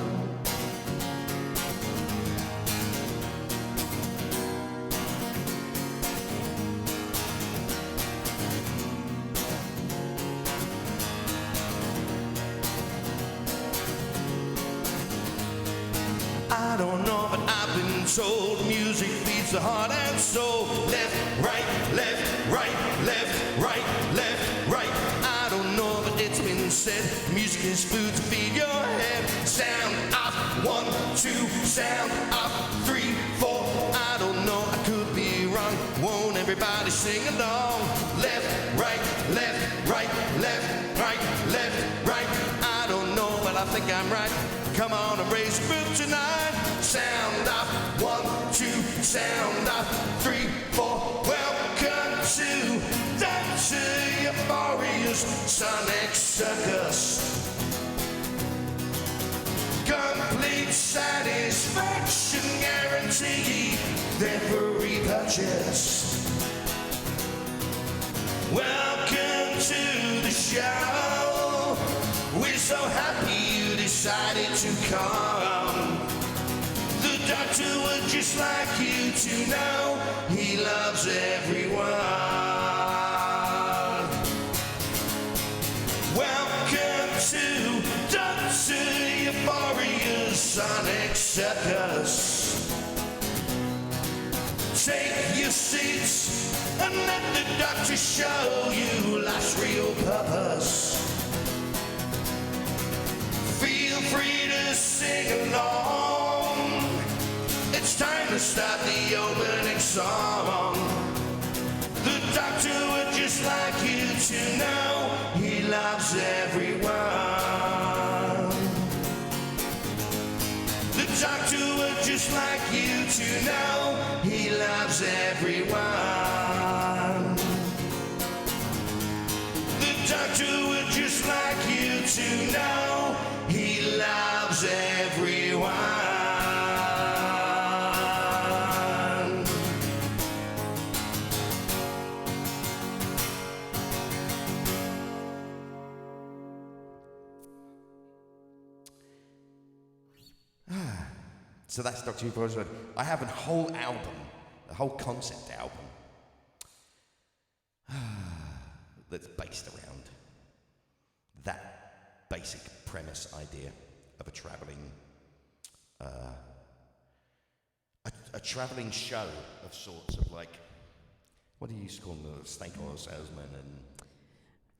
I don't know, but I've been told music feeds the heart and soul. Left, right, left, right, left, right, left, right. I don't know, but it's been said music is food to feed your head. Sound up, 1, 2, sound up, 3, 4. I don't know, I could be wrong. Won't everybody sing along? Left, right, left, right, left, right, left, right. I don't know, but I think I'm right. Come on and raise your boot tonight. Sound up, 1, 2, sound up, 3, 4. Welcome to Dr. Euphoria's Sonic Circus. Complete satisfaction guaranteed, every purchase. Welcome to the show. We're so happy you decided to come. doctor would just like you to know he loves everyone. Welcome to Dr. Euphoria's Sonic Circus. Take your seats and let the doctor show you life's real purpose. Feel free to sing along. It's time to start the opening song. The doctor would just like you to know he loves everyone. The doctor would just like you to know he loves everyone. The doctor would just like you to know he loves everyone. So that's Dr. Euphoria's. I have a whole album, a whole concept album that's based around that basic premise idea of a traveling, a traveling show of sorts of like, what do you used to call them, the snake oil salesman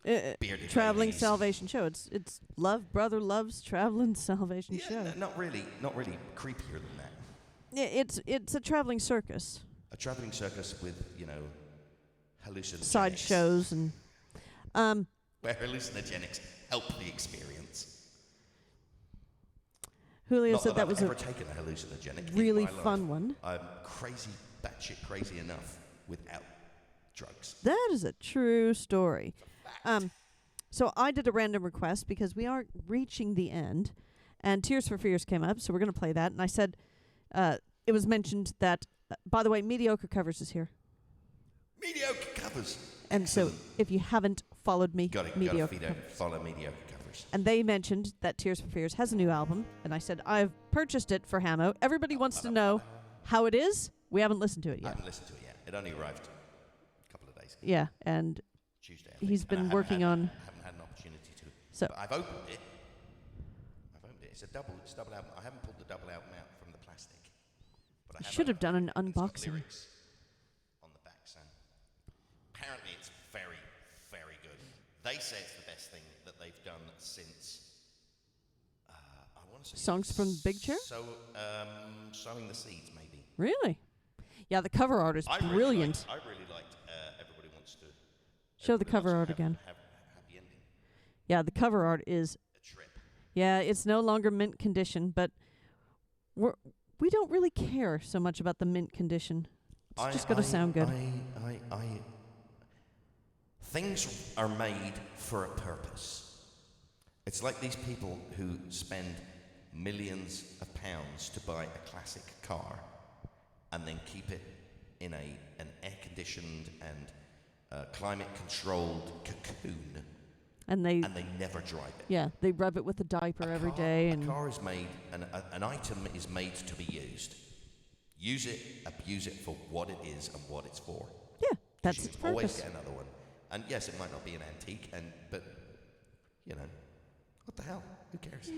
and bearded traveling ladies. salvation show. It's Love Brother Love's traveling salvation Yeah, show. not really creepier than that. Yeah, it's a traveling circus. A traveling circus with, hallucinogenics. Sideshows and Where hallucinogenics help the experience. Julio Not said that I've was ever a taken a hallucinogenic really in my life. fun one. I'm crazy, batshit crazy enough without drugs. That is a true story. So I did a random request because we are reaching the end, and Tears for Fears came up, so we're going to play that. And I said, it was mentioned that, by the way, Mediocre Covers is here. Mediocre covers. And so Excellent. if you haven't followed me, Gotta Mediocre feed Covers. follow mediocre covers. And they mentioned that Tears for Fears has a new album, and I said, I've purchased it for Hamo. Everybody wants to know how it is. We haven't listened to it I yet. haven't listened to it yet. It only arrived a couple of days ago. Yeah, and Tuesday. I think. he's And been I haven't working had- on... I haven't had an opportunity to. So- But I've opened it. It's a double album. I haven't pulled the double album out from the plastic. But I You should have done an and it's got unboxing. lyrics on the back, so apparently it's very, very good. They say it's the best thing that they've done since. I want to say Songs from Big Chair? So, sowing the seeds, maybe. Really? Yeah, the cover art is brilliant. I really liked Everybody Wants to. Show the Everybody cover Wants art to again. Have a happy ending. Yeah, the cover art is... A trip. Yeah, it's no longer mint condition, but we don't really care so much about the mint condition. It's just got to sound good. Things are made for a purpose. It's like these people who spend millions of pounds to buy a classic car and then keep it in an air-conditioned and climate-controlled cocoon, And they... and they never drive it. Yeah, they rub it with a diaper every day. A And car is made, an item is made to be used. Use it, abuse it for what it is and what it's for. yeah, 'Cause that's you its can always purpose. get another one. And yes, it might not be an antique, but what the hell? Who cares?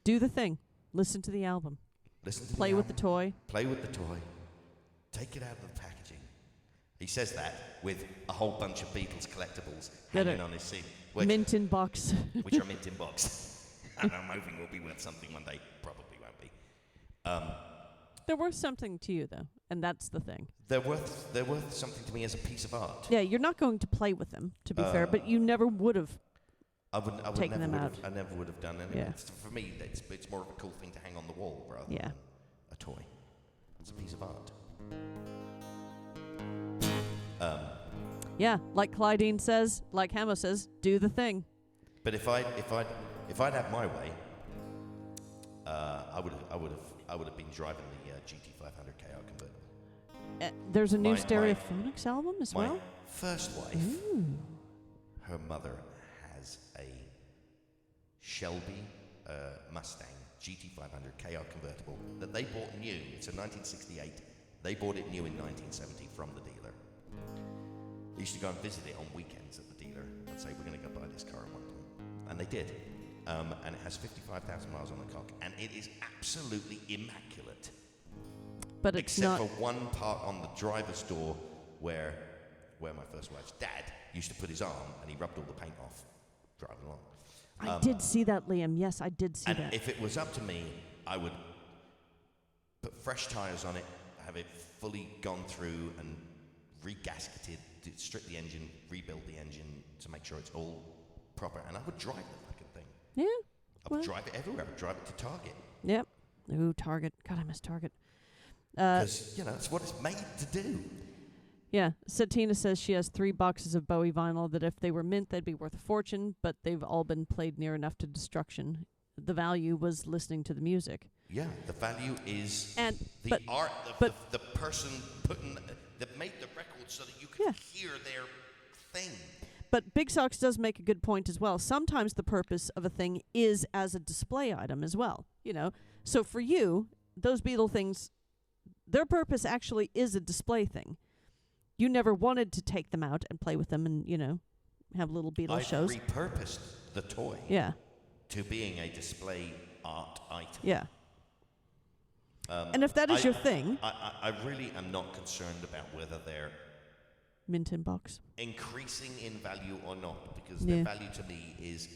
Do the thing. Listen to the album. Listen to Play the with the album, toy. Play with the toy. Take it out of the packaging. He says that with a whole bunch of Beatles collectibles That hanging are on his seat, which Mint in box. are mint in box. And I'm hoping will be worth something one day. Probably won't be. They're worth something to you, though, and that's the thing. They're worth something to me as a piece of art. Yeah, you're not going to play with them, to be fair, but you never would have. I would taken never them would out. have, I never would have done anything. Yeah. For me, it's more of a cool thing to hang on the wall rather Yeah. than a toy. It's a piece of art. Yeah, like Clydeen says, like Hamo says, do the thing. But if I'd had my way, I would have been driving the GT500 KR convertible. There's a new My- Stereophonics album as My well. first wife, her mother has a Shelby Mustang GT500 KR convertible that they bought new. It's a 1968. They bought it new in 1970 from the dealer. They used to go and visit it on weekends at the dealer and say, we're going to go buy this car at one point. And they did. And it has 55,000 miles on the clock. And it is absolutely immaculate. But it's Except not. for one part on the driver's door where my first wife's dad used to put his arm and he rubbed all the paint off driving along. I did see that, Liam. Yes, I did see And that. if it was up to me, I would put fresh tyres on it, have it fully gone through and re-gasketed, strip the engine, rebuild the engine to make sure it's all proper, and I would drive the fucking thing. Yeah. I would Well. drive it everywhere. I would drive it to Target. Yep. Ooh, Target. God, I miss Target. Because, that's what it's made to do. Yeah. Satina says she has 3 boxes of Bowie vinyl that if they were mint, they'd be worth a fortune, but they've all been played near enough to destruction. The value was listening to the music. Yeah, the value is And the but- art, but- the person that made the record so that you could Yeah. hear their thing. But Big Socks does make a good point as well. Sometimes the purpose of a thing is as a display item as well, So for you, those Beatle things, their purpose actually is a display thing. You never wanted to take them out and play with them and, have little Beatle I've shows. repurposed the toy Yeah. to being a display art item. Yeah. And if that is your thing, I really am not concerned about whether they're mint in box. increasing in value or not, because Yeah. their value to me is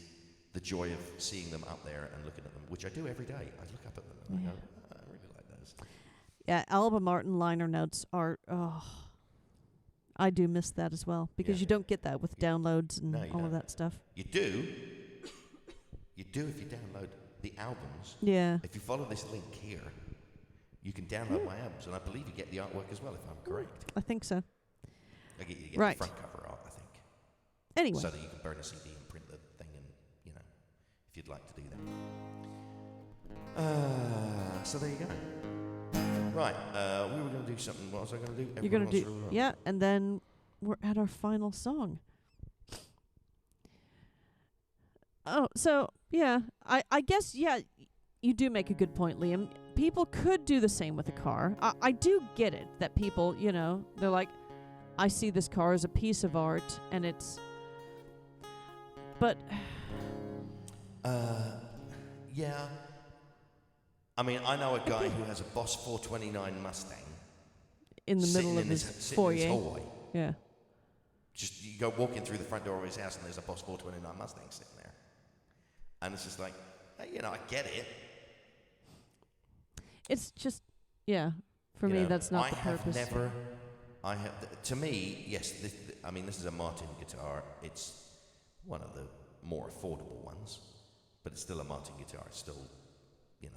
the joy of seeing them up there and looking at them, which I do every day. I look up at them and I go, I really like those. Yeah, Alba Martin liner notes are, I do miss that as well, because Yeah. you don't get that with downloads and No, you all of don't. that stuff. You do if you download the albums. Yeah. If you follow this link here, you can download my albums, and I believe you get the artwork as well, if I'm correct. I think so. You get Right. the front cover art, I think. Anyway. So that you can burn a CD and print the thing, and if you'd like to do that. So there you go. Right, we were going to do something. What was I going to do? You're going to Everyone do, wants to- yeah, and then we're at our final song. Oh, so, yeah, I guess, yeah, you do make a good point, Liam. People could do the same with a car. I do get it that people, they're like, I see this car as a piece of art, and it's, but, Yeah. I mean, I know a guy who has a Boss 429 Mustang in the sitting middle of in his sitting in his foyer. hallway. Yeah. Just you go walking through the front door of his house and there's a Boss 429 Mustang sitting there. And it's just like, hey, I get it. It's just, yeah, for You me, know, that's not I the have purpose. never, to me, yes, this is a Martin guitar. It's one of the more affordable ones, but it's still a Martin guitar. It's still, £1,000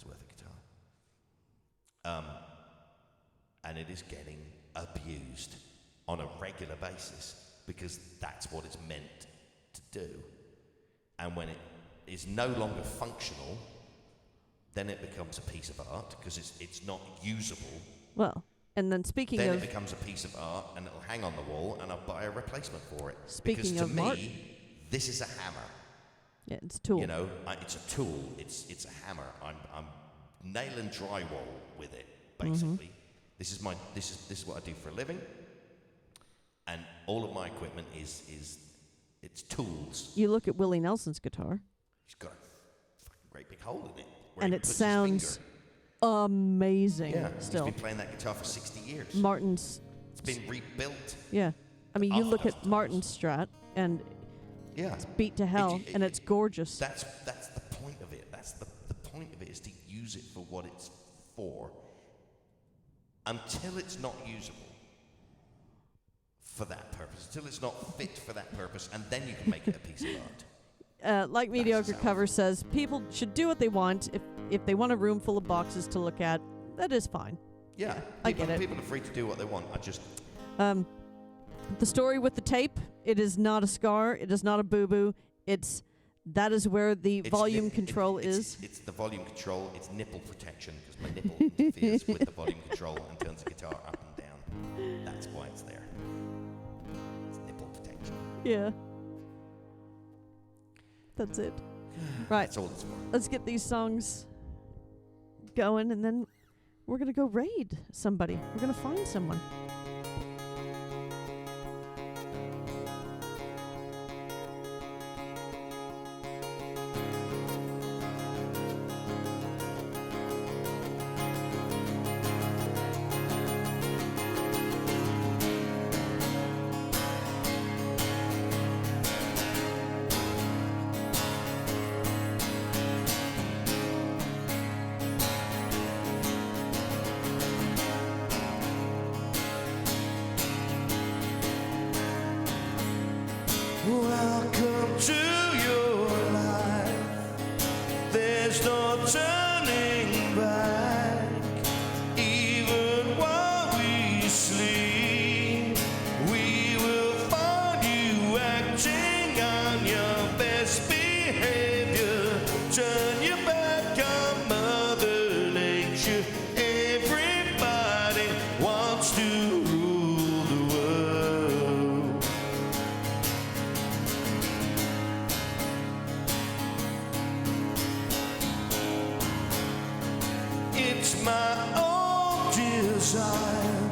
worth of guitar. And it is getting abused on a regular basis because that's what it's meant to do. And when it is no longer functional, then it becomes a piece of art because it's not usable. Well, and then speaking Then of, it becomes a piece of art and it'll hang on the wall and I'll buy a replacement for it. Speaking because to of me, Martin. this is a hammer. yeah, it's a tool. It's a tool. It's a hammer. I'm nailing drywall with it, Mm-hmm. basically. This is what I do for a living. And all of my equipment is it's tools. You look at Willie Nelson's guitar, He's got a fucking great big hole in it. where and he it puts his sounds finger. amazing Yeah, still. he's been playing that guitar for 60 years. Martin's, It's been rebuilt. yeah. I mean, you look at times. Martin's Strat, and Yeah. beat to hell, It- and it's gorgeous. That's the point of it. That's the point of it is to use it for what it's for. Until it's not usable for that purpose, until it's not fit for that purpose, and then you can make it a piece of art. Like Mediocre how- Cover says, people should do what they want. If they want a room full of boxes to look at, that is fine. Yeah, I get it. People are free to do what they want. The story with the tape, it is not a scar, it is not a boo-boo. That is where the It's volume nip- control it's- is. It's the volume control. It's nipple protection because my nipple interferes with the volume control and turns the guitar up and down. That's why it's there. It's nipple protection. Yeah. That's it. Right. That's all it's for. Let's get these songs going, and then we're going to go raid somebody. We're going to find someone. Welcome to your life. There's no turning back. Even while we sleep, we will find you acting on your best behavior. Turn your back on Mother Nature. Everybody wants to rule the world. It's my own desire.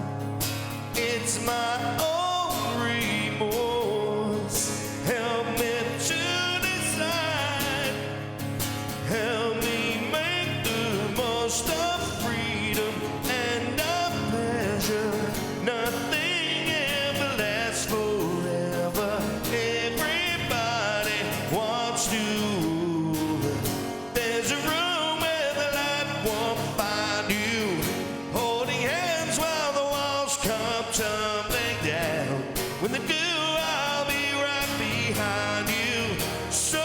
It's my own remorse. Help me to decide. Help me make the most of freedom and of pleasure. Nothing ever lasts forever. Everybody wants to. There's a room where the light won't find you. Holding hands while the walls come tumbling down. When they do, I'll be right behind you. So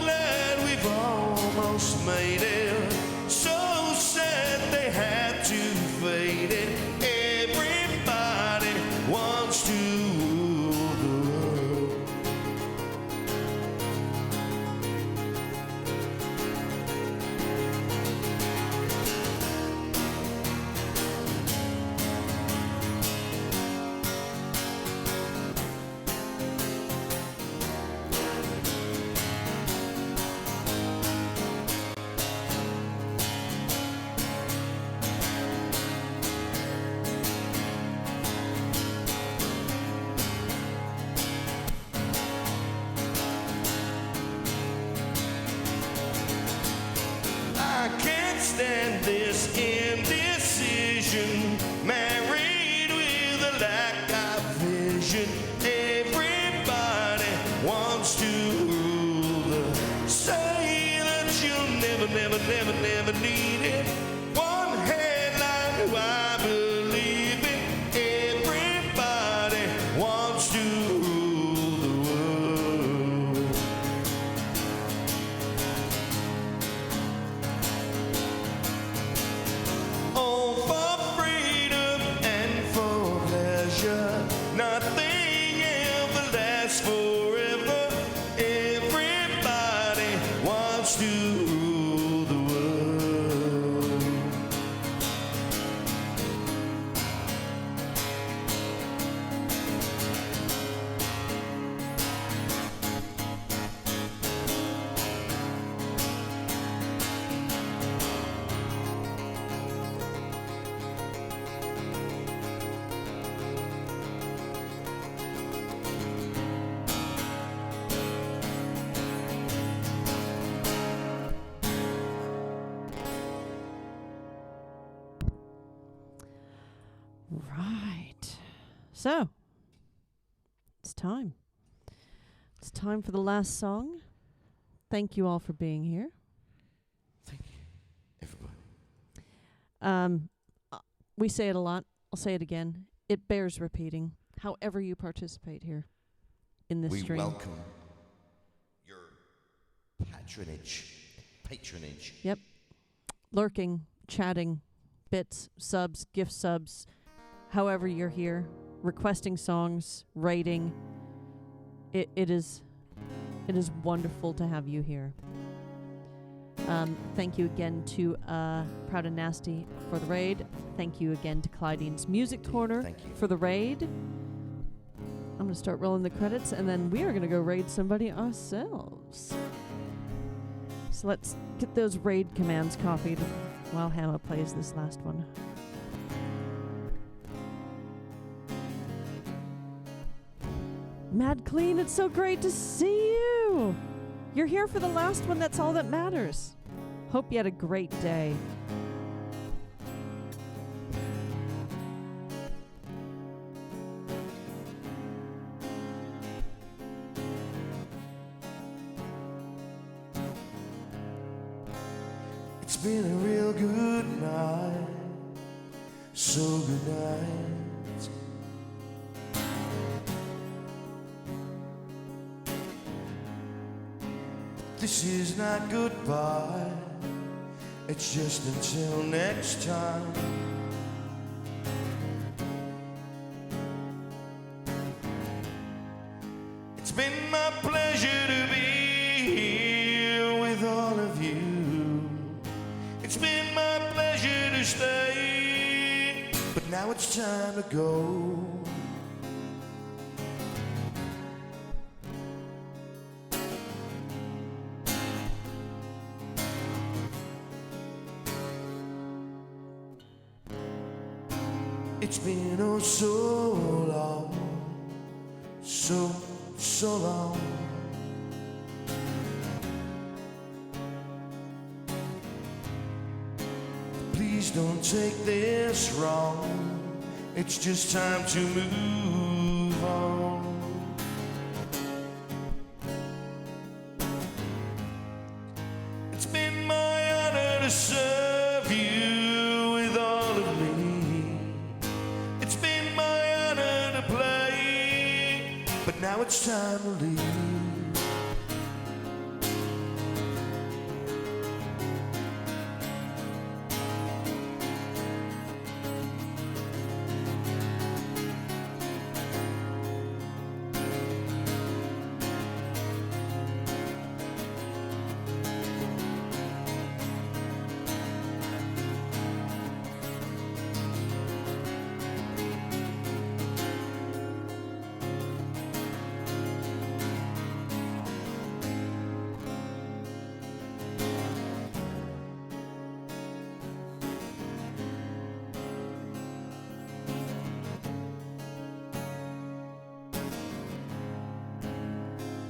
glad we've almost made it. So sad they had to fade it. Everybody wants to rule the world. I can't stand this indecision. Married with a lack of vision. Everybody wants to rule. Say that you'll never need it. One headline, who I believe it. Everybody wants to rule the world. Oh, for freedom and for pleasure. Nothing ever lasts forever. Everybody wants to rule the world. Right. So, it's time. It's time for the last song. Thank you all for being here. Thank you, everybody. We say it a lot. I'll say it again. It bears repeating. However you participate here in this We stream. welcome your patronage. Yep. Lurking, chatting, bits, subs, gift subs, however you're here, requesting songs, rating. It is wonderful to have you here. Thank you again to Proud and Nasty for the raid. Thank you again to Clydene's Music Corner Thank you. for the raid. I'm going to start rolling the credits, and then we are going to go raid somebody ourselves. So let's get those raid commands copied while Hannah plays this last one. Mad Clean, it's so great to see you! You're here for the last one, that's all that matters. Hope you had a great day. It's been a real good night, so good night. This is not goodbye, it's just until next time. It's been my pleasure to be here with all of you. It's been my pleasure to stay, but now it's time to go. It's been oh so long, so long. Please don't take this wrong, it's just time to move on. It's been my honor to serve you with all of me. It's been my honor to play, but now it's time to leave.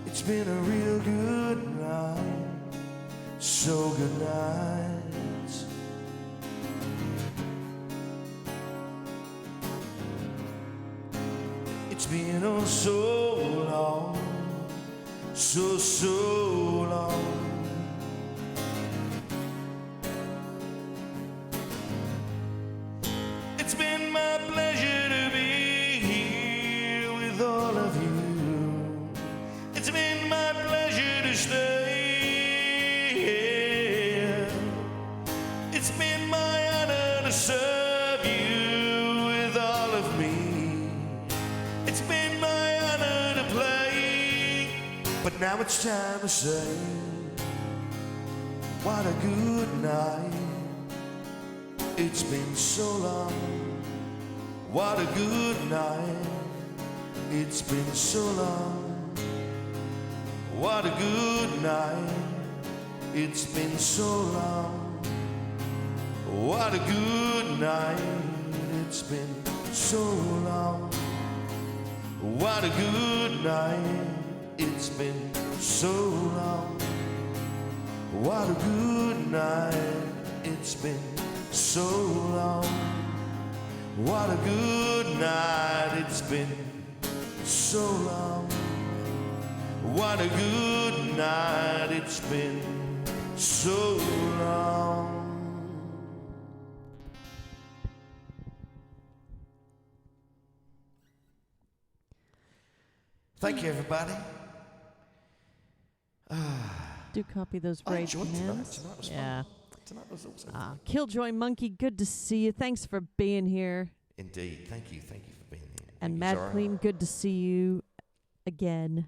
It's been a real good night, so good night. It's been oh so long, so long. It's been my pleasure to be here with all of you. It's been my pleasure to stay. It's been my honor to serve you with all of me. It's been my honor to play, but now it's time to say, what a good night. It's been so long. What a good night. It's been so long. What a good night. It's been so long. What a good night. It's been so long. What a good night. It's been so long. What a good night. It's been so long. What a good night. It's been so long. What a good night. It's been so long. Thank you, everybody. Do copy those I raid enjoyed tonight. commands. Tonight was Yeah. fun. Tonight was also Ah, fun. Killjoy Monkey, good to see you. Thanks for being here. Indeed. Thank you. Thank you for being here. And Thank you, Mad Zara. Clean, good to see you again.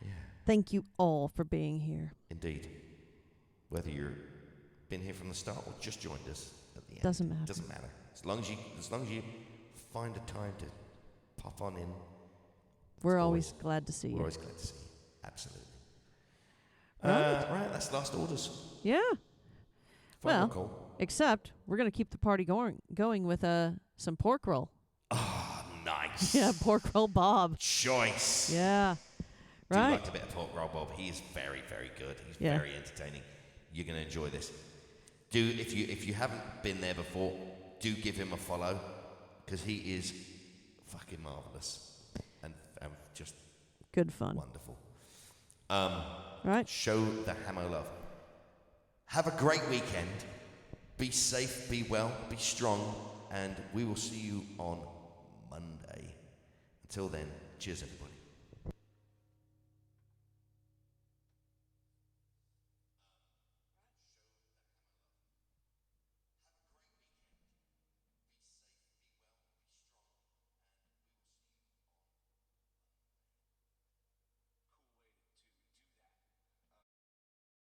Yeah. Thank you all for being here. Indeed. Whether you're been here from the start or just joined us at the end. Doesn't matter. Doesn't matter. As long as you find a time to pop on in, We're always- always glad to see we're you. always glad to see you. Absolutely. Right, that's last orders. Yeah. Final Well, call. except we're going to keep the party going with some pork roll. Oh, nice. Yeah, pork roll Bob. Choice. Yeah. Do Right. like a bit of pork roll, Bob. He is very, very good. He's Yeah. very entertaining. You're going to enjoy this. If you haven't been there before, do give him a follow because he is fucking marvelous and just Good fun. wonderful. Right. Show the Hamo love. Have a great weekend. Be safe, be well, be strong, and we will see you on Monday. Until then, cheers, everybody.